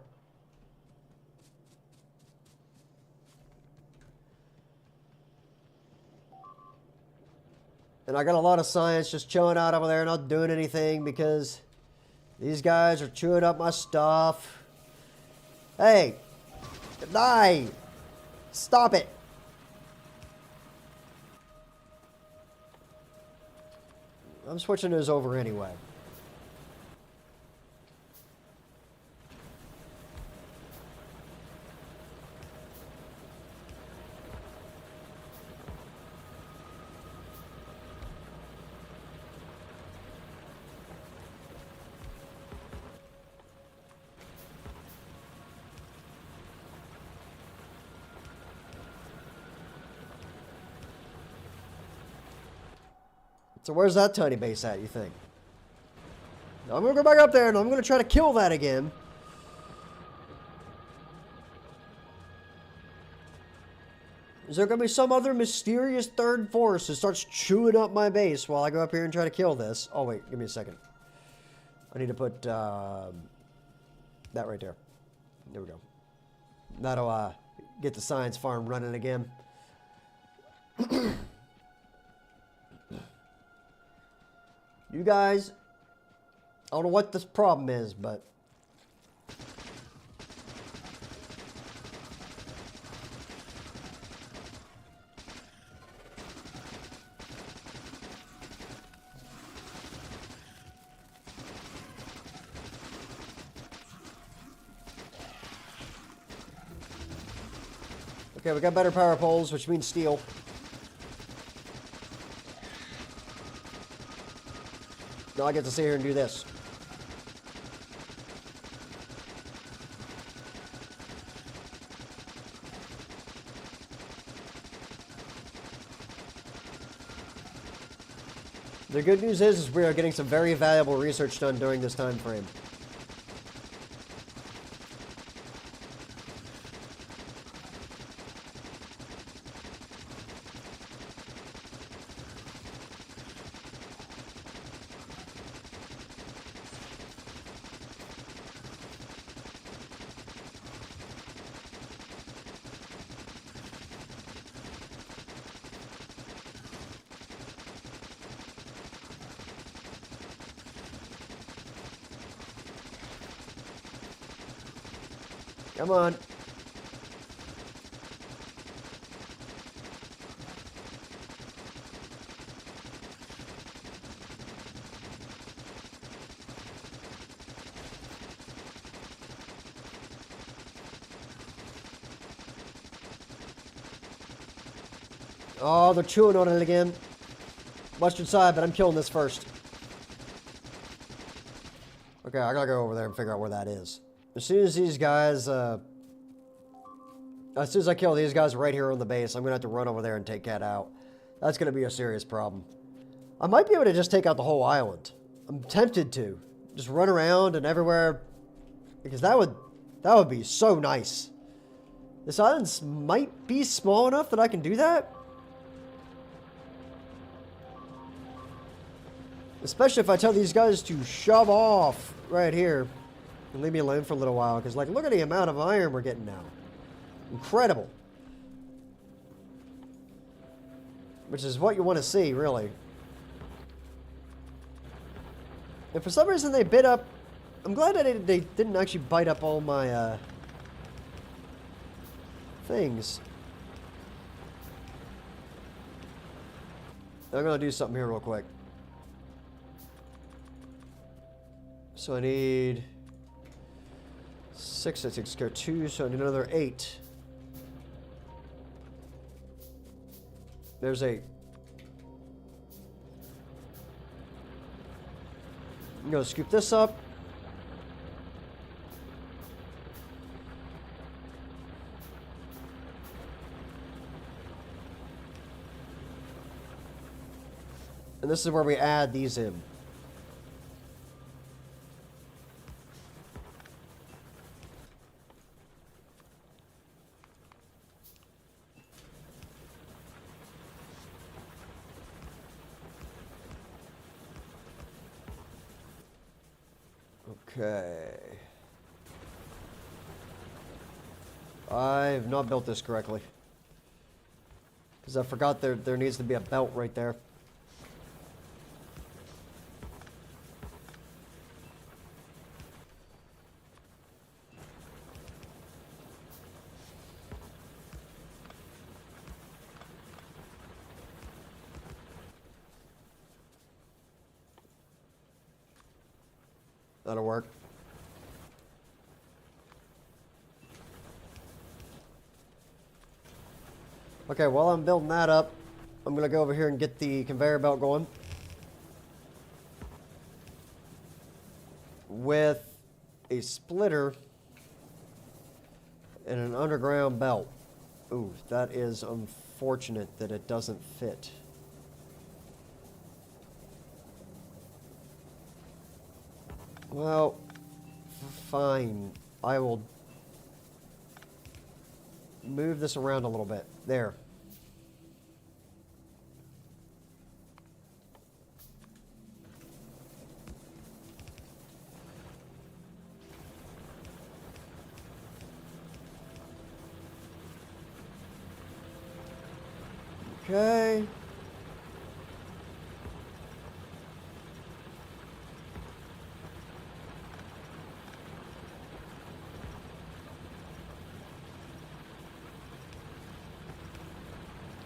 Speaker 1: And I got a lot of science just chilling out over there, not doing anything because these guys are chewing up my stuff. Hey, die. Stop it. I'm switching those over anyway. So where's that tiny base at, you think? Now I'm going to go back up there and I'm going to try to kill that again. Is there going to be some other mysterious third force that starts chewing up my base while I go up here and try to kill this? Oh, wait. Give me a second. I need to put that right there. There we go. That'll get the science farm running again. You guys, I don't know what this problem is, but okay, we got better power poles, which means steel. Now I get to sit here and do this. The good news is we are getting some very valuable research done during this time frame. Come on. Oh, they're chewing on it again. Mustard side, but I'm killing this first. Okay, I gotta go over there and figure out where that is. As soon as these guys, as soon as I kill these guys right here on the base, I'm gonna have to run over there and take Cat out. That's gonna be a serious problem. I might be able to just take out the whole island. I'm tempted to. Just run around and everywhere. Because that would be so nice. This island might be small enough that I can do that. Especially if I tell these guys to shove off right here. And leave me alone for a little while. Because, like, look at the amount of iron we're getting now. Incredible. Which is what you want to see, really. And for some reason they bit up... I'm glad that they didn't actually bite up all my, things. I'm going to do something here real quick. So I need... 6, that takes care of 2, so I need another 8. There's 8. I'm gonna scoop this up. And this is where we add these in. Okay. I've not built this correctly. Because I forgot there needs to be a belt right there. That'll work. Okay, while I'm building that up, I'm going to go over here and get the conveyor belt going. With a splitter and an underground belt. Ooh, that is unfortunate that it doesn't fit. Well, fine. I will move this around a little bit. There. Okay.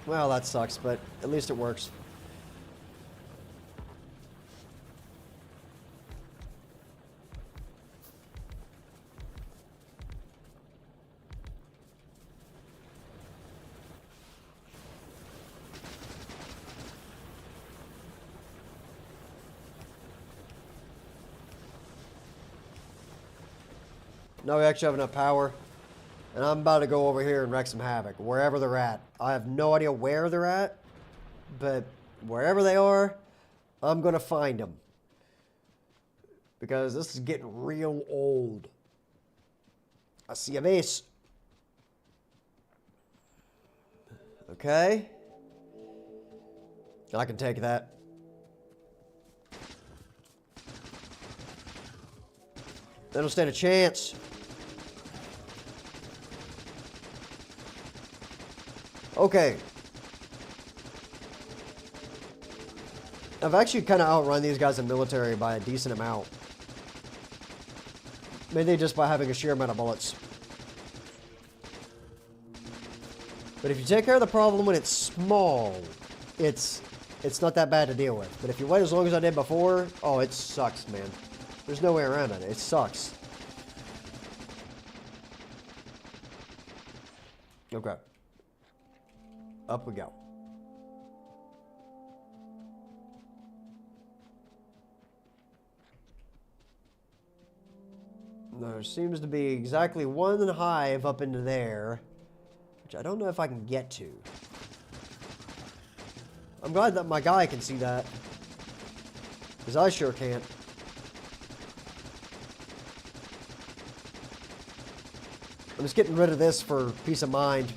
Speaker 1: Well, that sucks, but at least it works. Now we actually have enough power. And I'm about to go over here and wreak some havoc, wherever they're at. I have no idea where they're at, but wherever they are, I'm going to find them. Because this is getting real old. I see a base. Okay. I can take that. They don't stand a chance. Okay. I've actually kind of outrun these guys in military by a decent amount. Mainly just by having a sheer amount of bullets. But if you take care of the problem when it's small, it's not that bad to deal with. But if you wait as long as I did before, oh, it sucks, man. There's no way around it. It sucks. Okay. Up we go. There seems to be exactly one hive up into there, which I don't know if I can get to. I'm glad that my guy can see that, because I sure can't. I'm just getting rid of this for peace of mind.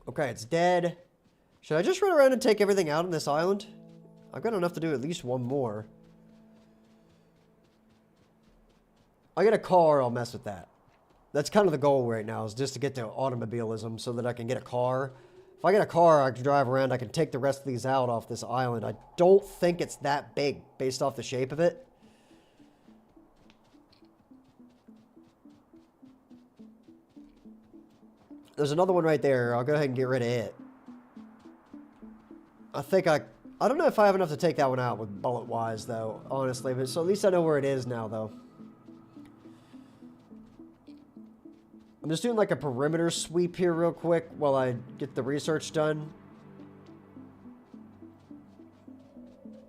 Speaker 1: Okay, it's dead. Should I just run around and take everything out on this island? I've got enough to do at least one more. I get a car, I'll mess with that. That's kind of the goal right now, is just to get to automobilism so that I can get a car. If I get a car, I can drive around, I can take the rest of these out off this island. I don't think it's that big based off the shape of it. There's another one right there. I'll go ahead and get rid of it. I don't know if I have enough to take that one out with bullet-wise, though, honestly. But so at least I know where it is now, though. I'm just doing like a perimeter sweep here real quick while I get the research done.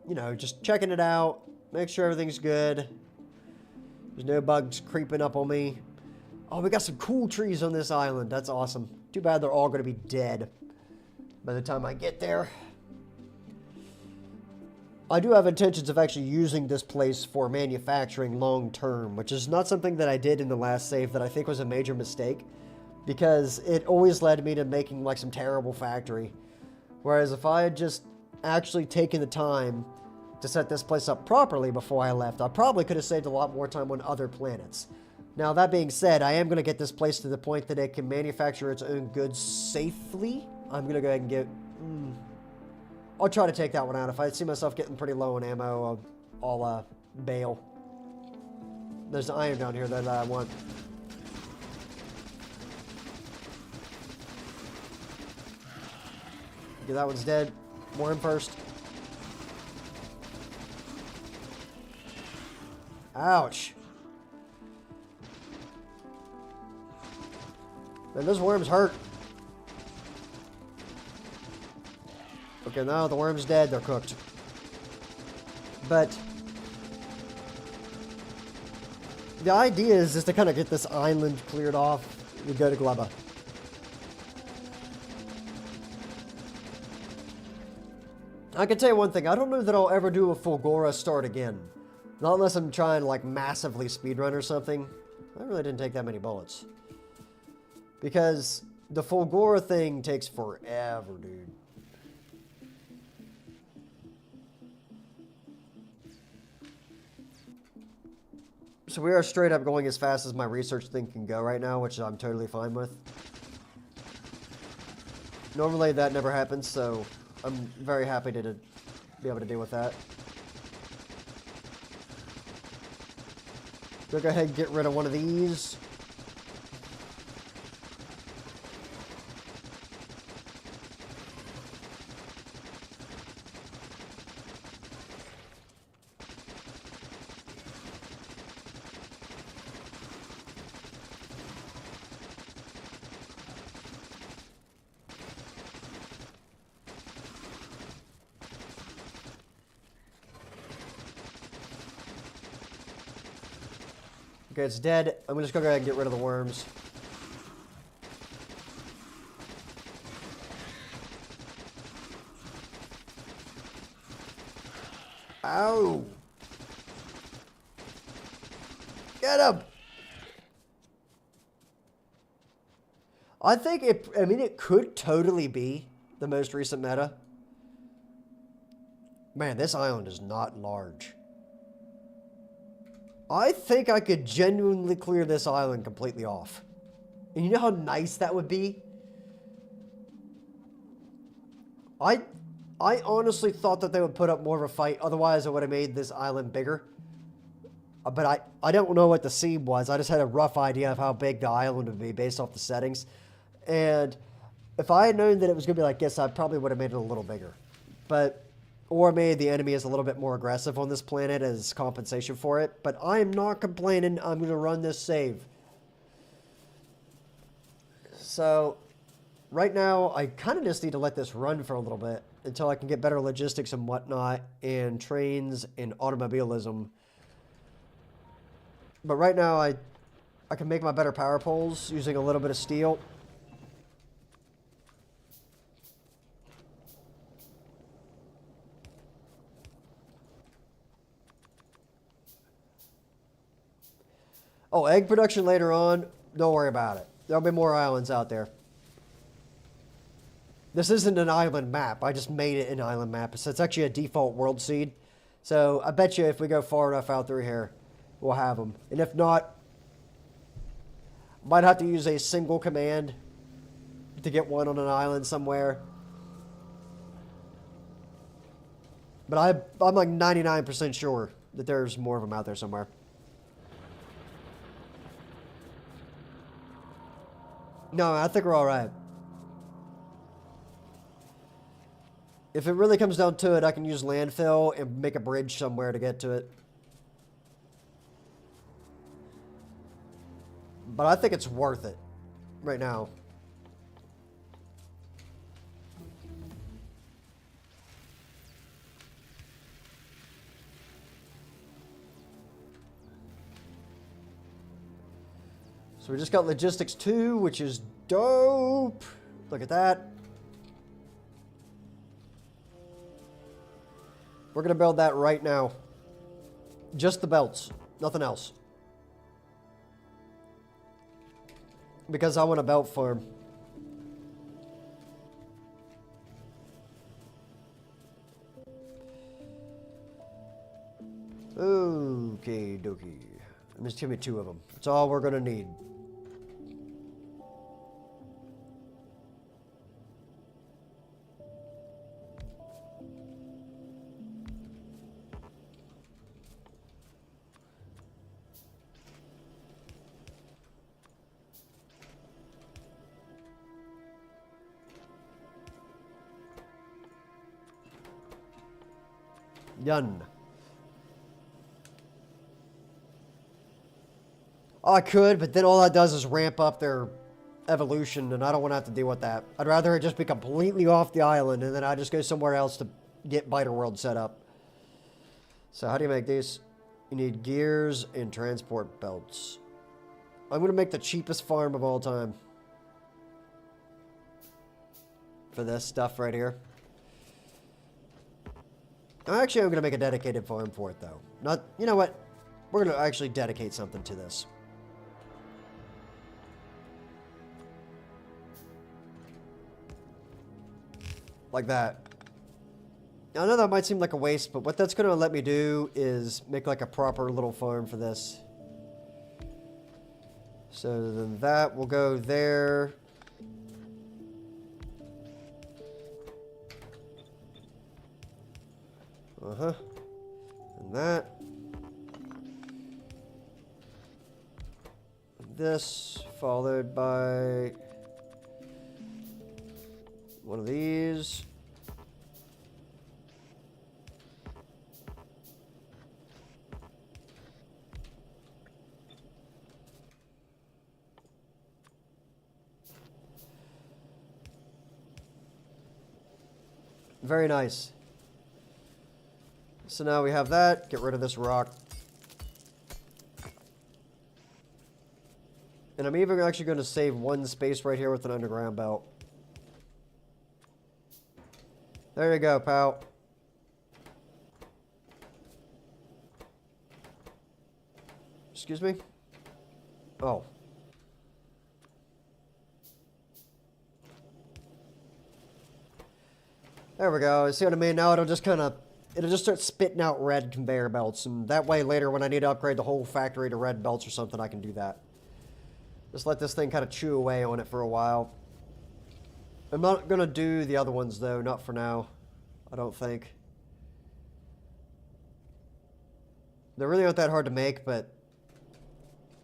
Speaker 1: You know, just checking it out. Make sure everything's good. There's no bugs creeping up on me. Oh, we got some cool trees on this island. That's awesome. Too bad they're all going to be dead by the time I get there. I do have intentions of actually using this place for manufacturing long term, which is not something that I did in the last save that I think was a major mistake, because it always led me to making like some terrible factory. Whereas if I had just actually taken the time to set this place up properly before I left, I probably could have saved a lot more time on other planets. Now, that being said, I am going to get this place to the point that it can manufacture its own goods safely. I'm going to go ahead and get... I'll try to take that one out. If I see myself getting pretty low on ammo, I'll bail. There's iron down here that I want. Okay, that one's dead. Worm first. Ouch. Man, those worms hurt. Okay, now the worm's dead. They're cooked. But the idea is just to kind of get this island cleared off. We go to Gleba. I can tell you one thing. I don't know that I'll ever do a Fulgora start again. Not unless I'm trying to, like, massively speedrun or something. I really didn't take that many bullets. Because the Fulgora thing takes forever, dude. So we are straight up going as fast as my research thing can go right now, which I'm totally fine with. Normally that never happens, so I'm very happy to be able to deal with that. Go ahead and get rid of one of these. Okay, it's dead. I'm just gonna go ahead and get rid of the worms. Ow! Get him! I think it could totally be the most recent meta. Man, this island is not large. I think I could genuinely clear this island completely off. And you know how nice that would be? I honestly thought that they would put up more of a fight. Otherwise, I would have made this island bigger. But I don't know what the seed was. I just had a rough idea of how big the island would be based off the settings. And if I had known that it was going to be like this, I probably would have made it a little bigger. Or made the enemy is a little bit more aggressive on this planet as compensation for it. But I am not complaining. I'm going to run this save. So, right now, I kind of just need to let this run for a little bit until I can get better logistics and whatnot, and trains and automobilism. But right now, I can make my better power poles using a little bit of steel. Oh, egg production later on, don't worry about it. There'll be more islands out there. This isn't an island map. I just made it an island map. So it's actually a default world seed. So I bet you if we go far enough out through here, we'll have them. And if not, might have to use a single command to get one on an island somewhere. But I'm like 99% sure that there's more of them out there somewhere. No, I think we're all right. If it really comes down to it, I can use landfill and make a bridge somewhere to get to it. But I think it's worth it right now. So we just got logistics 2, which is dope. Look at that. We're going to build that right now. Just the belts, nothing else. Because I want a belt farm. Okay, dokie. And just give me 2 of them. That's all we're going to need. Done. Oh, I could, but then all that does is ramp up their evolution, and I don't want to have to deal with that. I'd rather it just be completely off the island, and then I just go somewhere else to get Biter World set up. So how do you make these? You need gears and transport belts. I'm going to make the cheapest farm of all time for this stuff right here. Actually, I'm going to make a dedicated farm for it, though. Not, you know what? We're going to actually dedicate something to this. Like that. Now, I know that might seem like a waste, but what that's going to let me do is make like a proper little farm for this. So then that will go there. Uh-huh. And that. This, followed by one of these. Very nice. So now we have that. Get rid of this rock. And I'm even actually going to save one space right here with an underground belt. There you go, pal. Excuse me? Oh. There we go. See what I mean? Now it'll just start spitting out red conveyor belts. And that way later when I need to upgrade the whole factory to red belts or something, I can do that. Just let this thing kind of chew away on it for a while. I'm not going to do the other ones though. Not for now. I don't think. They really aren't that hard to make, but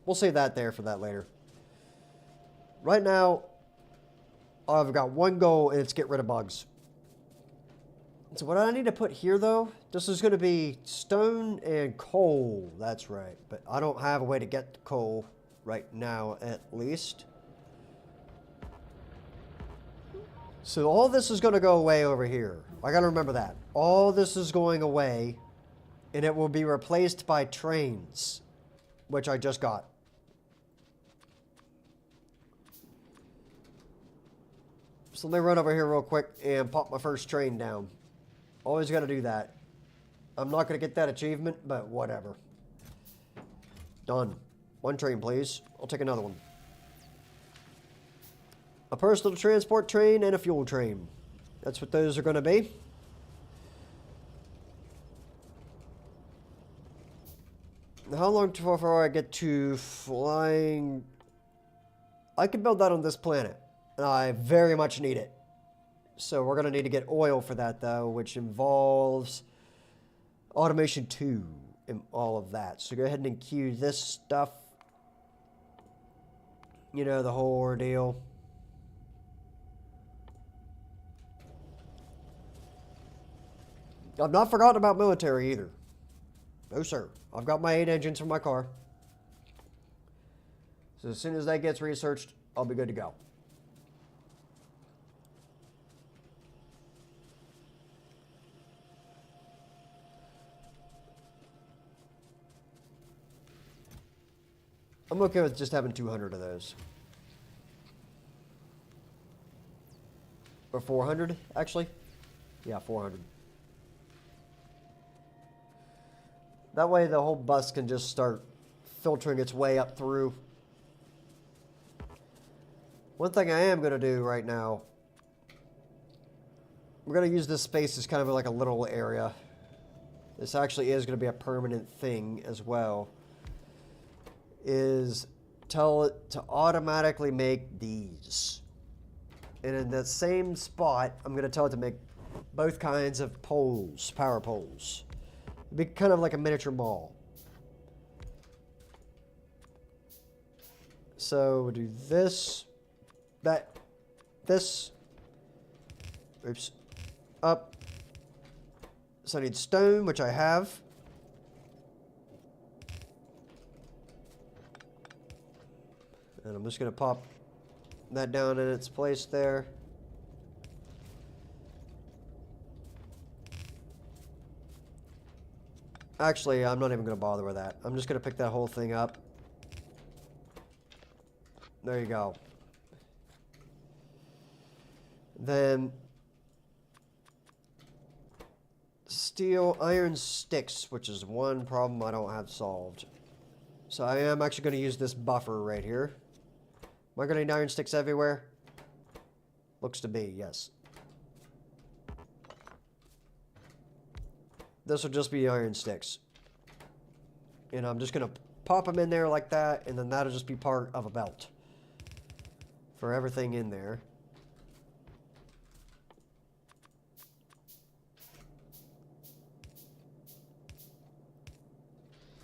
Speaker 1: we'll save that there for that later. Right now, I've got one goal, and it's get rid of bugs. So what I need to put here, though, this is going to be stone and coal. That's right. But I don't have a way to get the coal right now, at least. So all this is going to go away over here. I got to remember that. All this is going away, and it will be replaced by trains, which I just got. So let me run over here real quick and pop my first train down. Always got to do that. I'm not going to get that achievement, but whatever. Done. One train, please. I'll take another one. A personal transport train and a fuel train. That's what those are going to be. How long before I get to flying? I can build that on this planet. And I very much need it. So we're going to need to get oil for that, though, which involves automation 2 and all of that. So go ahead and queue this stuff. You know, the whole ordeal. I've not forgotten about military either. No, sir. I've got my 8 engines for my car. So as soon as that gets researched, I'll be good to go. I'm okay with just having 200 of those. Or 400, actually. Yeah, 400. That way the whole bus can just start filtering its way up through. One thing I am going to do right now, we're going to use this space as kind of like a little area. This actually is going to be a permanent thing as well. Is tell it to automatically make these. And in that same spot, I'm going to tell it to make both kinds of poles, power poles. It'd be kind of like a miniature mall. So we'll do this, that, this, oops, up. So I need stone, which I have. And I'm just going to pop that down in its place there. Actually, I'm not even going to bother with that. I'm just going to pick that whole thing up. There you go. Then steel iron sticks, which is one problem I don't have solved. So I am actually going to use this buffer right here. Am I going to need iron sticks everywhere? Looks to be, yes. This will just be iron sticks. And I'm just going to pop them in there like that, and then that'll just be part of a belt for everything in there.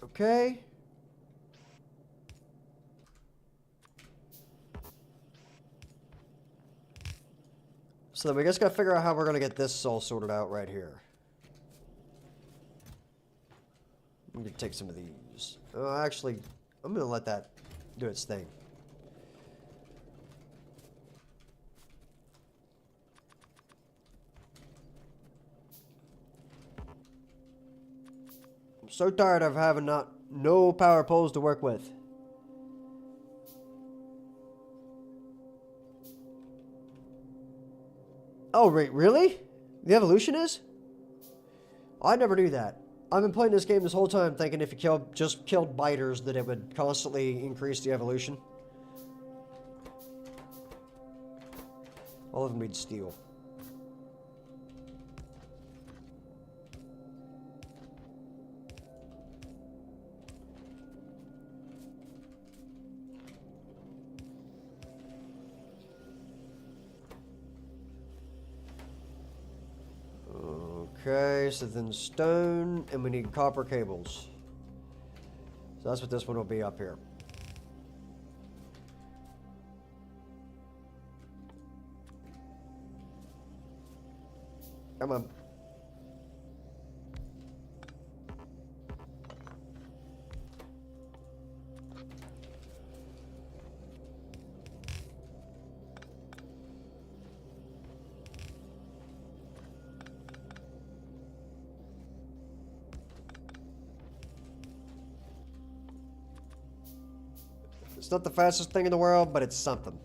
Speaker 1: Okay. So then we just gotta figure out how we're gonna get this all sorted out right here. I'm gonna take some of these. Actually, I'm gonna let that do its thing. I'm so tired of having no power poles to work with. Oh, really? The evolution is? I never knew that. I've been playing this game this whole time thinking if you just killed biters that it would constantly increase the evolution. All of them need steel. Okay, so then stone, and we need copper cables. So that's what this one will be up here. Come on. It's not the fastest thing in the world, but it's something.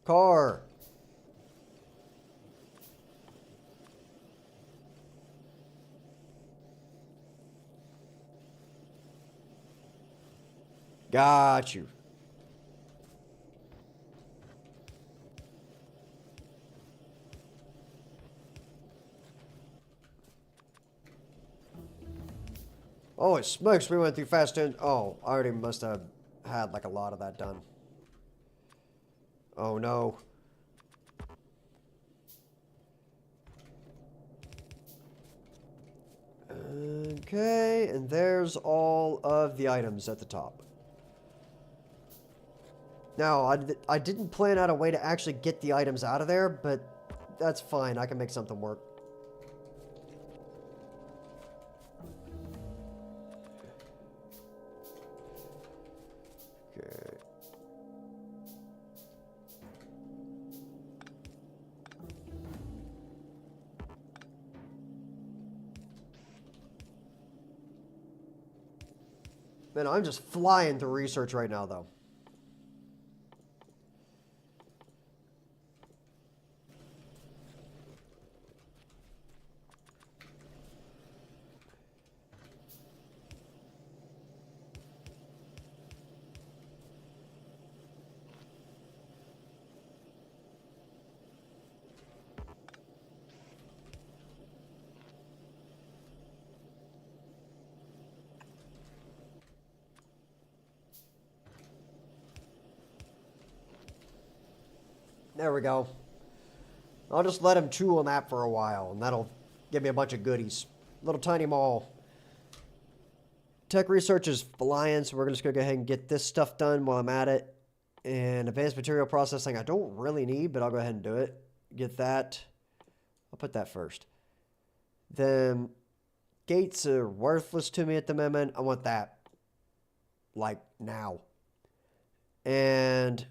Speaker 1: Car. Got you. Holy smokes, we went through fast and... Oh, I already must have had like a lot of that done. Oh no. Okay, and there's all of the items at the top. Now, I didn't plan out a way to actually get the items out of there, but that's fine. I can make something work. Okay. Man, I'm just flying through research right now, though. There we go. I'll just let him chew on that for a while, and that'll give me a bunch of goodies. Little tiny mall. Tech research is flying, so we're just going to go ahead and get this stuff done while I'm at it. And advanced material processing I don't really need, but I'll go ahead and do it. Get that. I'll put that first. Then gates are worthless to me at the moment. I want that. Like now. And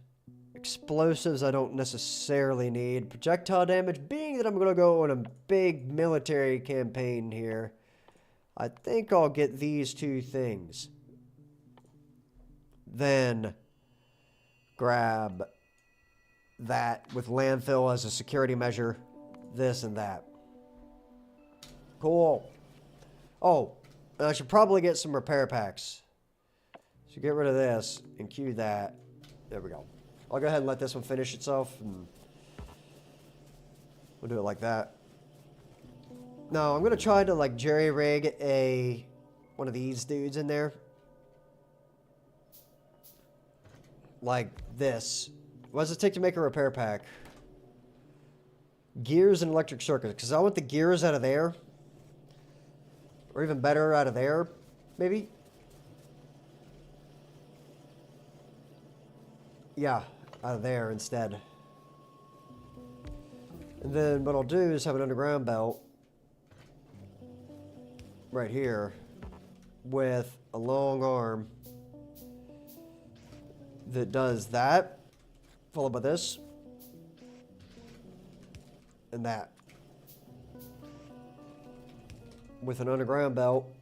Speaker 1: explosives I don't necessarily need. Projectile damage, being that I'm going to go on a big military campaign here, I think I'll get these two things. Then grab that with landfill as a security measure. This and that. Cool. Oh, I should probably get some repair packs. So get rid of this and queue that. There we go. I'll go ahead and let this one finish itself, and we'll do it like that. No, I'm gonna try to like jerry rig one of these dudes in there. Like this. What does it take to make a repair pack? Gears and electric circuits. Because I want the gears out of there. Or even better, out of there. Maybe? Yeah, out of there instead. And then what I'll do is have an underground belt. Right here. With a long arm. That does that. Followed by this. And that. With an underground belt.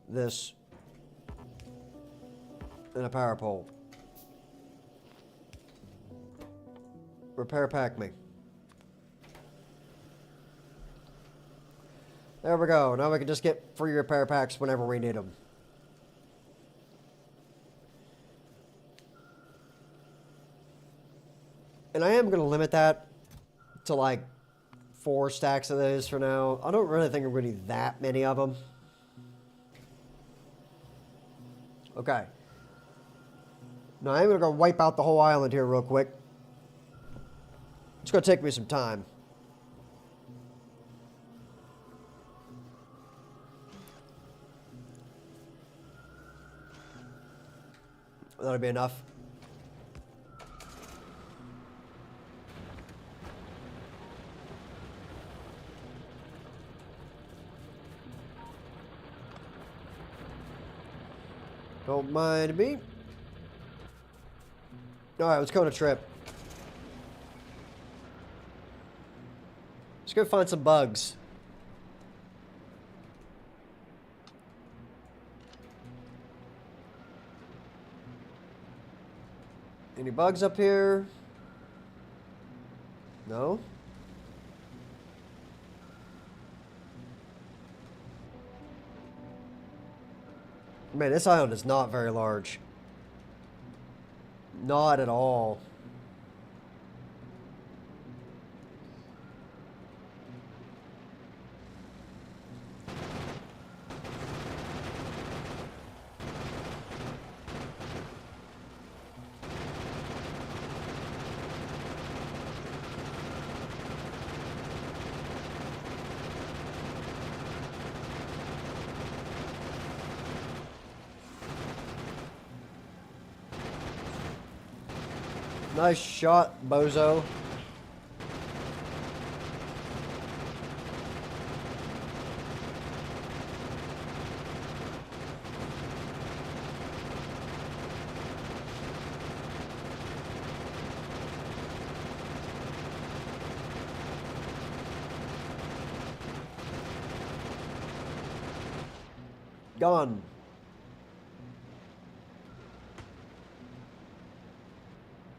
Speaker 1: This. And a power pole. Repair pack me. There we go. Now we can just get free repair packs whenever we need them. And I am going to limit that to like 4 stacks of those for now. I don't really think I'm going to need that many of them. Okay. Now I'm going to go wipe out the whole island here real quick. It's going to take me some time. That'll be enough. Don't mind me. Alright, let's go on a trip. Let's go find some bugs. Any bugs up here? No? Man, this island is not very large. Not at all. Nice shot, bozo. Gone.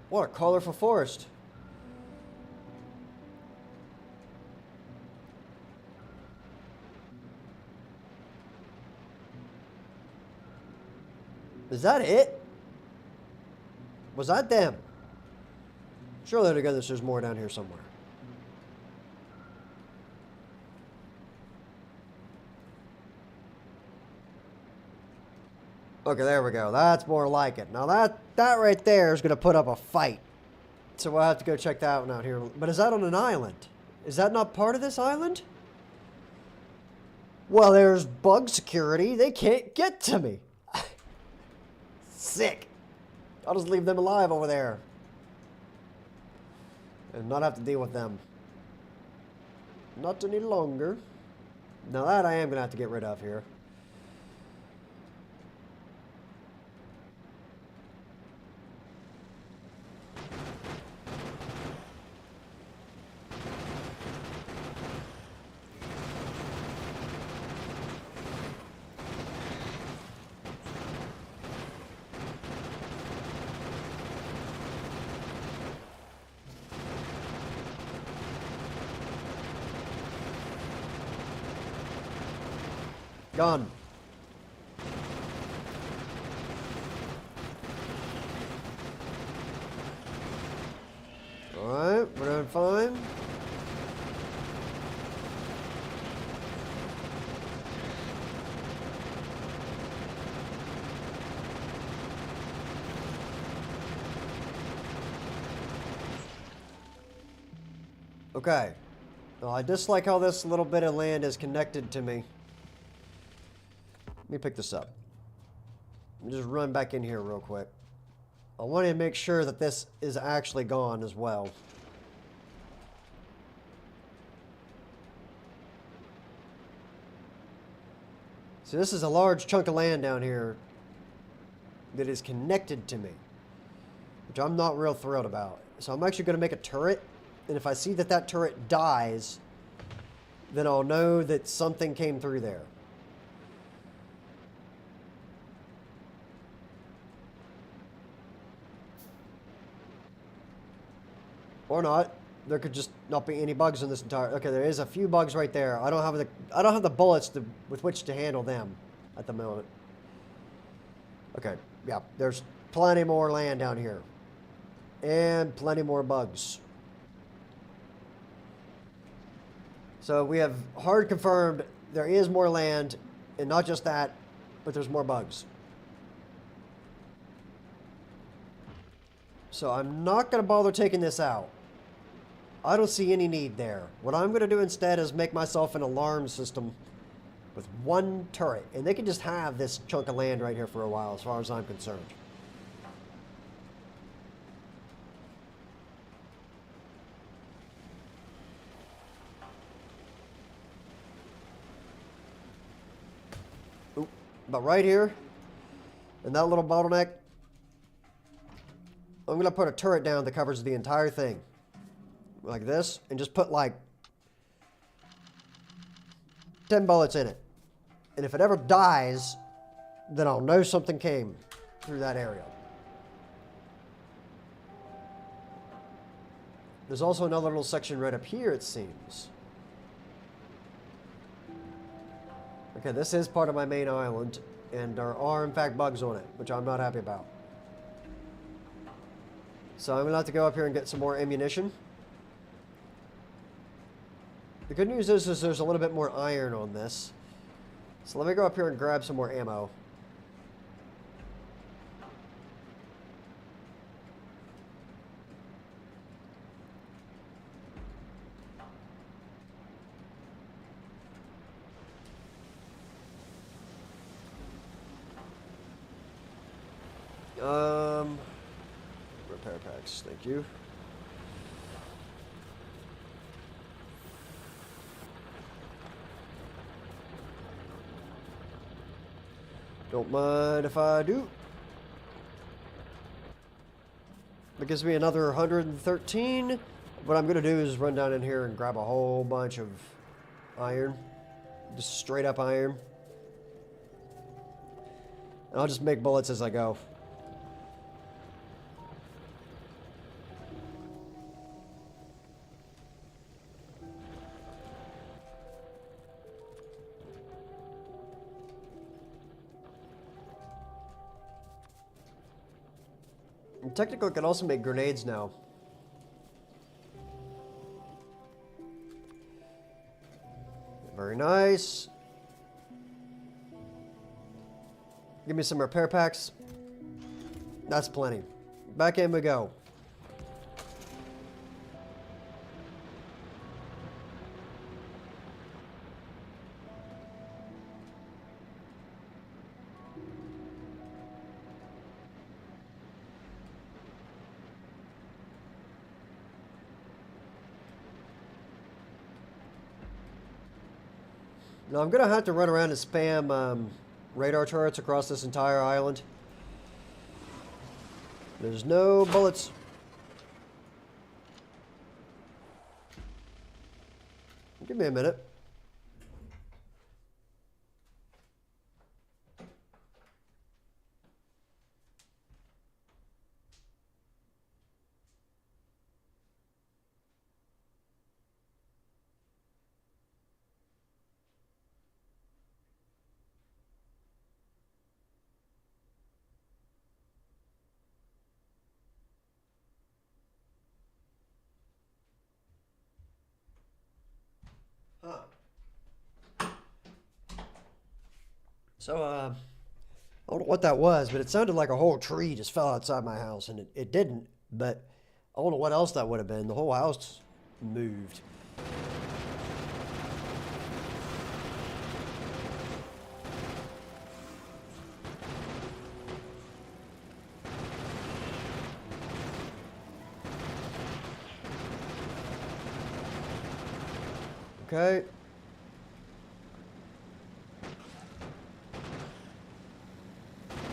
Speaker 1: What a colorful forest. Is that it? Was that them? Surely to goodness there's more down here somewhere. Okay, there we go. That's more like it. Now that right there is going to put up a fight. So we'll have to go check that one out here. But is that on an island? Is that not part of this island? Well, there's bug security. They can't get to me. Sick. I'll just leave them alive over there. And not have to deal with them. Not any longer. Now that I am going to have to get rid of here. Gone. Alright, we're doing fine. Okay. Well, I dislike how this little bit of land is connected to me. Let me pick this up. Let me just run back in here real quick. I want to make sure that this is actually gone as well. So this is a large chunk of land down here that is connected to me, which I'm not real thrilled about. So I'm actually going to make a turret, and if I see that that turret dies, then I'll know that something came through there. Or not. There could just not be any bugs in this entire... Okay, there is a few bugs right there. I don't have the bullets with which to handle them at the moment. Okay, yeah, there's plenty more land down here. And plenty more bugs. So we have hard confirmed there is more land, and not just that, but there's more bugs. So I'm not going to bother taking this out. I don't see any need there. What I'm going to do instead is make myself an alarm system with one turret. And they can just have this chunk of land right here for a while, as far as I'm concerned. Oop. But right here, in that little bottleneck, I'm going to put a turret down that covers the entire thing. Like this, and just put like 10 bullets in it. And if it ever dies, then I'll know something came through that area. There's also another little section right up here, it seems. Okay, this is part of my main island, and there are in fact bugs on it, which I'm not happy about. So I'm gonna have to go up here and get some more ammunition. The good news is there's a little bit more iron on this. So let me go up here and grab some more ammo. Repair packs, thank you. Don't mind if I do. That gives me another 113. What I'm going to do is run down in here and grab a whole bunch of iron. Just straight up iron. And I'll just make bullets as I go. And technically, I can also make grenades now. Very nice. Give me some repair packs. That's plenty. Back in we go. Now I'm going to have to run around and spam radar turrets across this entire island. There's no bullets. Give me a minute. So, I don't know what that was, but it sounded like a whole tree just fell outside my house, and it didn't, but I don't know what else that would have been. The whole house moved. Okay.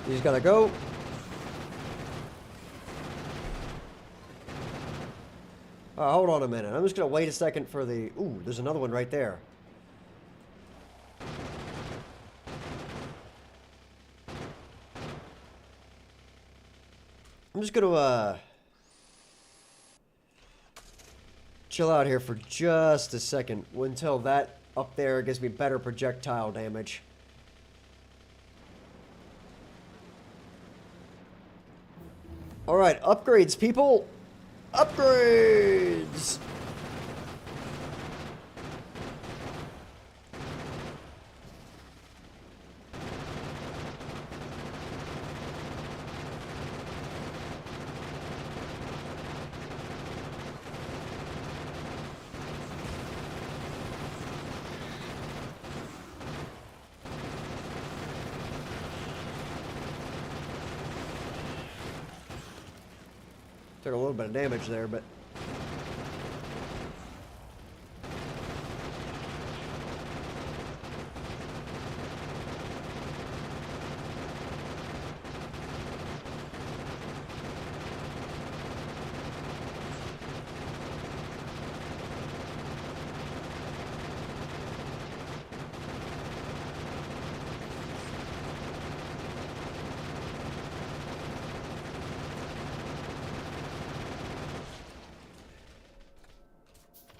Speaker 1: He's gotta go. Hold on a minute. I'm just gonna wait a second for the... Ooh, there's another one right there. I'm just gonna, chill out here for just a second until that up there gives me better projectile damage. Alright, upgrades, people! Upgrades! Took a little bit of damage there, but...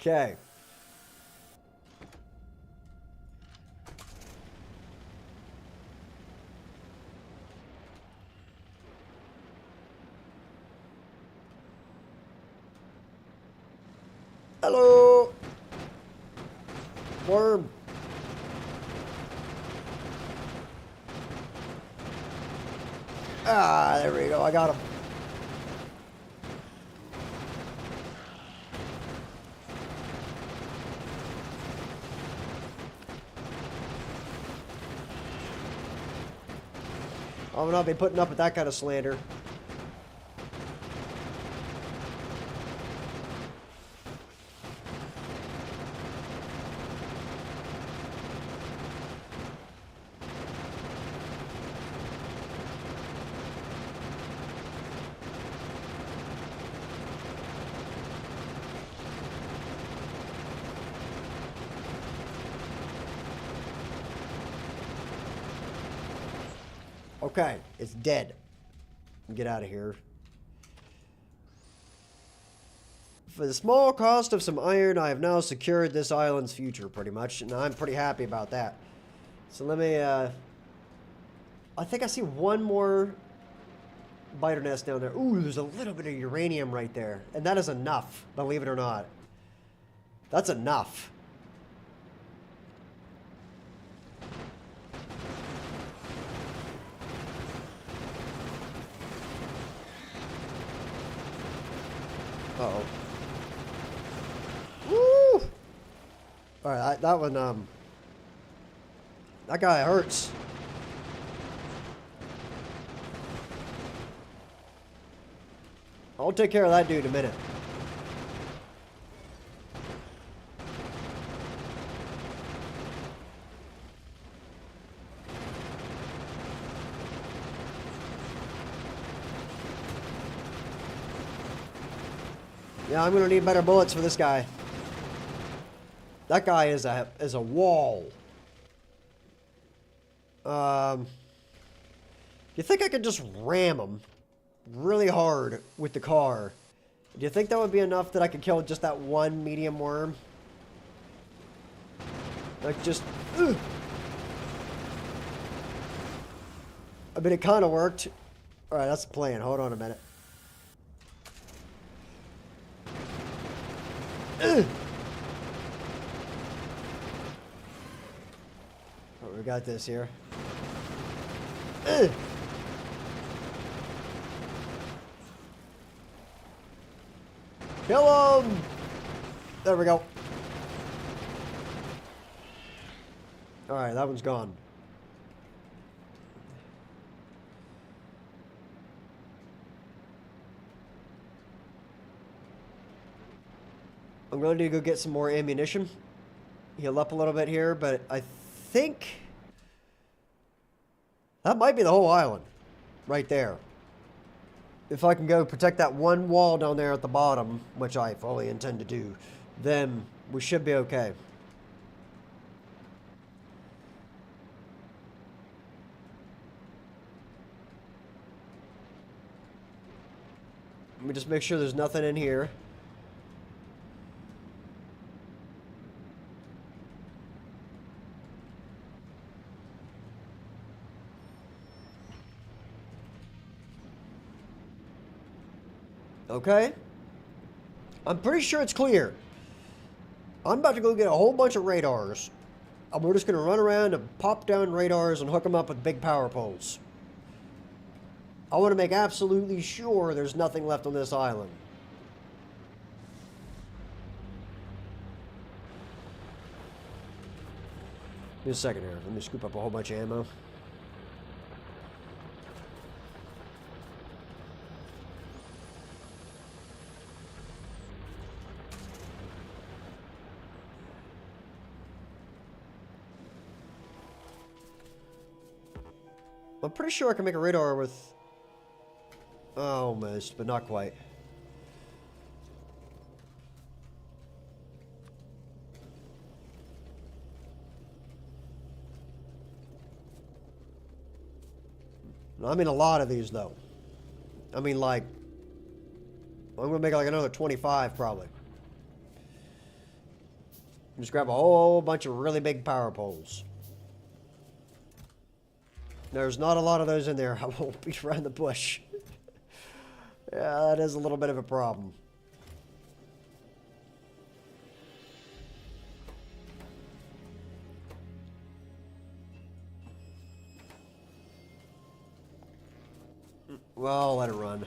Speaker 1: Okay. Hello! Worm. Ah, there we go. I got him. I will not be putting up with that kind of slander. Okay, it's dead. Get out of here. For the small cost of some iron, I have now secured this island's future, pretty much. And I'm pretty happy about that. So let me, I think I see one more biter nest down there. Ooh, there's a little bit of uranium right there. And that is enough, believe it or not. That's enough. Uh-oh. Woo! Alright, that one, that guy hurts. I'll take care of that dude in a minute. Yeah, I'm gonna need better bullets for this guy. That guy is a wall. You think I could just ram him really hard with the car? Do you think that would be enough that I could kill just that one medium worm? Like just... Ugh. I mean, it kind of worked. Alright, that's the plan. Hold on a minute. Ugh. Oh, we got this here. Ugh. Kill him! There we go. Alright, that one's gone. I'm going to go get some more ammunition. Heal up a little bit here, but I think that might be the whole island. Right there. If I can go protect that one wall down there at the bottom, which I fully intend to do, then we should be okay. Let me just make sure there's nothing in here. Okay. I'm pretty sure it's clear. I'm about to go get a whole bunch of radars. And we're just going to run around and pop down radars and hook them up with big power poles. I want to make absolutely sure there's nothing left on this island. Give me a second here. Let me scoop up a whole bunch of ammo. I'm pretty sure I can make a radar with... almost, but not quite. I mean a lot of these, though. I mean, like... I'm going to make like another 25, probably. Just grab a whole bunch of really big power poles. There's not a lot of those in there. I won't beat around the bush. Yeah, that is a little bit of a problem. Well, let it run.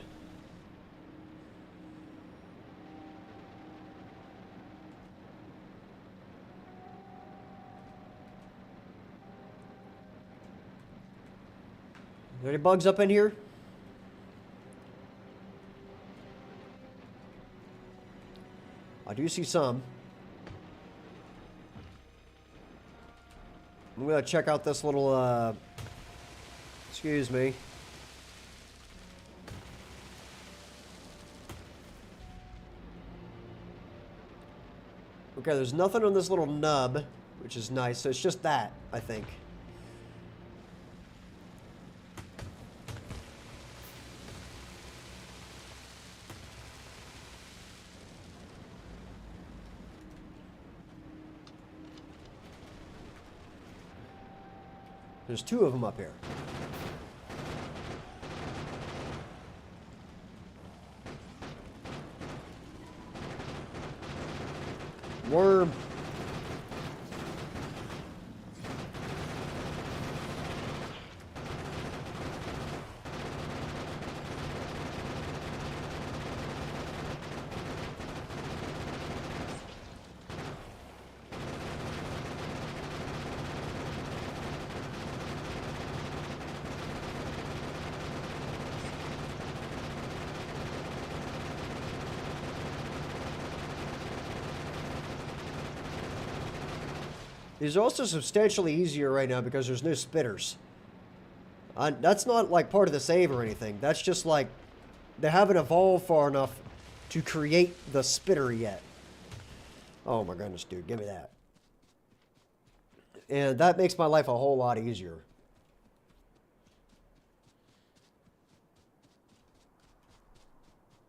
Speaker 1: Are there any bugs up in here? I do see some. I'm gonna check out this little, excuse me. Okay, there's nothing on this little nub, which is nice. So it's just that, I think. There's two of them up here. Worm. These are also substantially easier right now because there's no spitters. That's not like part of the save or anything. That's just like they haven't evolved far enough to create the spitter yet. Oh my goodness, dude, give me that. And that makes my life a whole lot easier.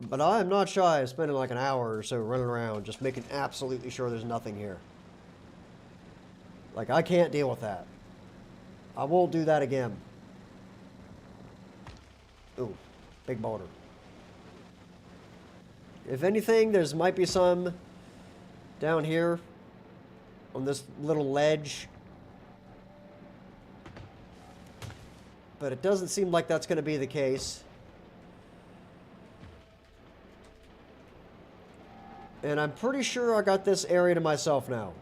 Speaker 1: But I am not shy of spending like an hour or so running around just making absolutely sure there's nothing here. Like, I can't deal with that. I won't do that again. Ooh, big boulder. If anything, there's might be some down here on this little ledge. But it doesn't seem like that's going to be the case. And I'm pretty sure I got this area to myself now.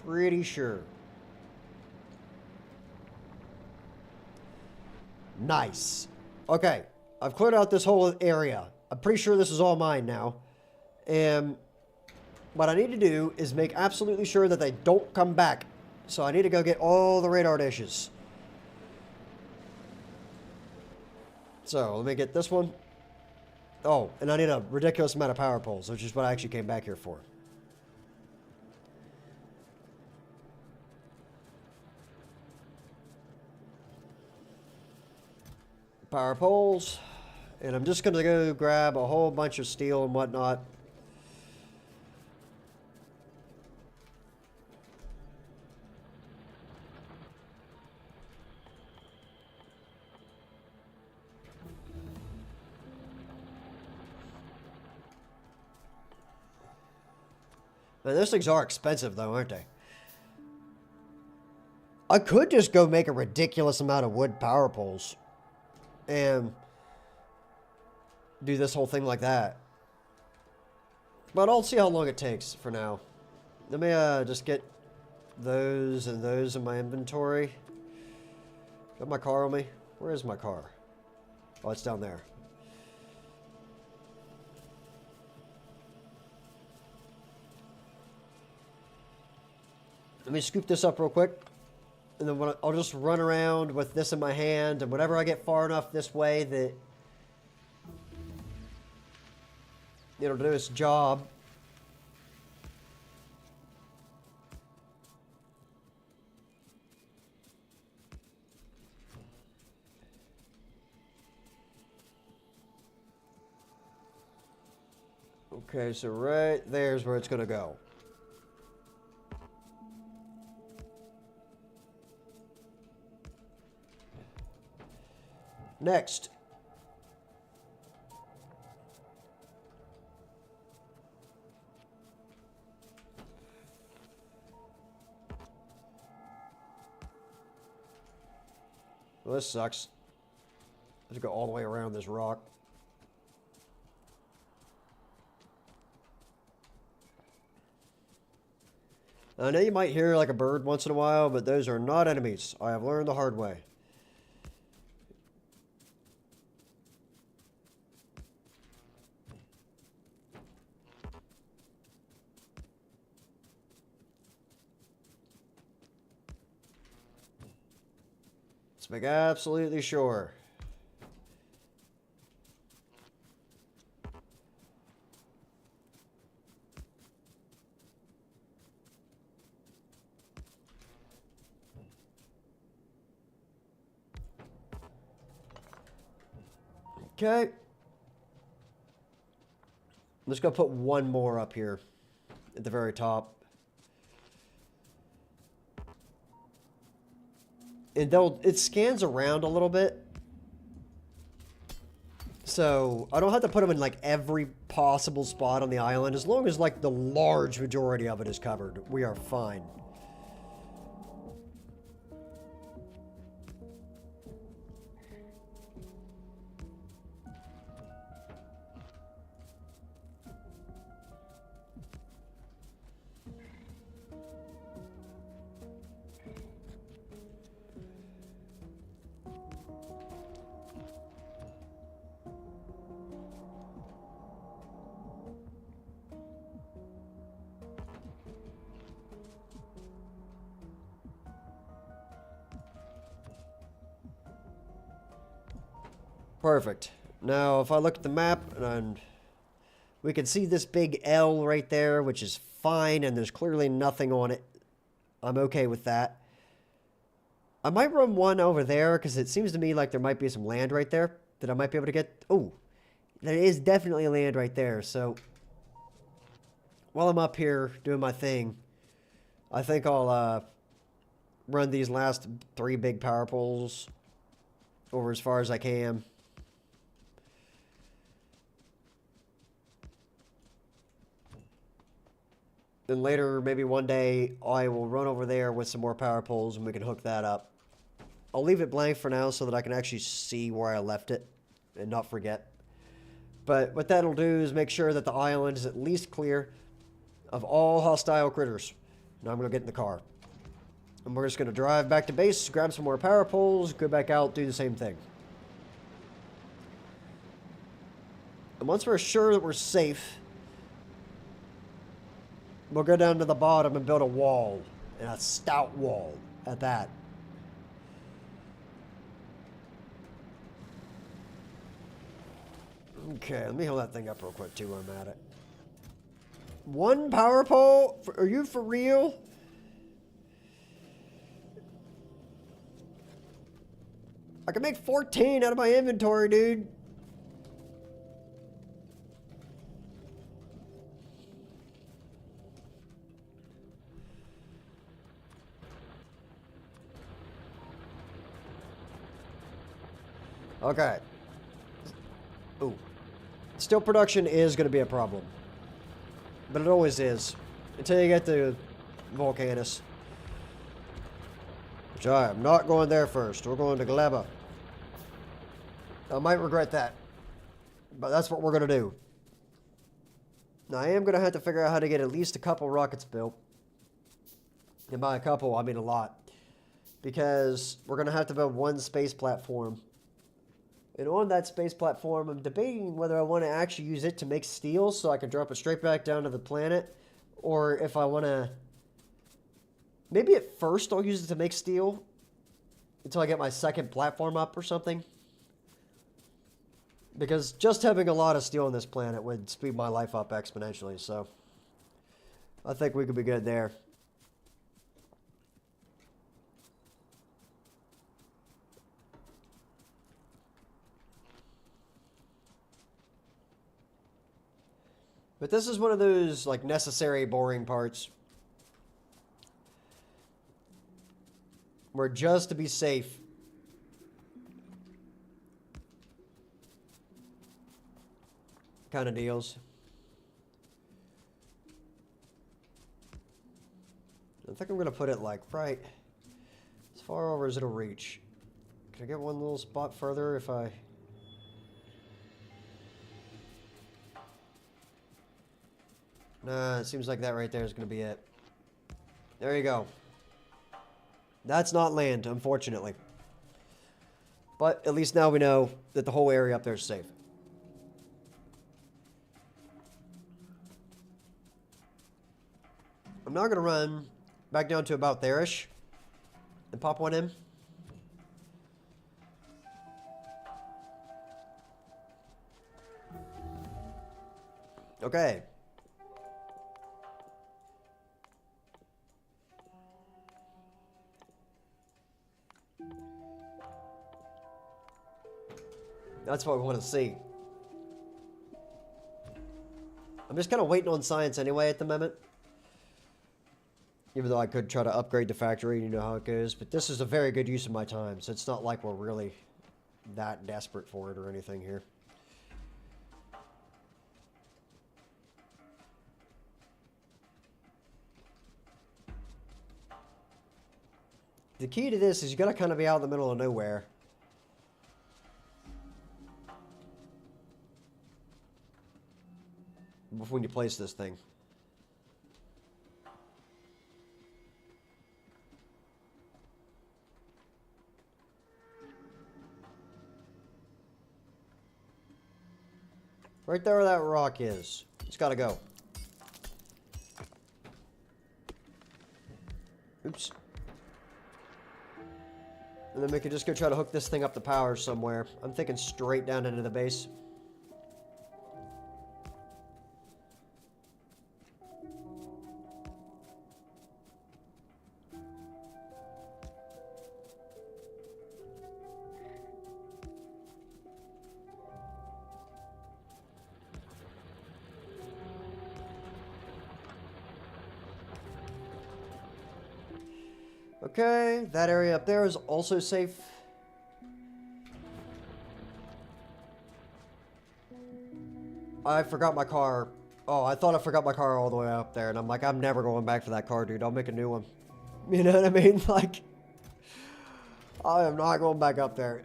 Speaker 1: Pretty sure. Nice. Okay, I've cleared out this whole area. I'm pretty sure this is all mine now. And what I need to do is make absolutely sure that they don't come back. So I need to go get all the radar dishes. So let me get this one. Oh, and I need a ridiculous amount of power poles, which is what I actually came back here for. Power poles. And I'm just going to go grab a whole bunch of steel and whatnot. Man, those things are expensive, though, aren't they? I could just go make a ridiculous amount of wood power poles and do this whole thing like that. But I'll see how long it takes for now. Let me just get those and those in my inventory. Got my car on me? Where is my car? Oh, it's down there. Let me scoop this up real quick. And then I'll just run around with this in my hand. And whenever I get far enough this way that it'll do its job. Okay, so right there's where it's going to go. Next. Well, this sucks. I have to go all the way around this rock. I know you might hear like a bird once in a while, but those are not enemies. I have learned the hard way. Let's make absolutely sure. Okay. I'm just going to put one more up here at the very top. And it scans around a little bit. So I don't have to put them in like every possible spot on the island. As long as like the large majority of it is covered, we are fine. Perfect. Now, if I look at the map, and we can see this big L right there, which is fine, and there's clearly nothing on it. I'm okay with that. I might run one over there, because it seems to me like there might be some land right there that I might be able to get. Oh, there is definitely land right there, so while I'm up here doing my thing, I think I'll run these last 3 big power poles over as far as I can. Then later, maybe one day, I will run over there with some more power poles and we can hook that up. I'll leave it blank for now so that I can actually see where I left it and not forget. But what that'll do is make sure that the island is at least clear of all hostile critters. Now I'm going to get in the car. And we're just going to drive back to base, grab some more power poles, go back out, do the same thing. And once we're sure that we're safe, we'll go down to the bottom and build a wall. And a stout wall at that. Okay, let me hold that thing up real quick too while I'm at it. One power pole? Are you for real? I can make 14 out of my inventory, dude. Okay. Ooh. Steel production is going to be a problem. But it always is. Until you get to Volcanus. Which I am not going there first. We're going to Gleba. I might regret that. But that's what we're going to do. Now, I am going to have to figure out how to get at least a couple rockets built. And by a couple, I mean a lot. Because we're going to have to build one space platform. And on that space platform, I'm debating whether I want to actually use it to make steel so I can drop it straight back down to the planet. Or if I want to... Maybe at first I'll use it to make steel until I get my second platform up or something. Because just having a lot of steel on this planet would speed my life up exponentially. So I think we could be good there. But this is one of those, like, necessary, boring parts. Where just to be safe. Kind of deals. I think I'm going to put it, like, right as far over as it'll reach. Can I get one little spot further if I... Nah, it seems like that right there is going to be it. There you go. That's not land, unfortunately. But at least now we know that the whole area up there is safe. I'm now going to run back down to about there-ish and pop one in. Okay. That's what we want to see. I'm just kind of waiting on science anyway at the moment. Even though I could try to upgrade the factory, you know how it goes. But this is a very good use of my time, so it's not like we're really that desperate for it or anything here. The key to this is you got to kind of be out in the middle of nowhere. When you place this thing. Right there where that rock is. It's got to go. Oops. And then we could just go try to hook this thing up to power somewhere. I'm thinking straight down into the base. Okay, that area up there is also safe. I forgot my car. Oh, I thought I forgot my car all the way up there, and I'm like, I'm never going back for that car, dude. I'll make a new one. You know what I mean? Like, I am not going back up there.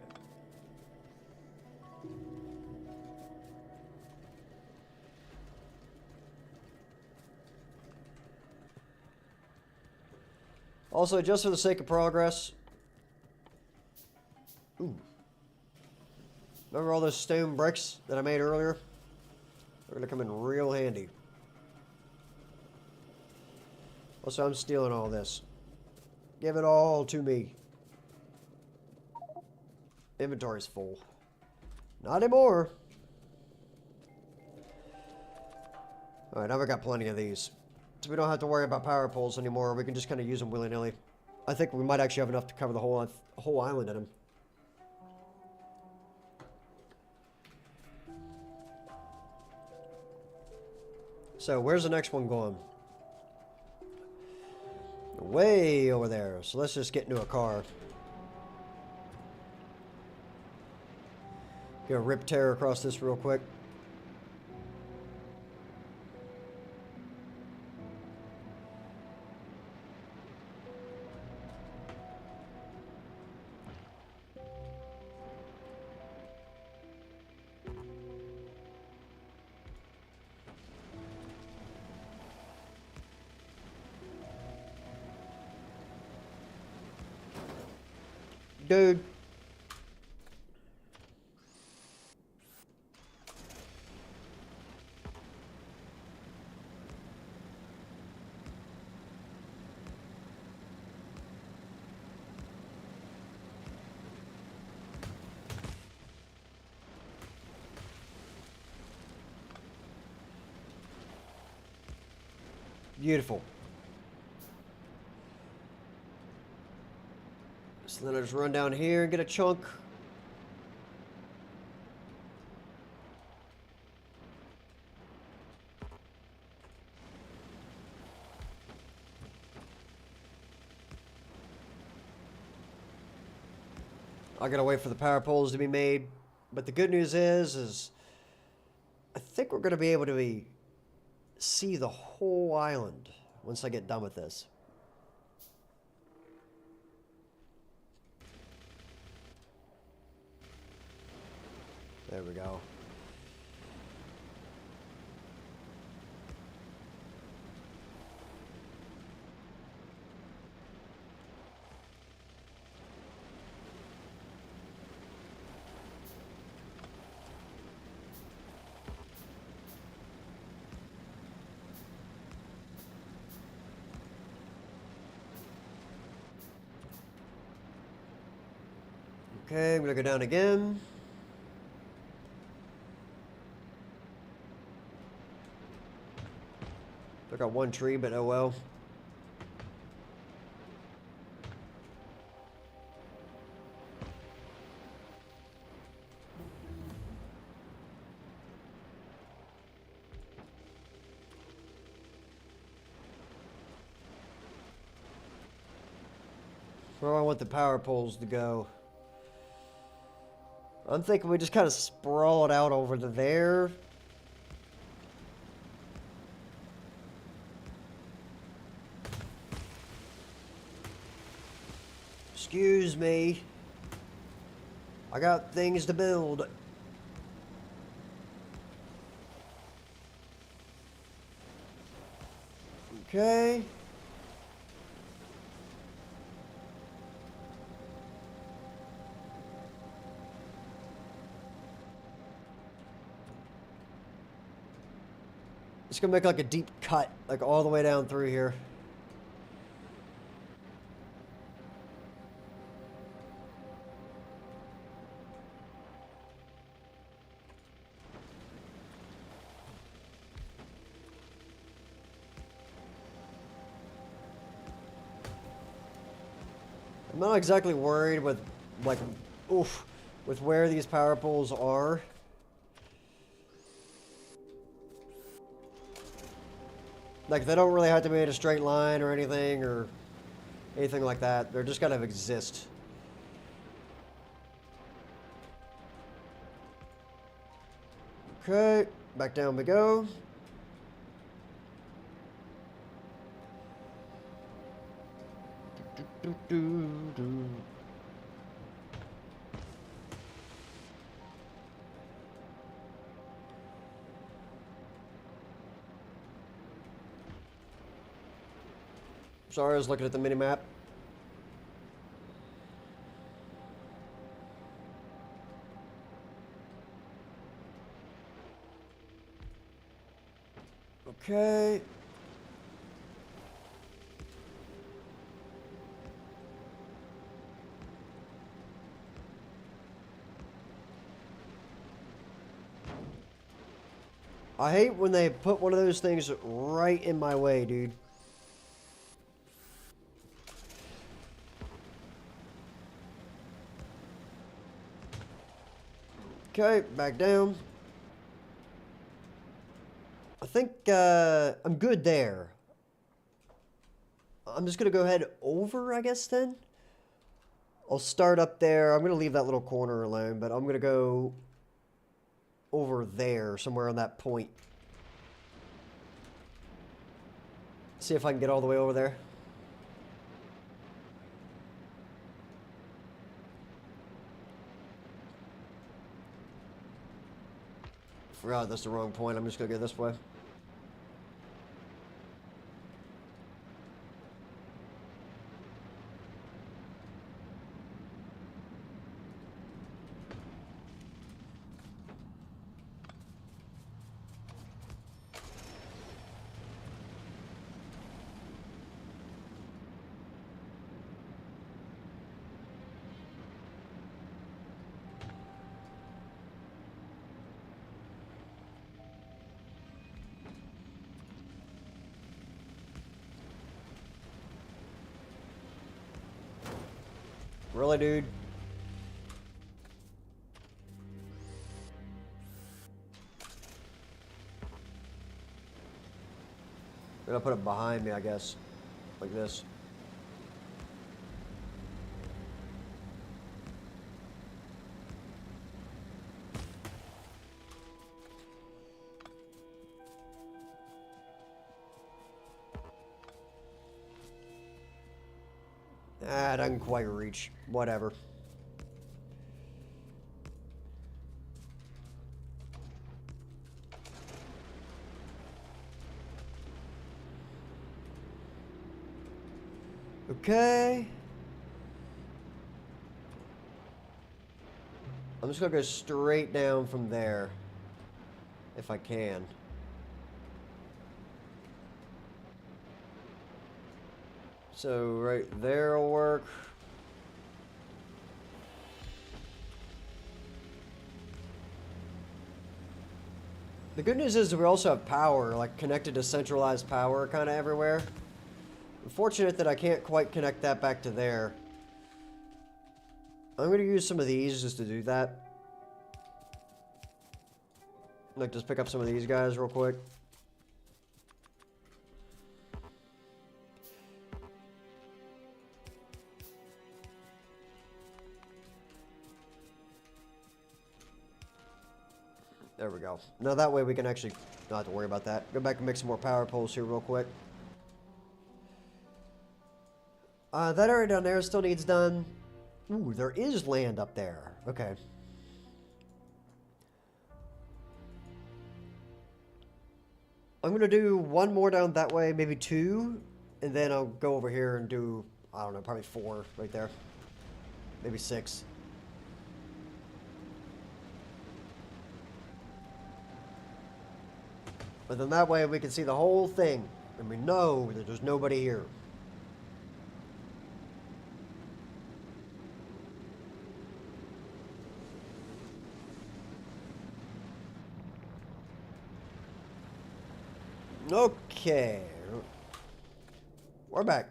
Speaker 1: Also, just for the sake of progress. Ooh. Remember all those stone bricks that I made earlier? They're gonna come in real handy. Also, I'm stealing all this. Give it all to me. Inventory's full. Not anymore. Alright, now we got plenty of these. So we don't have to worry about power poles anymore. We can just kind of use them willy-nilly. I think we might actually have enough to cover the whole island in them. So, where's the next one going? Way over there. So let's just get into a car. Gonna rip tear across this real quick. Dude. Beautiful. So then I just run down here and get a chunk. I gotta wait for the power poles to be made. But the good news is I think we're gonna be able to see the whole island once I get done with this. There we go. Okay, I'm gonna go down again. I got one tree, but oh well. Where do I want the power poles to go? I'm thinking we just kind of sprawl it out over to there. Excuse me. I got things to build. Okay. It's gonna make like a deep cut, like all the way down through here. I'm not exactly worried with, like, with where these power poles are. Like, they don't really have to be in a straight line or anything like that. They're just gonna exist. Okay, back down we go. Sorry, I was looking at the mini-map. Okay. I hate when they put one of those things right in my way, dude. Okay, back down. I think I'm good there. I'm just going to go ahead over, I guess, then. I'll start up there. I'm going to leave that little corner alone, but I'm going to go over there, somewhere on that point. See if I can get all the way over there. Forgot that's the wrong point. I'm just going to go this way. Really, dude? I'm gonna put it behind me, I guess. Like this. Ah, it doesn't quite reach. Whatever. Okay. I'm just gonna go straight down from there. If I can. So right there will work. The good news is that we also have power, like connected to centralized power kind of everywhere. Unfortunate that I can't quite connect that back to there. I'm going to use some of these just to do that. Like, just pick up some of these guys real quick. There we go. Now that way we can actually not have to worry about that. Go back and make some more power poles here real quick. That area down there still needs done. Ooh, there is land up there. Okay. I'm going to do one more down that way, maybe two. And then I'll go over here and do, I don't know, probably 4 right there. Maybe 6. But then that way we can see the whole thing. And we know that there's nobody here. Okay. We're back.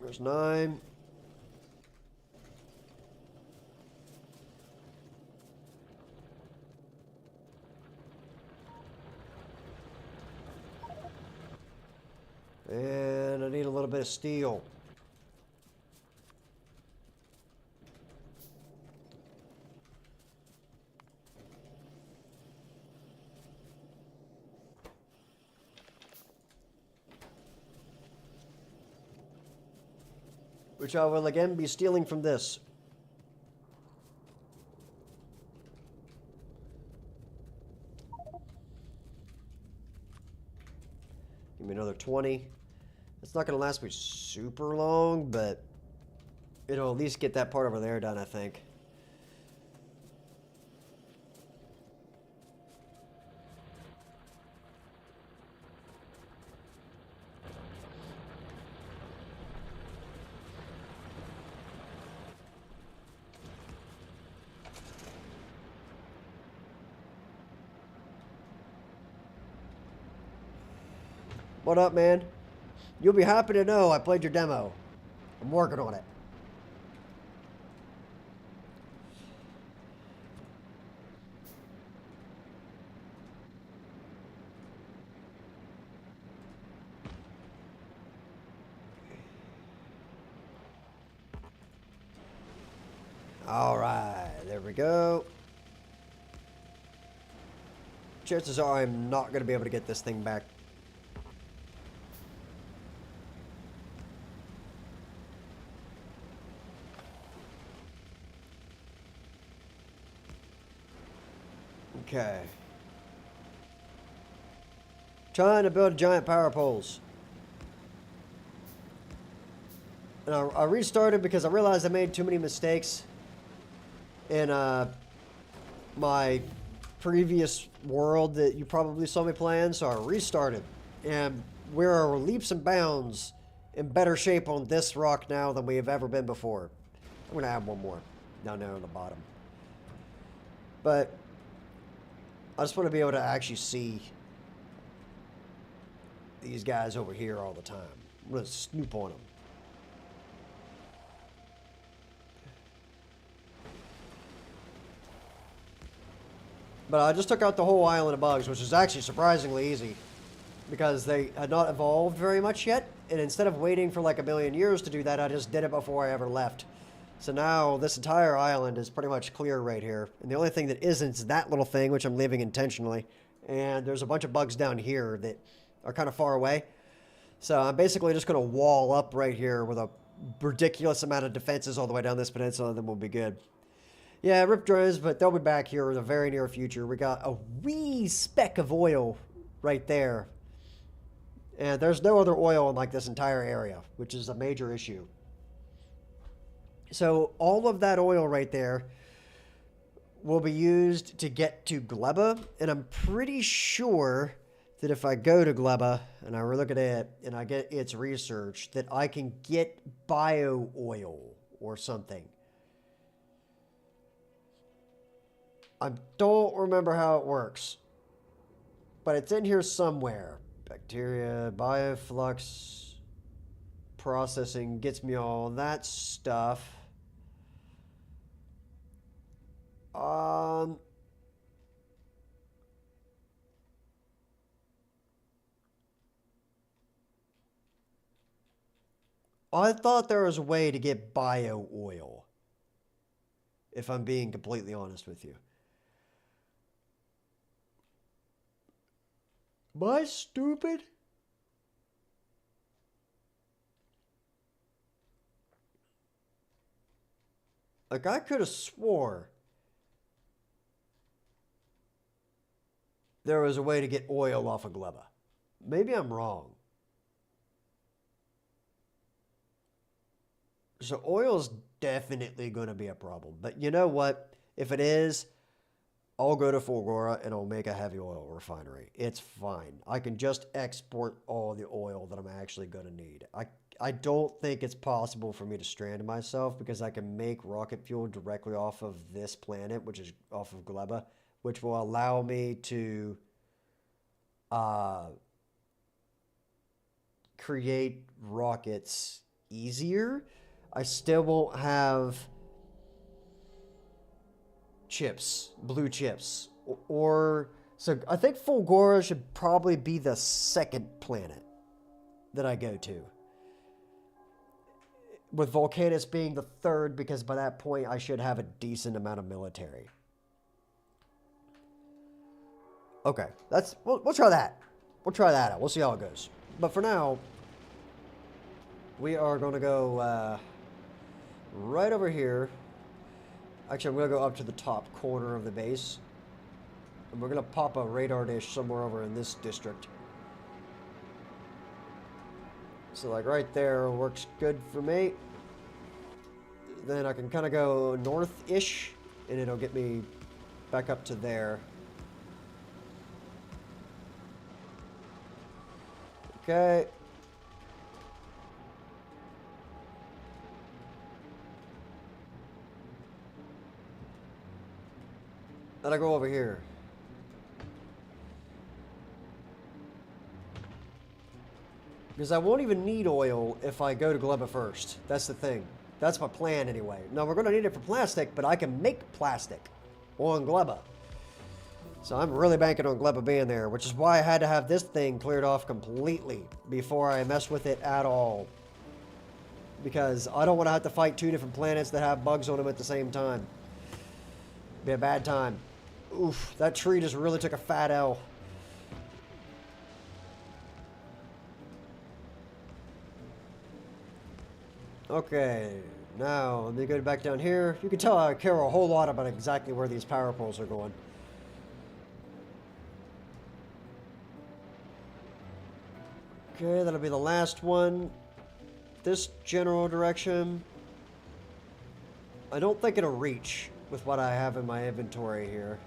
Speaker 1: There's 9. And I need a little bit of steel. Which I will again be stealing from this. Give me another 20. It's not going to last me super long, but it'll at least get that part over there done, I think. What up, man? You'll be happy to know I played your demo. I'm working on it. All right, there we go. Chances are I'm not going to be able to get this thing back. Okay. Trying to build giant power poles. And I restarted because I realized I made too many mistakes in my previous world that you probably saw me playing, so I restarted. And we're leaps and bounds in better shape on this rock now than we have ever been before. I'm going to add one more down there on the bottom. But I just want to be able to actually see these guys over here all the time. I'm going to snoop on them. But I just took out the whole island of bugs, which is actually surprisingly easy because they had not evolved very much yet. And instead of waiting for like a million years to do that, I just did it before I ever left. So now this entire island is pretty much clear right here. And the only thing that isn't is that little thing, which I'm leaving intentionally. And there's a bunch of bugs down here that are kind of far away. So I'm basically just going to wall up right here with a ridiculous amount of defenses all the way down this peninsula, and then we'll be good. Yeah, rip drones, but they'll be back here in the very near future. We got a wee speck of oil right there. And there's no other oil in like this entire area, which is a major issue. So all of that oil right there will be used to get to Gleba. And I'm pretty sure that if I go to Gleba and I look at it and I get its research, that I can get bio oil or something. I don't remember how it works, but it's in here somewhere. Bacteria, bioflux, processing gets me all that stuff. I thought there was a way to get bio oil, if I'm being completely honest with you. Am I stupid? Like, I could have swore there was a way to get oil off of Gleba. Maybe I'm wrong. So oil's definitely going to be a problem. But you know what? If it is, I'll go to Fulgora and I'll make a heavy oil refinery. It's fine. I can just export all the oil that I'm actually going to need. I don't think it's possible for me to strand myself because I can make rocket fuel directly off of this planet, which is off of Gleba, which will allow me to create rockets easier. I still won't have chips, blue chips, or so I think Fulgora should probably be the second planet that I go to, with Volcanus being the third because by that point I should have a decent amount of military. Okay, we'll try that. We'll try that out. We'll see how it goes. But for now, we are going to go right over here. Actually, I'm going to go up to the top corner of the base. And we're going to pop a radar dish somewhere over in this district. So, like, right there works good for me. Then I can kind of go north-ish, and it'll get me back up to there. Okay. Then I go over here. Because I won't even need oil if I go to Gleba first. That's the thing. That's my plan anyway. Now, we're going to need it for plastic, but I can make plastic on Gleba. So I'm really banking on Gleba being there, which is why I had to have this thing cleared off completely before I mess with it at all. Because I don't want to have to fight 2 different planets that have bugs on them at the same time. Be a bad time. Oof, that tree just really took a fat L. Okay, now let me go back down here. You can tell I care a whole lot about exactly where these power poles are going. Okay, that'll be the last one. This general direction. I don't think it'll reach with what I have in my inventory here.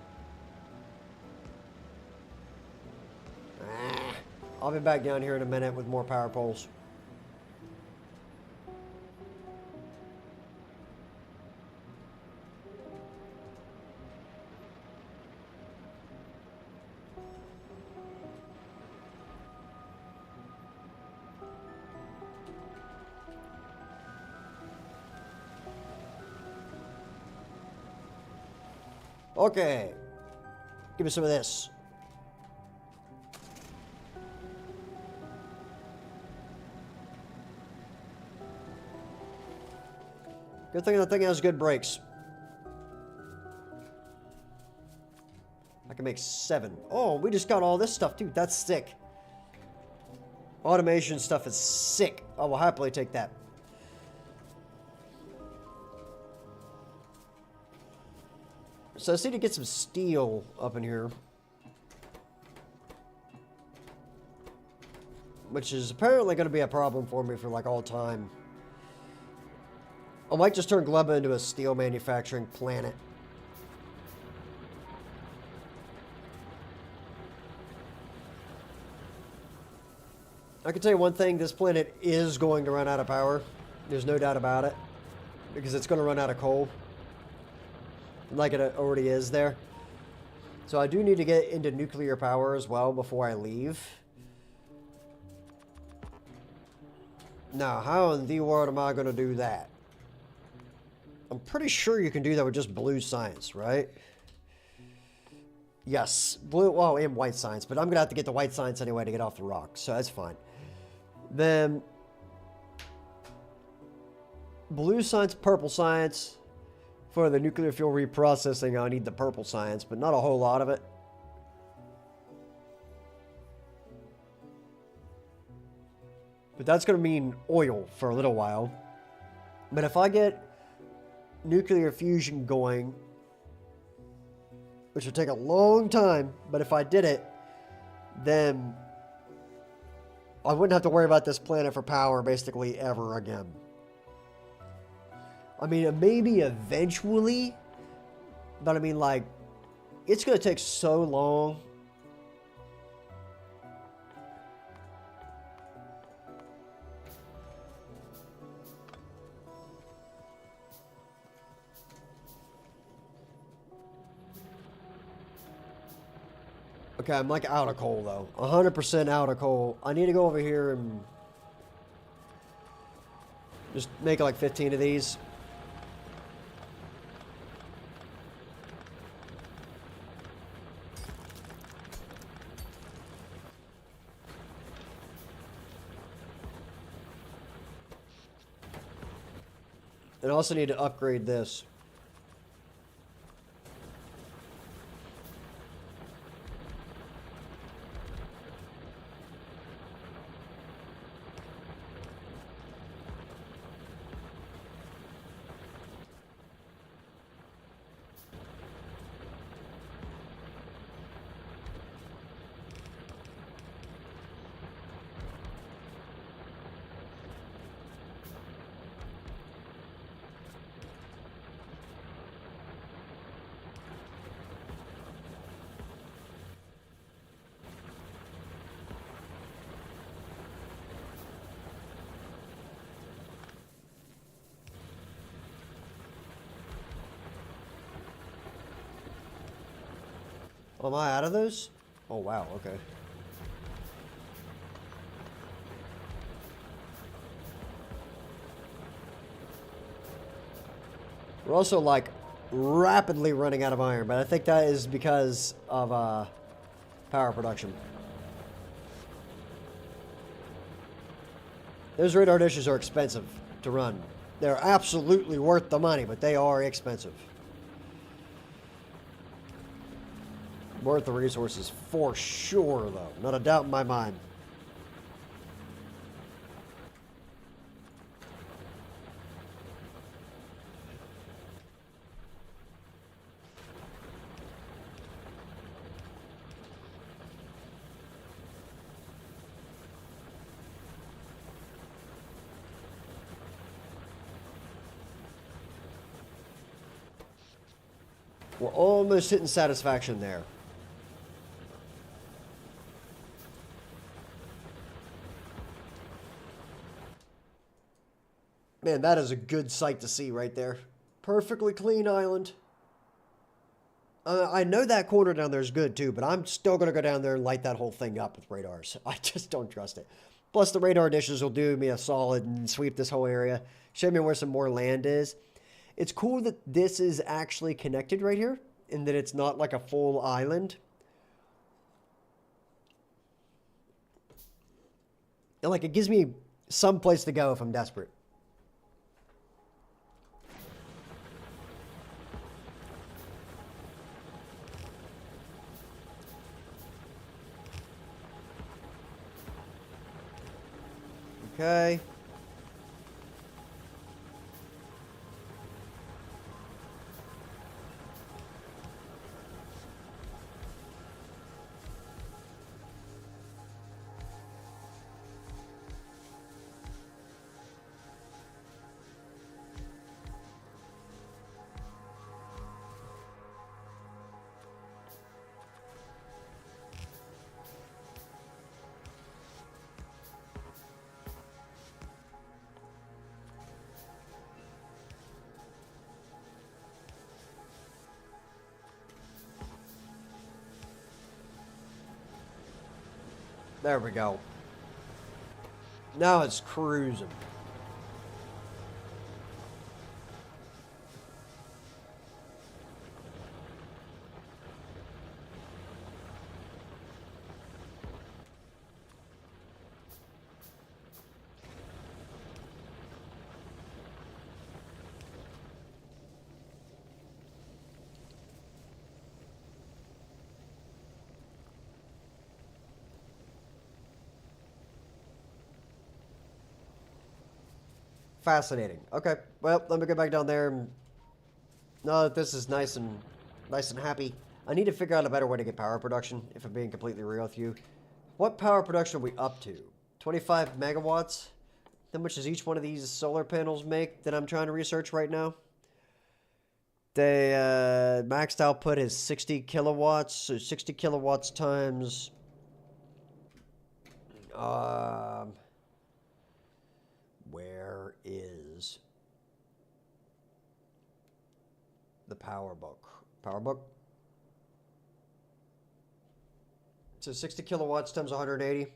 Speaker 1: I'll be back down here in a minute with more power poles. Okay. Give me some of this. Good thing that thing has good brakes. I can make 7. Oh, we just got all this stuff, dude. That's sick. Automation stuff is sick. I will happily take that. So I just need to get some steel up in here. Which is apparently going to be a problem for me for like all time. I might just turn Gleba into a steel manufacturing planet. I can tell you one thing, this planet is going to run out of power. There's no doubt about it. Because it's going to run out of coal. Like it already is there. So I do need to get into nuclear power as well before I leave. Now, how in the world am I going to do that? I'm pretty sure you can do that with just blue science, right? Yes, blue, well, and white science, but I'm going to have to get the white science anyway to get off the rock, so that's fine. Then, blue science, purple science. For the nuclear fuel reprocessing, I need the purple science, but not a whole lot of it. But that's going to mean oil for a little while. But if I get nuclear fusion going, which will take a long time, but if I did it, then I wouldn't have to worry about this planet for power basically ever again. I mean, maybe eventually, but I mean, like, it's going to take so long. Okay, I'm like out of coal though. 100% out of coal. I need to go over here and just make like 15 of these. And I also need to upgrade this. Oh, am I out of those? Oh, wow, okay. We're also, like, rapidly running out of iron, but I think that is because of power production. Those radar dishes are expensive to run. They're absolutely worth the money, but they are expensive. Worth the resources for sure, though. Not a doubt in my mind. We're almost hitting satisfaction there. Man, that is a good sight to see right there. Perfectly clean island. I know that corner down there is good too, but I'm still going to go down there and light that whole thing up with radars. I just don't trust it. Plus, the radar dishes will do me a solid and sweep this whole area. Show me where some more land is. It's cool that this is actually connected right here, and that it's not like a full island. And like, it gives me some place to go if I'm desperate. Okay. There we go. Now it's cruising. Fascinating. Okay, well, let me go back down there. And now that this is nice and happy, I need to figure out a better way to get power production, if I'm being completely real with you. What power production are we up to? 25 megawatts? How much does each one of these solar panels make that I'm trying to research right now? The maxed output is 60 kilowatts, so 60 kilowatts times... where is the power book? Power book? So 60 kilowatts times 180.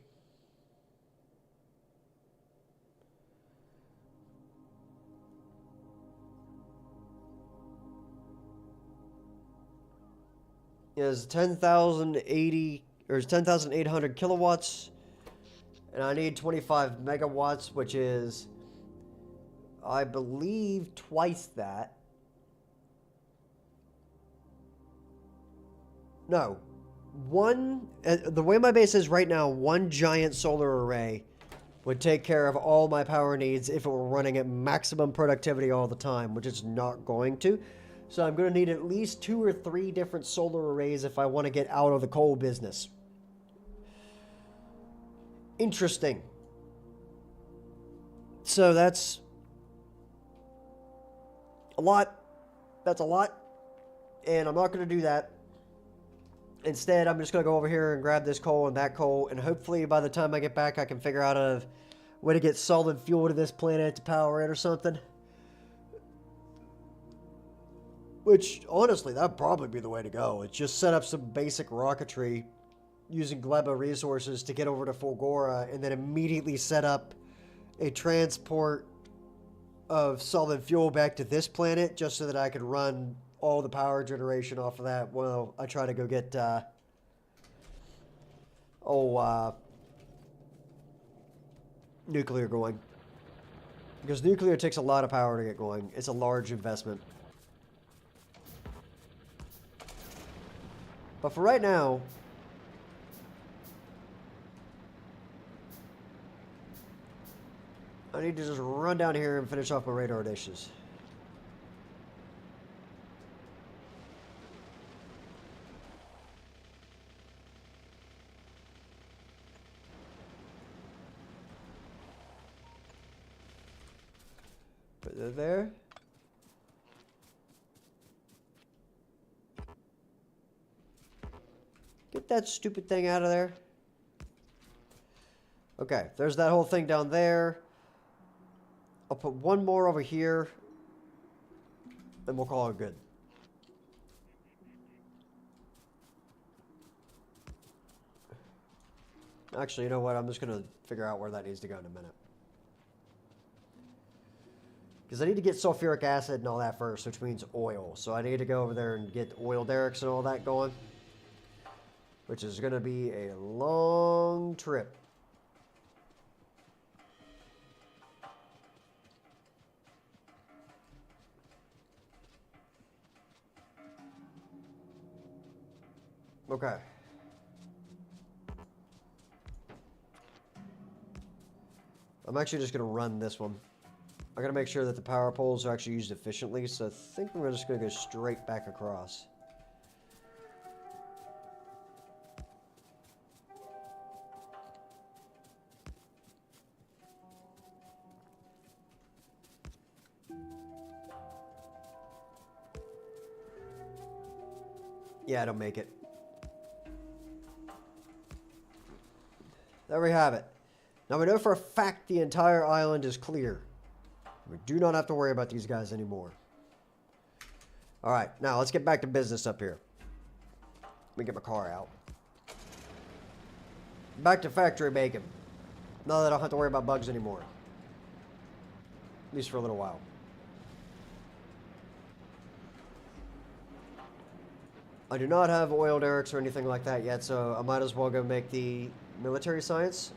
Speaker 1: Is 10,080 or is 10,800 kilowatts, and I need 25 megawatts, which is, I believe, twice that. No, the way my base is right now, one giant solar array would take care of all my power needs if it were running at maximum productivity all the time, which it's not going to. So I'm going to need at least 2 or 3 different solar arrays if I want to get out of the coal business. Interesting. So that's a lot. That's a lot. And I'm not going to do that. Instead, I'm just going to go over here and grab this coal and that coal. And hopefully by the time I get back, I can figure out a way to get solid fuel to this planet to power it or something. Which, honestly, that'd probably be the way to go. It's just set up some basic rocketry using Gleba resources to get over to Fulgora, and then immediately set up a transport of solid fuel back to this planet just so that I could run all the power generation off of that while I try to go get nuclear going. Because nuclear takes a lot of power to get going. It's a large investment. But for right now, I need to just run down here and finish off my radar dishes. Put that there. Get that stupid thing out of there. Okay, there's that whole thing down there. I'll put one more over here, and we'll call it good. Actually, you know what? I'm just going to figure out where that needs to go in a minute. Because I need to get sulfuric acid and all that first, which means oil. So I need to go over there and get oil derricks and all that going. Which is going to be a long trip. Okay. I'm actually just going to run this one. I got to make sure that the power poles are actually used efficiently, so I think we're just going to go straight back across. Yeah, I don't make it. There we have it. Now we know for a fact the entire island is clear. We do not have to worry about these guys anymore. Alright, now let's get back to business up here. Let me get my car out. Back to factory bacon. Now that I don't have to worry about bugs anymore. At least for a little while. I do not have oil derricks or anything like that yet, so I might as well go make the military science.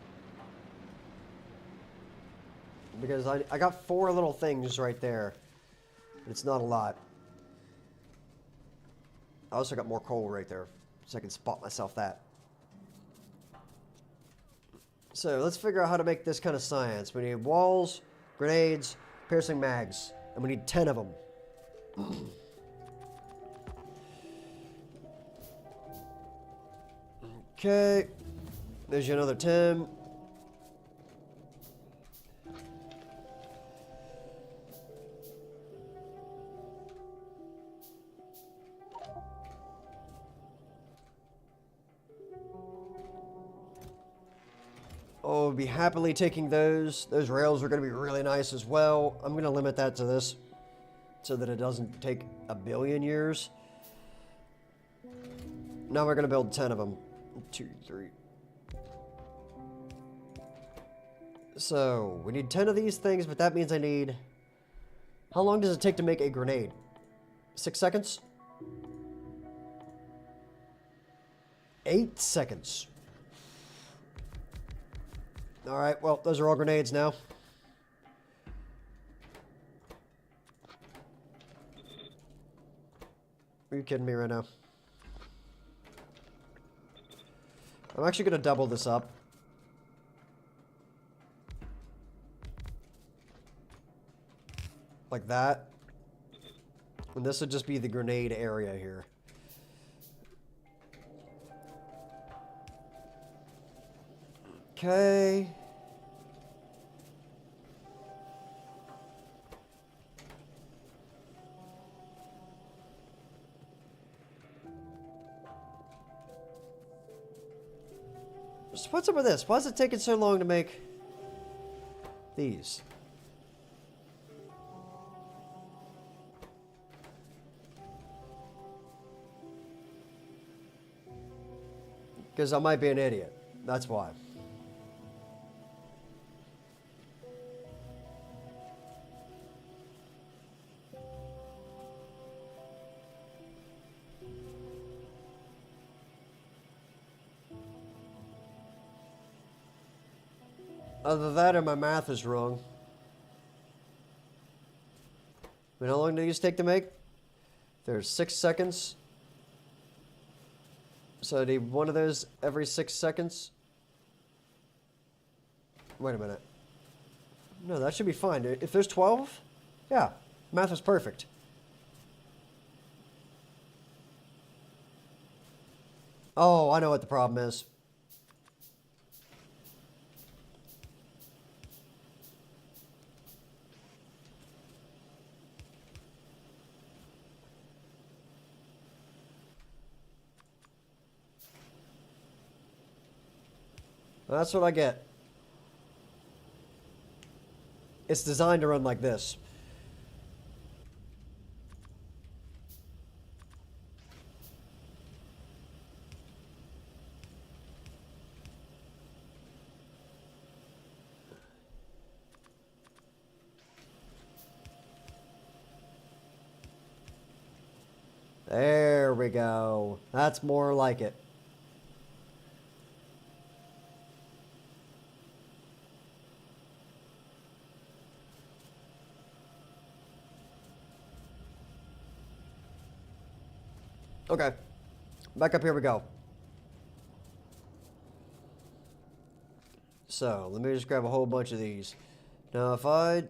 Speaker 1: Because I got 4 little things right there. It's not a lot. I also got more coal right there, so I can spot myself that. So let's figure out how to make this kind of science. We need walls, grenades, piercing mags, and we need 10 of them. Okay, there's another 10. Oh, be happily taking those. Those rails are going to be really nice as well. I'm going to limit that to this so that it doesn't take a billion years. Now we're going to build 10 of them. 2, 3. So, we need 10 of these things, but that means I need... How long does it take to make a grenade? 6 seconds? 8 seconds. Alright, well, those are all grenades now. Are you kidding me right now? I'm actually going to double this up. Like that. And this would just be the grenade area here. Okay. So what's up with this? Why is it taking so long to make these? Because I might be an idiot. That's why. Either that or my math is wrong. I mean, how long do these take to make? There's 6 seconds. So I need one of those every 6 seconds. Wait a minute. No, that should be fine. If there's 12, yeah, math is perfect. Oh, I know what the problem is. That's what I get. It's designed to run like this. There we go. That's more like it. Okay. Back up here we go. So, let me just grab a whole bunch of these. Now, if I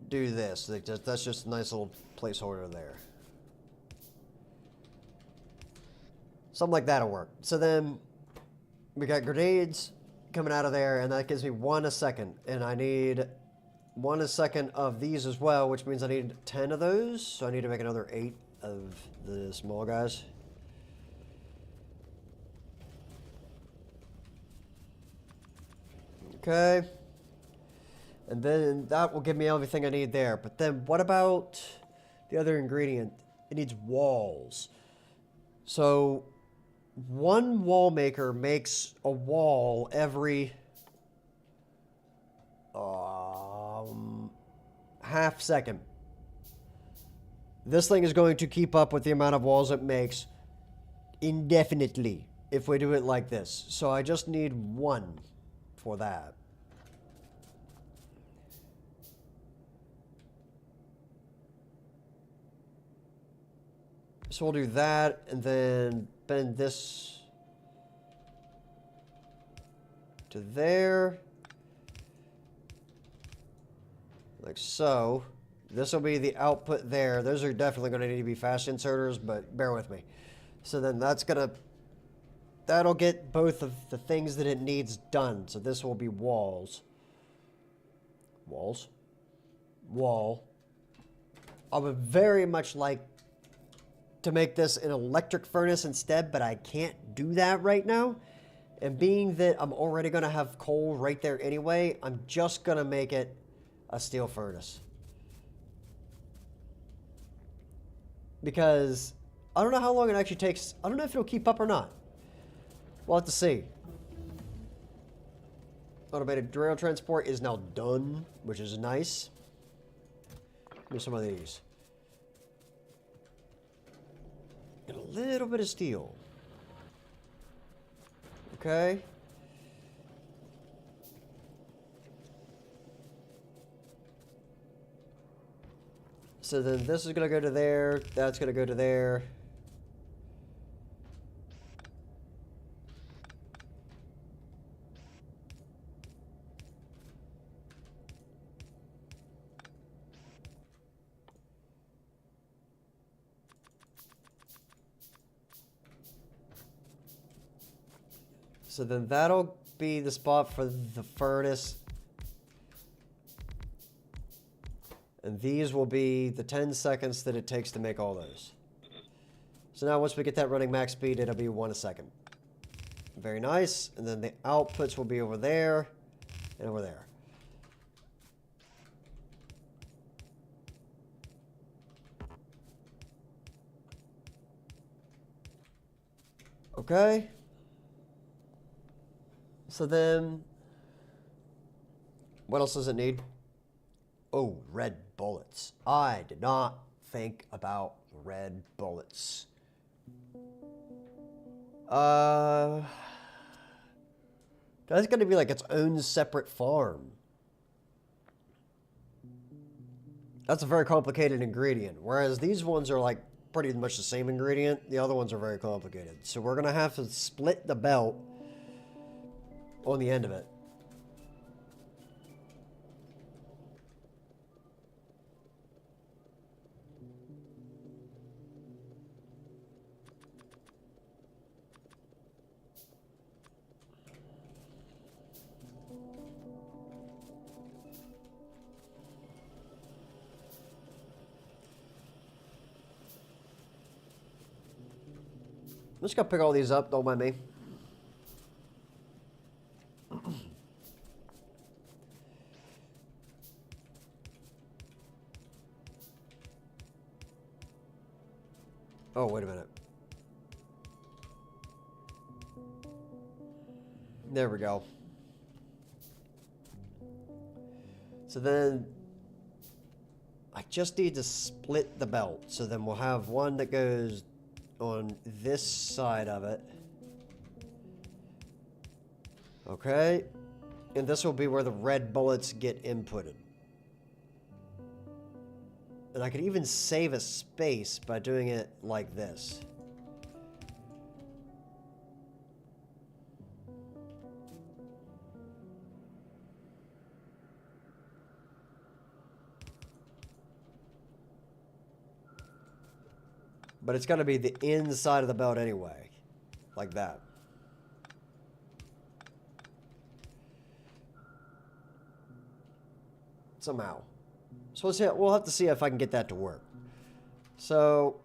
Speaker 1: do this, that's just a nice little placeholder there. Something like that'll work. So then, we got grenades coming out of there, and that gives me 1 a second. And I need 1 a second of these as well, which means I need 10 of those. So I need to make another 8 of the small guys. Okay. And then that will give me everything I need there. But then what about the other ingredient? It needs walls. So one wall maker makes a wall every half second. This thing is going to keep up with the amount of walls it makes indefinitely if we do it like this. So I just need 1 for that. So we'll do that, and then bend this to there. Like so. This will be the output there. Those are definitely going to need to be fast inserters, but bear with me. So then that'll get both of the things that it needs done. So this will be walls. Walls. Wall. I would very much like to make this an electric furnace instead, but I can't do that right now. And being that I'm already going to have coal right there anyway, I'm just going to make it a steel furnace. Because I don't know how long it actually takes. I don't know if it'll keep up or not. We'll have to see. Automated rail transport is now done, which is nice. Give me some of these. And a little bit of steel. Okay. So then this is going to go to there. That's going to go to there. So then that'll be the spot for the furnace. And these will be the 10 seconds that it takes to make all those. So now once we get that running max speed, it'll be 1 a second. Very nice. And then the outputs will be over there and over there. Okay. So then, what else does it need? Oh, red bullets. I did not think about red bullets. That's going to be like its own separate farm. That's a very complicated ingredient. Whereas these ones are like pretty much the same ingredient. The other ones are very complicated. So we're going to have to split the belt on the end of it. I'm just gonna pick all these up, don't mind me. Oh, wait a minute. There we go. So then I just need to split the belt. So then we'll have one that goes on this side of it. Okay. And this will be where the red bullets get inputted. And I could even save a space by doing it like this. But it's got to be the inside of the belt anyway. Like that. Somehow. So let's see, we'll have to see if I can get that to work. So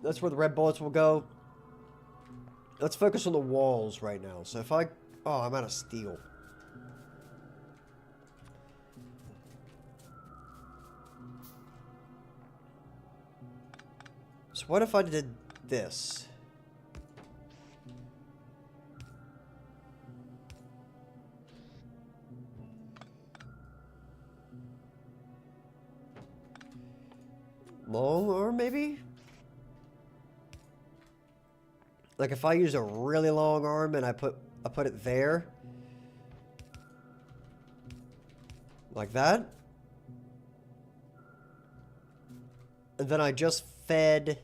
Speaker 1: that's where the red bullets will go. Let's focus on the walls right now. So if I... Oh, I'm out of steel. So what if I did this? Long arm, maybe? Like if I use a really long arm and I put it there. Like that. And then I just fed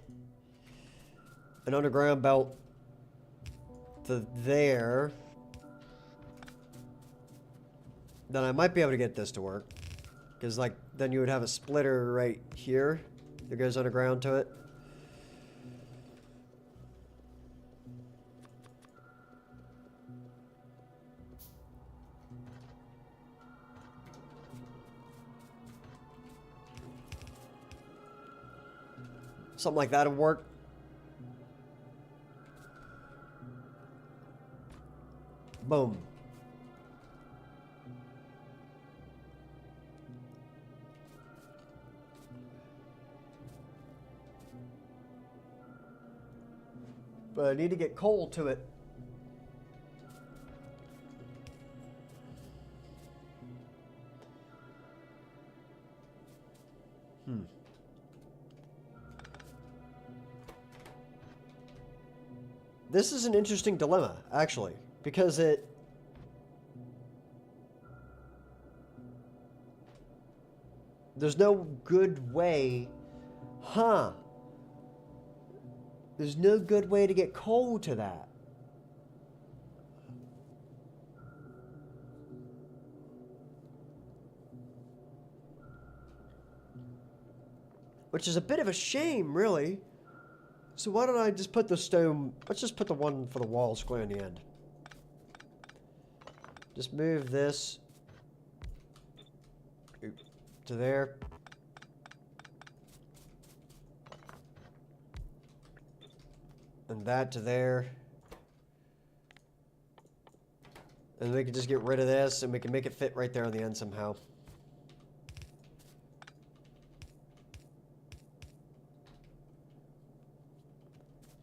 Speaker 1: an underground belt to there. Then I might be able to get this to work. Because like then you would have a splitter right here that goes underground to it. Something like that would work. Boom. But I need to get coal to it. This is an interesting dilemma, actually, because there's no good way, there's no good way to get coal to that. Which is a bit of a shame, really. So why don't I just put the stone... Let's just put the one for the wall square in the end. Just move this to there. And that to there. And we can just get rid of this and we can make it fit right there on the end somehow.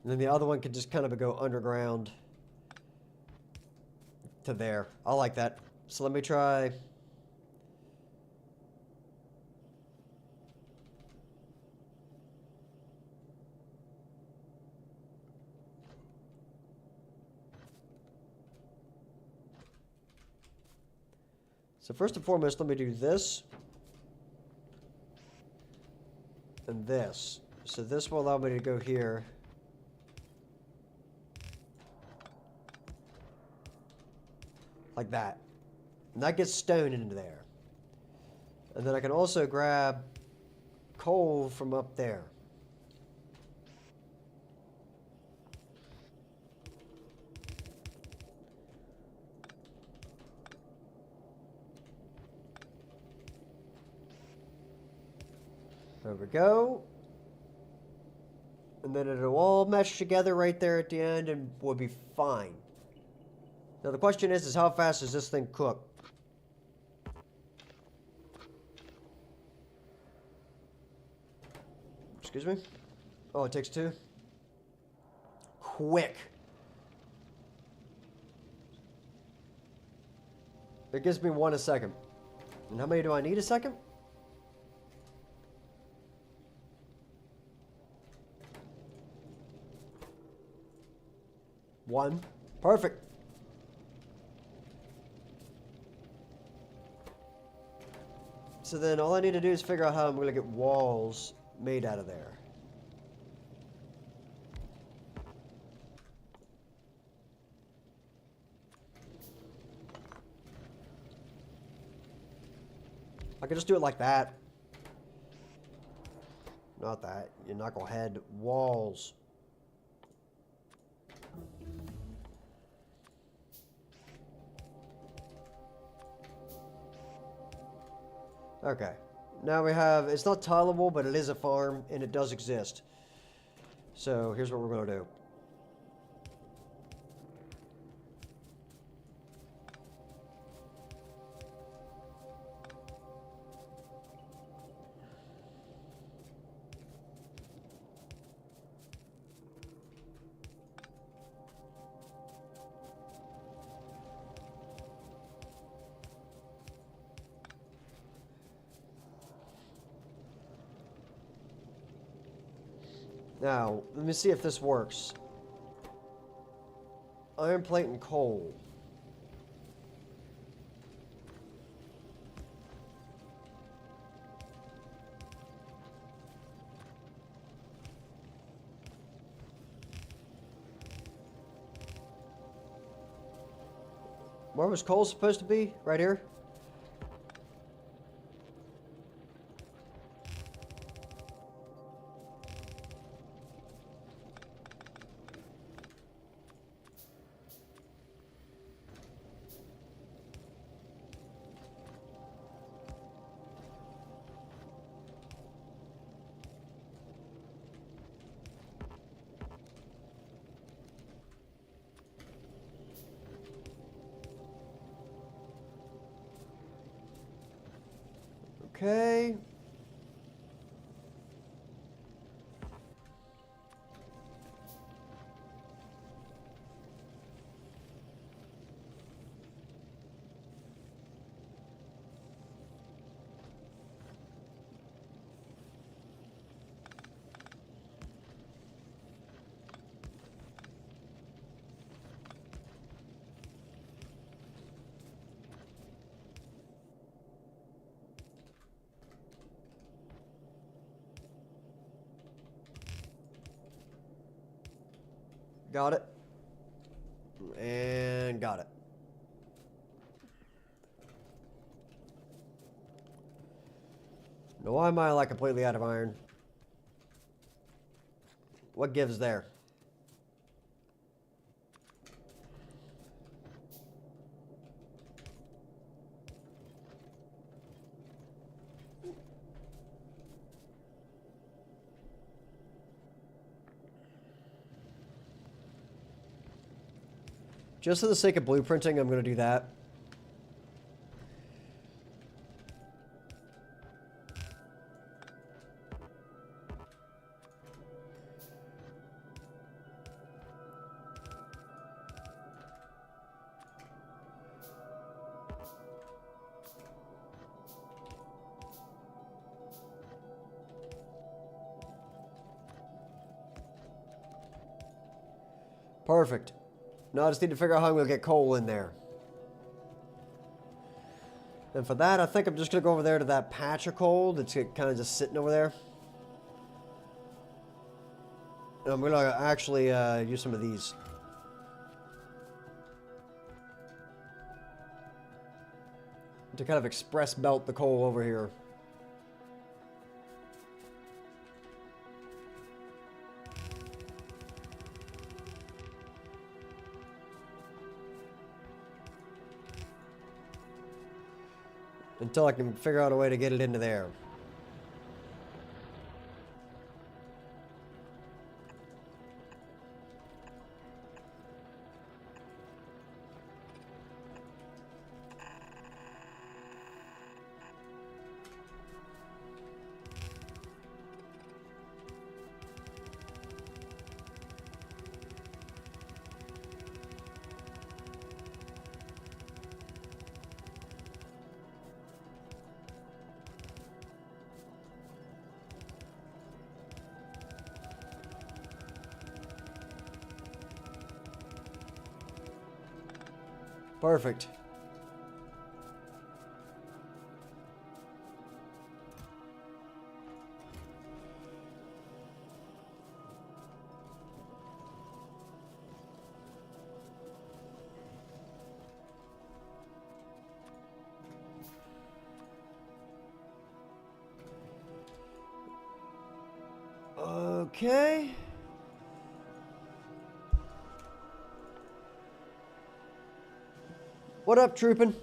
Speaker 1: And then the other one could just kind of go underground to there. I like that. So let me try. So first and foremost, let me do this. And this. So this will allow me to go here. Like that. And that gets stone into there. And then I can also grab coal from up there. There we go. And then it'll all mesh together right there at the end and we'll be fine. Now the question is how fast does this thing cook? Excuse me? Oh, it takes 2? Quick. It gives me 1 a second. And how many do I need a second? 1. Perfect. So then all I need to do is figure out how I'm going to get walls made out of there. I could just do it like that. Not that. Your knucklehead. Walls. Okay. Now we have, it's not tileable, but it is a farm, and it does exist. So here's what we're going to do. Now, let me see if this works. Iron plate and coal. Where was coal supposed to be? Right here? Okay. Got it. And got it. Now why am I like completely out of iron? What gives there? Just for the sake of blueprinting, I'm going to do that. Perfect. Now I just need to figure out how I'm going to get coal in there. And for that, I think I'm just going to go over there to that patch of coal that's kind of just sitting over there. And I'm going to actually use some of these. To kind of express belt the coal over here. Until I can figure out a way to get it into there. Perfect. Okay. What up, troopin'?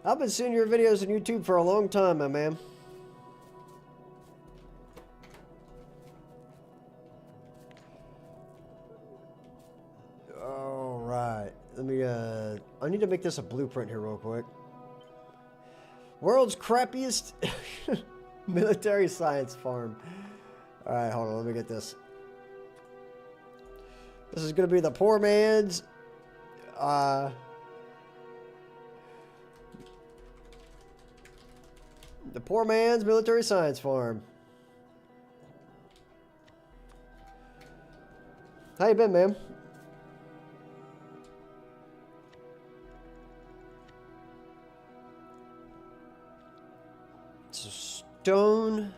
Speaker 1: I've been seeing your videos on YouTube for a long time, my man. Alright. Let me, I need to make this a blueprint here real quick. World's crappiest military science farm. Alright, hold on. Let me get this. This is going to be the poor man's, the poor man's military science farm. How you been, man? It's a stone.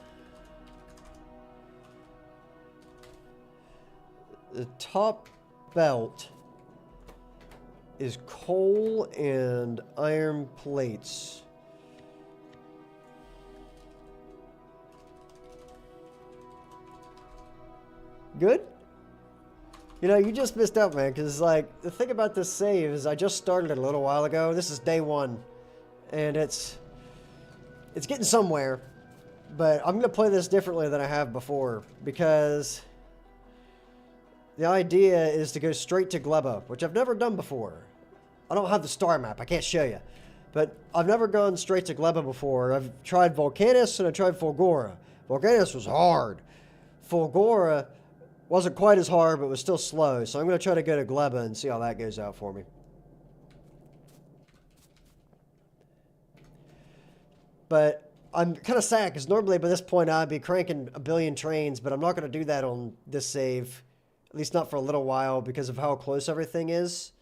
Speaker 1: The top belt is coal and iron plates. Good? You know, you just missed out, man, because, like, the thing about this save is I just started it a little while ago. This is day one, and it's getting somewhere, but I'm going to play this differently than I have before, because the idea is to go straight to Gleba, which I've never done before. I don't have the star map. I can't show you, but I've never gone straight to Gleba before. I've tried Volcanus, and I tried Fulgora. Volcanus was hard. Fulgora wasn't quite as hard, but was still slow. So I'm going to try to go to Gleba and see how that goes out for me. But I'm kind of sad, because normally by this point I'd be cranking a billion trains, but I'm not going to do that on this save. At least not for a little while, because of how close everything is.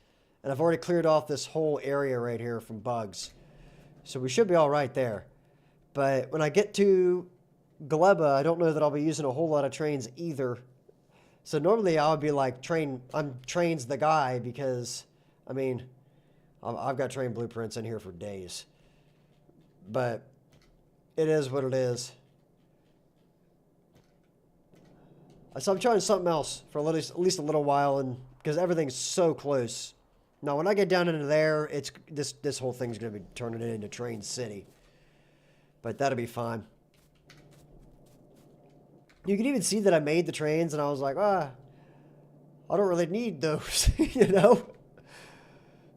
Speaker 1: And I've already cleared off this whole area right here from bugs. So we should be all right there. But when I get to Gleba, I don't know that I'll be using a whole lot of trains either. So normally I would be like, I'm trains the guy, because, I mean, I've got train blueprints in here for days. But it is what it is. So I'm trying something else for at least a little while, and because everything's so close. Now, when I get down into there, it's this whole thing's going to be turning it into Train City. But that'll be fine. You can even see that I made the trains, and I was like, I don't really need those, you know?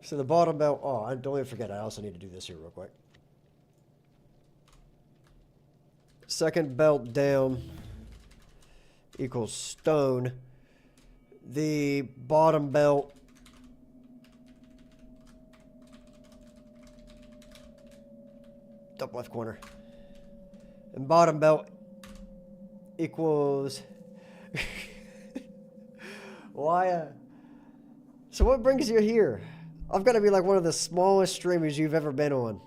Speaker 1: So the bottom belt, don't even forget, I also need to do this here real quick. second belt down equals stone. The bottom belt top left corner. And bottom belt equals why so what brings you here? I've got to be like one of the smallest streamers you've ever been on.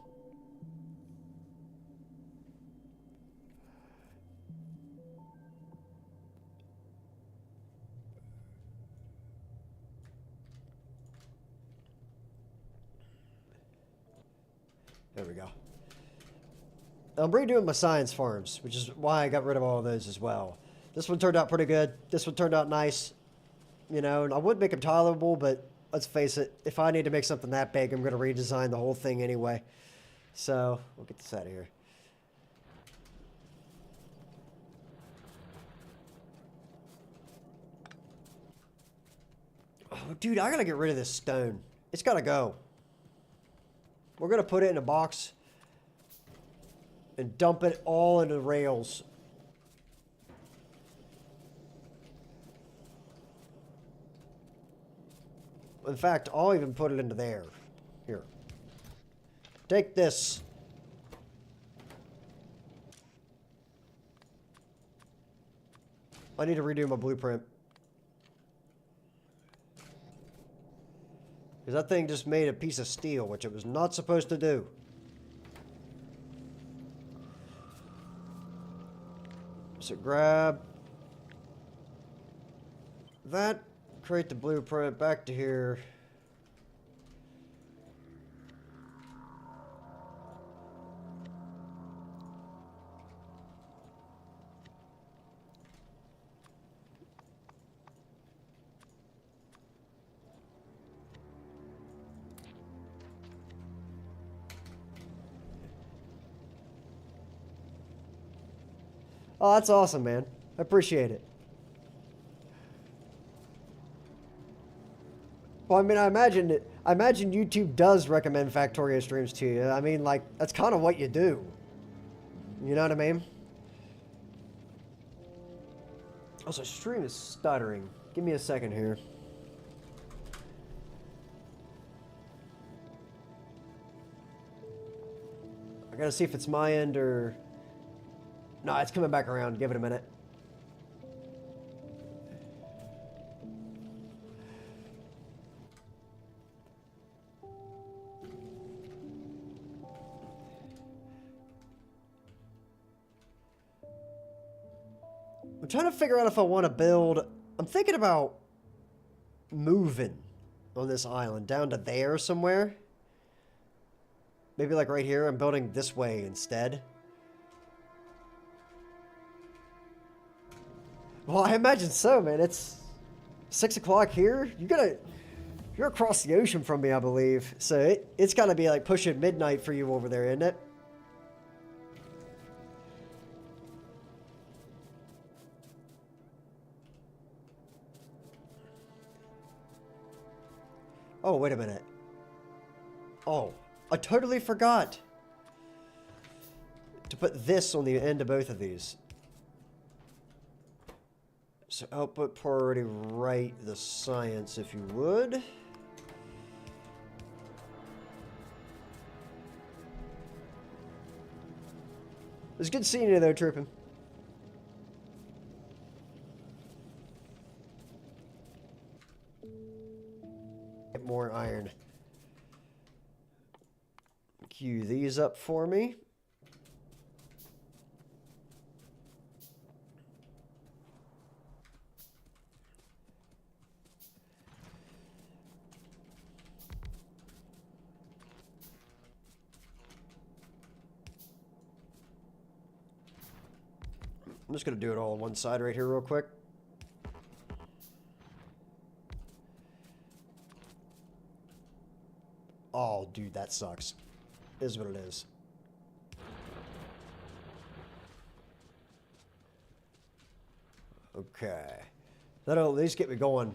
Speaker 1: There we go. I'm redoing my science farms, which is why I got rid of all of those as well. This one turned out pretty good. This one turned out nice. You know, and I would make them tolerable, but let's face it, if I need to make something that big, I'm going to redesign the whole thing anyway. So, we'll get this out of here. Oh, dude, I got to get rid of this stone. It's got to go. We're going to put it in a box and dump it all into the rails. In fact, I'll even put it into there. Here. Take this. I need to redo my blueprint. Because that thing just made a piece of steel, which it was not supposed to do. So grab that, create the blueprint, back to here. Oh, that's awesome, man. I appreciate it. Well, I mean, I imagine YouTube does recommend Factorio streams to you. I mean, like, that's kind of what you do. You know what I mean? Also, stream is stuttering. Give me a second here. I gotta see if it's my end or... No, it's coming back around. Give it a minute. I'm trying to figure out if I want to build... I'm thinking about moving on this island down to there somewhere. Maybe like right here. I'm building this way instead. Well, I imagine so, man. It's 6 o'clock here. You're across the ocean from me, I believe. So it's got to be like pushing midnight for you over there, isn't it? Oh, wait a minute. Oh, I totally forgot to put this on the end of both of these. So output priority right the science, if you would. It's good seeing you though, Trippin'. Get more iron. Queue these up for me. I'm just going to do it all on one side right here real quick. Oh, dude, that sucks. Is what it is. Okay. That'll at least get me going.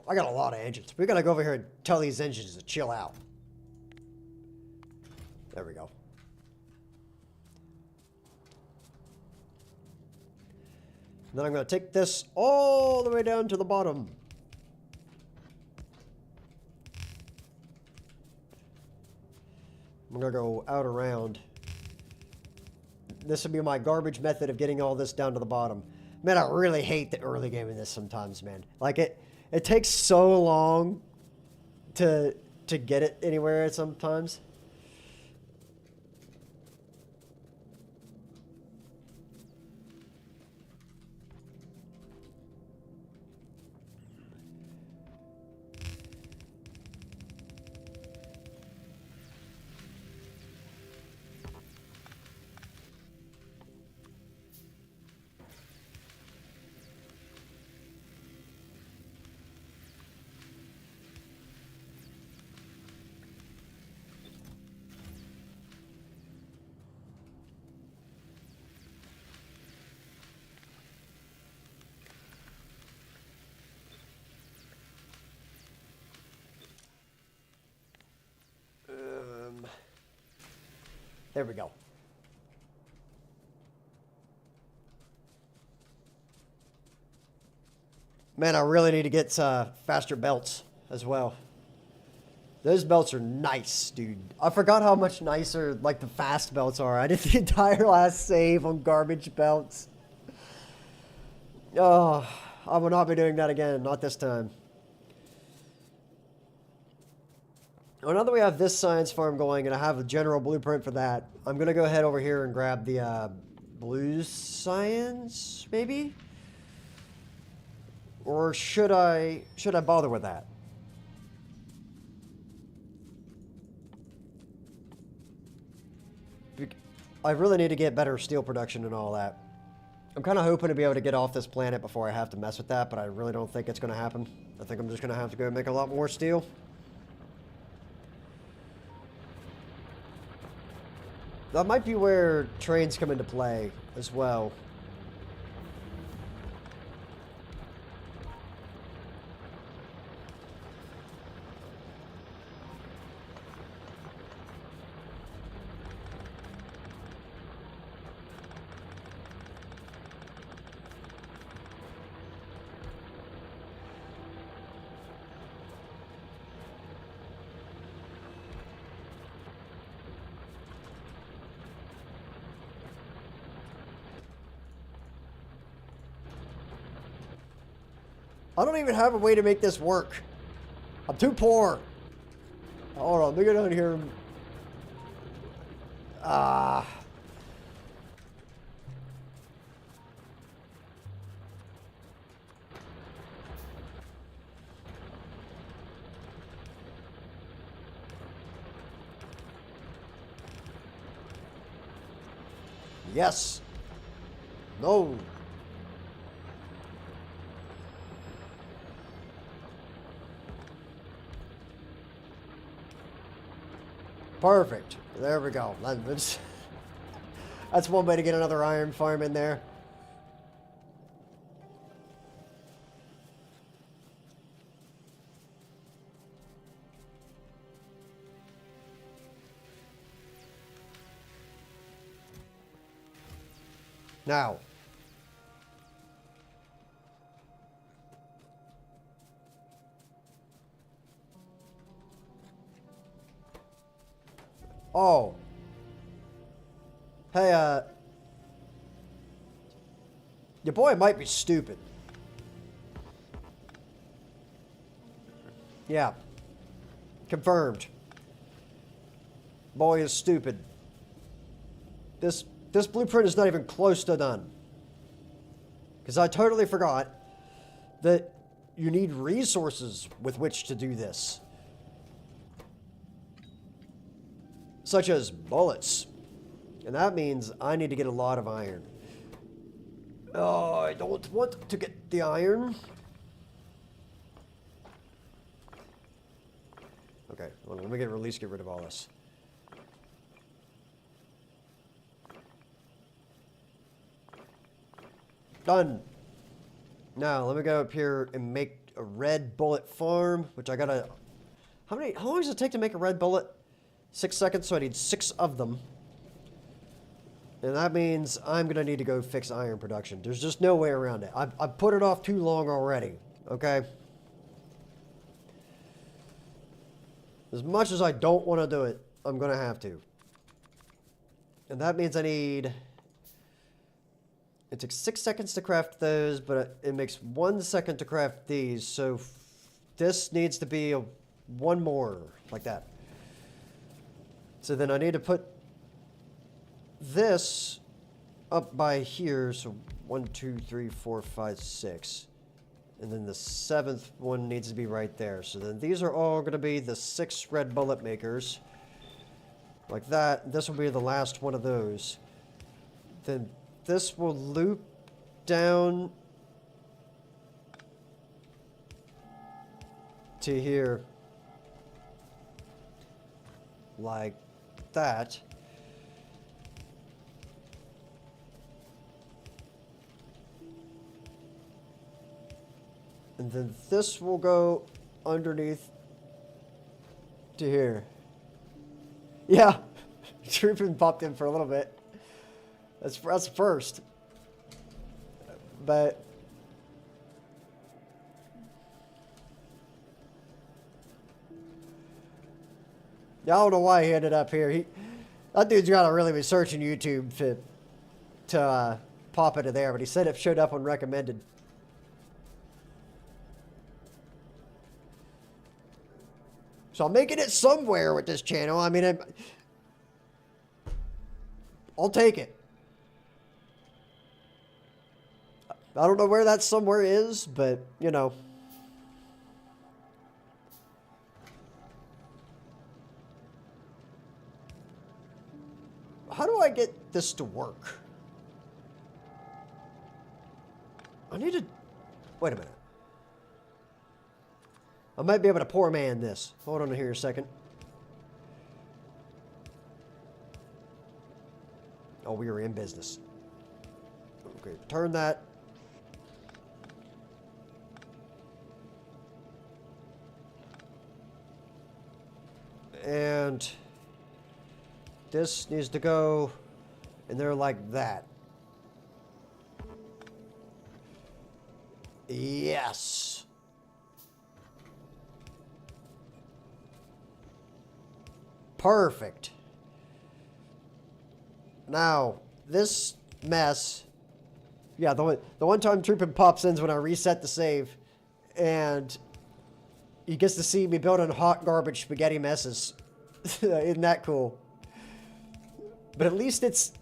Speaker 1: I got a lot of engines. We gotta go over here and tell these engines to chill out. There we go. And then I'm gonna take this all the way down to the bottom. I'm gonna go out around. This would be my garbage method of getting all this down to the bottom. Man, I really hate the early game in this sometimes, man. Like it takes so long to get it anywhere sometimes. There we go. Man, I really need to get faster belts as well. Those belts are nice, dude. I forgot how much nicer, like, the fast belts are. I did the entire last save on garbage belts. Oh, I will not be doing that again. Not this time. Well, now that we have this science farm going and I have a general blueprint for that, I'm going to go ahead over here and grab the blue science, maybe? Or should I bother with that? I really need to get better steel production and all that. I'm kind of hoping to be able to get off this planet before I have to mess with that, but I really don't think it's going to happen. I think I'm just going to have to go make a lot more steel. That might be where trains come into play as well. I don't even have a way to make this work. I'm too poor. Hold on, let me go down here. Yes. No. Perfect. There we go. That's one way to get another iron farm in there. Now. Oh. Hey, your boy might be stupid. Yeah. Confirmed. Boy is stupid. This blueprint is not even close to done. Because I totally forgot that you need resources with which to do this. Such as bullets. And that means I need to get a lot of iron. Oh, I don't want to get the iron. Okay, hold on, let me at least get rid of all this. Done. Now, let me go up here and make a red bullet farm, which I gotta... How long does it take to make a red bullet? 6 seconds, so I need 6 of them. And that means I'm gonna need to go fix iron production. There's just no way around it. I've put it off too long already, okay? As much as I don't want to do it, I'm gonna have to. And that means I need... It takes 6 seconds to craft those, but it makes 1 second to craft these, so this needs to be one more, like that. So then I need to put this up by here, so 1, 2, 3, 4, 5, 6. And then the 7th one needs to be right there. So then these are all going to be the 6 red bullet makers. Like that. This will be the last one of those. Then this will loop down to here. Like that. And then this will go underneath to here. Yeah, Trooping popped in for a little bit. That's first. But yeah, I don't know why he ended up here. That dude's gotta really be searching YouTube to pop into there, but he said it showed up on recommended. So I'm making it somewhere with this channel. I mean, I'll take it. I don't know where that somewhere is, but, you know. How do I get this to work? I need to... Wait a minute. I might be able to poor man this. Hold on here a second. Oh, we are in business. Okay, turn that. And this needs to go in there like that. Yes. Perfect. Now, this mess... Yeah, the one time Troopin pops in is when I reset the save. And he gets to see me building hot garbage spaghetti messes. Isn't that cool? But at least it's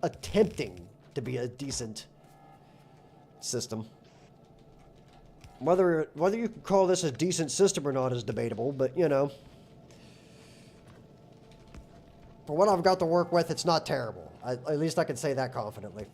Speaker 1: attempting to be a decent system. Whether you can call this a decent system or not is debatable, but you know. For what I've got to work with, it's not terrible. At least I can say that confidently.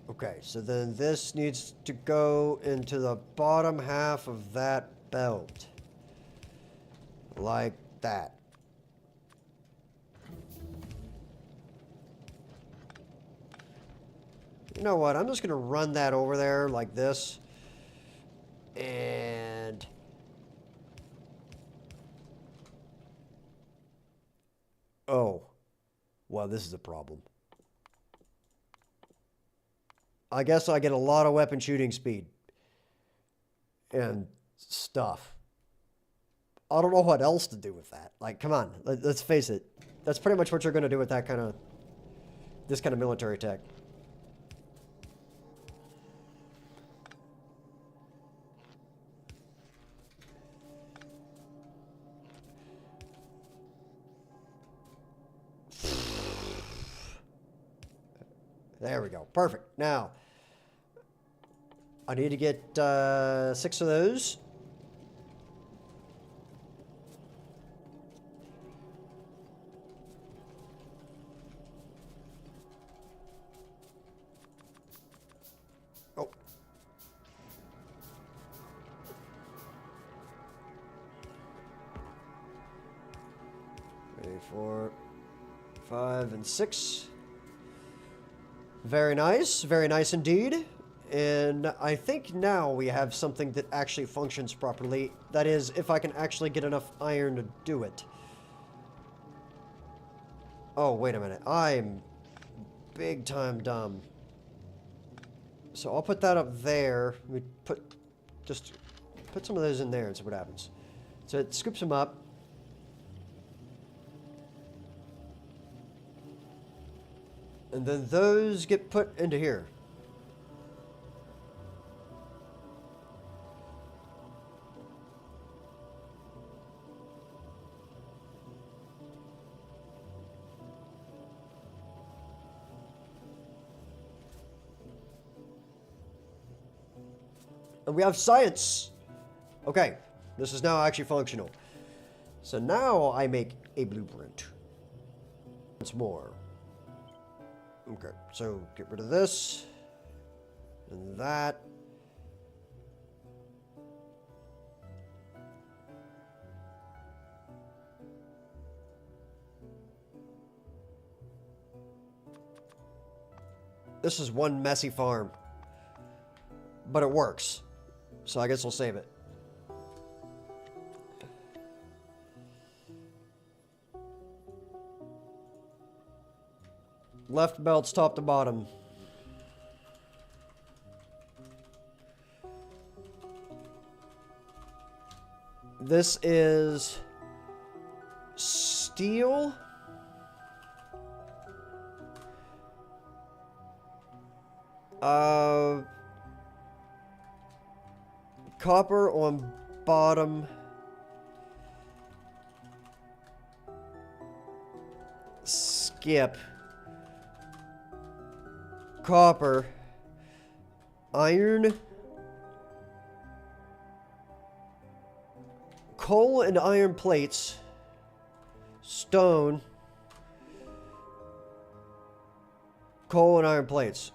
Speaker 1: Okay, so then this needs to go into the bottom half of that belt. Like that. You know what? I'm just going to run that over there like this. And... Oh. Well, this is a problem. I guess I get a lot of weapon shooting speed. And stuff. I don't know what else to do with that. Like, come on. Let's face it. That's pretty much what you're going to do with that kind of... This kind of military tech. There we go. Perfect. Now, I need to get 6 of those. Oh. 3, 4, 5, and 6. Very nice indeed. And I think now we have something that actually functions properly. That is, if I can actually get enough iron to do it. Oh, wait a minute. I'm big time dumb. So I'll put that up there. We just put some of those in there and see what happens. So it scoops them up. And then those get put into here. And we have science. Okay, this is now actually functional. So now I make a blueprint. Once more. Okay, so get rid of this. And that. This is one messy farm. But it works. So I guess we'll save it. Left belts top to bottom. This is steel. Copper on bottom. Skip. Copper. Iron. Coal and iron plates. Stone. Coal and iron plates.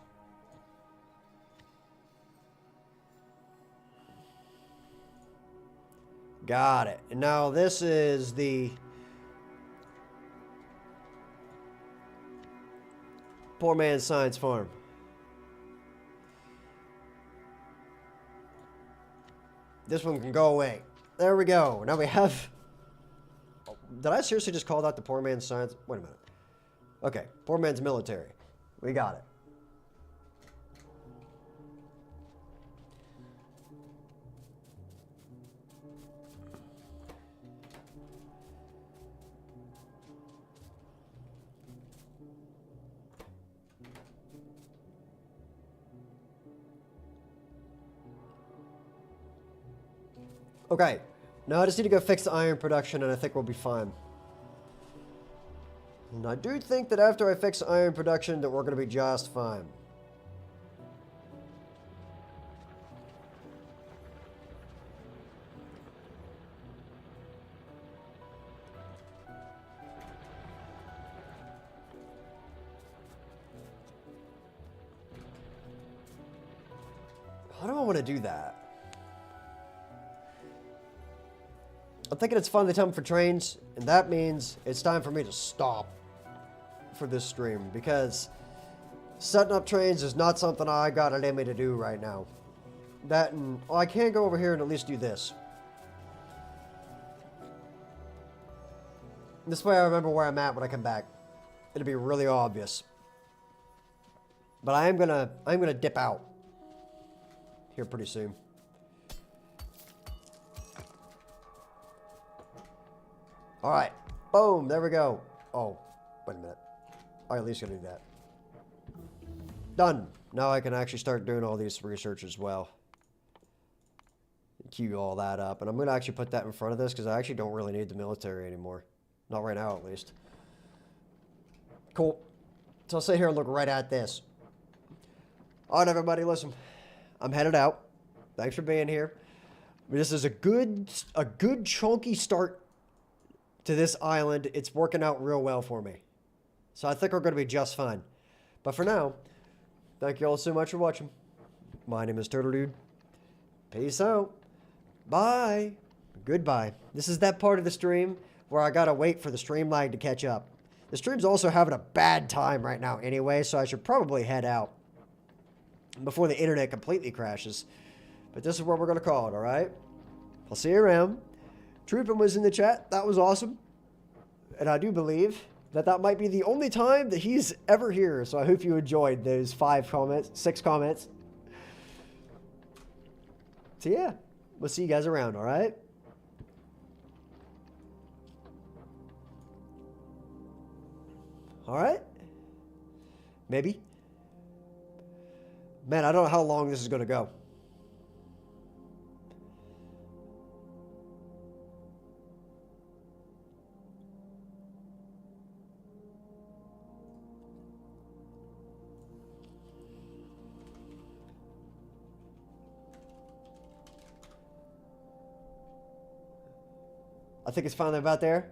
Speaker 1: Got it. And now this is the poor man's science farm. This one can go away. There we go. Now we have... Did I seriously just call that the poor man's science? Wait a minute. Okay. Poor man's military. We got it. Okay, now I just need to go fix the iron production and I think we'll be fine. And I do think that after I fix the iron production that we're going to be just fine. How do I want to do that? I'm thinking it's finally time for trains, and that means it's time for me to stop for this stream, because setting up trains is not something I got it in me to do right now. That and, oh, I can go over here and at least do this. This way I remember where I'm at when I come back. It'll be really obvious. But I'm gonna dip out here pretty soon. Alright, boom, there we go. Oh, wait a minute. I at least gotta do that. Done. Now I can actually start doing all these research as well. Queue all that up. And I'm gonna actually put that in front of this because I actually don't really need the military anymore. Not right now, at least. Cool. So I'll sit here and look right at this. Alright, everybody, listen. I'm headed out. Thanks for being here. This is a good chunky start to this island. It's working out real well for me. So I think we're going to be just fine. But for now, thank you all so much for watching. My name is Turtle Dude. Peace out. Bye. Goodbye. This is that part of the stream where I gotta wait for the stream lag to catch up. The stream's also having a bad time right now anyway, so I should probably head out before the internet completely crashes. But this is where we're gonna call it, alright? I'll see you around. Troopin was in the chat. That was awesome. And I do believe that that might be the only time that he's ever here, so I hope you enjoyed those 6 comments. So yeah, we'll see you guys around, alright? Alright? Maybe. Man, I don't know how long this is going to go. I think it's finally about there.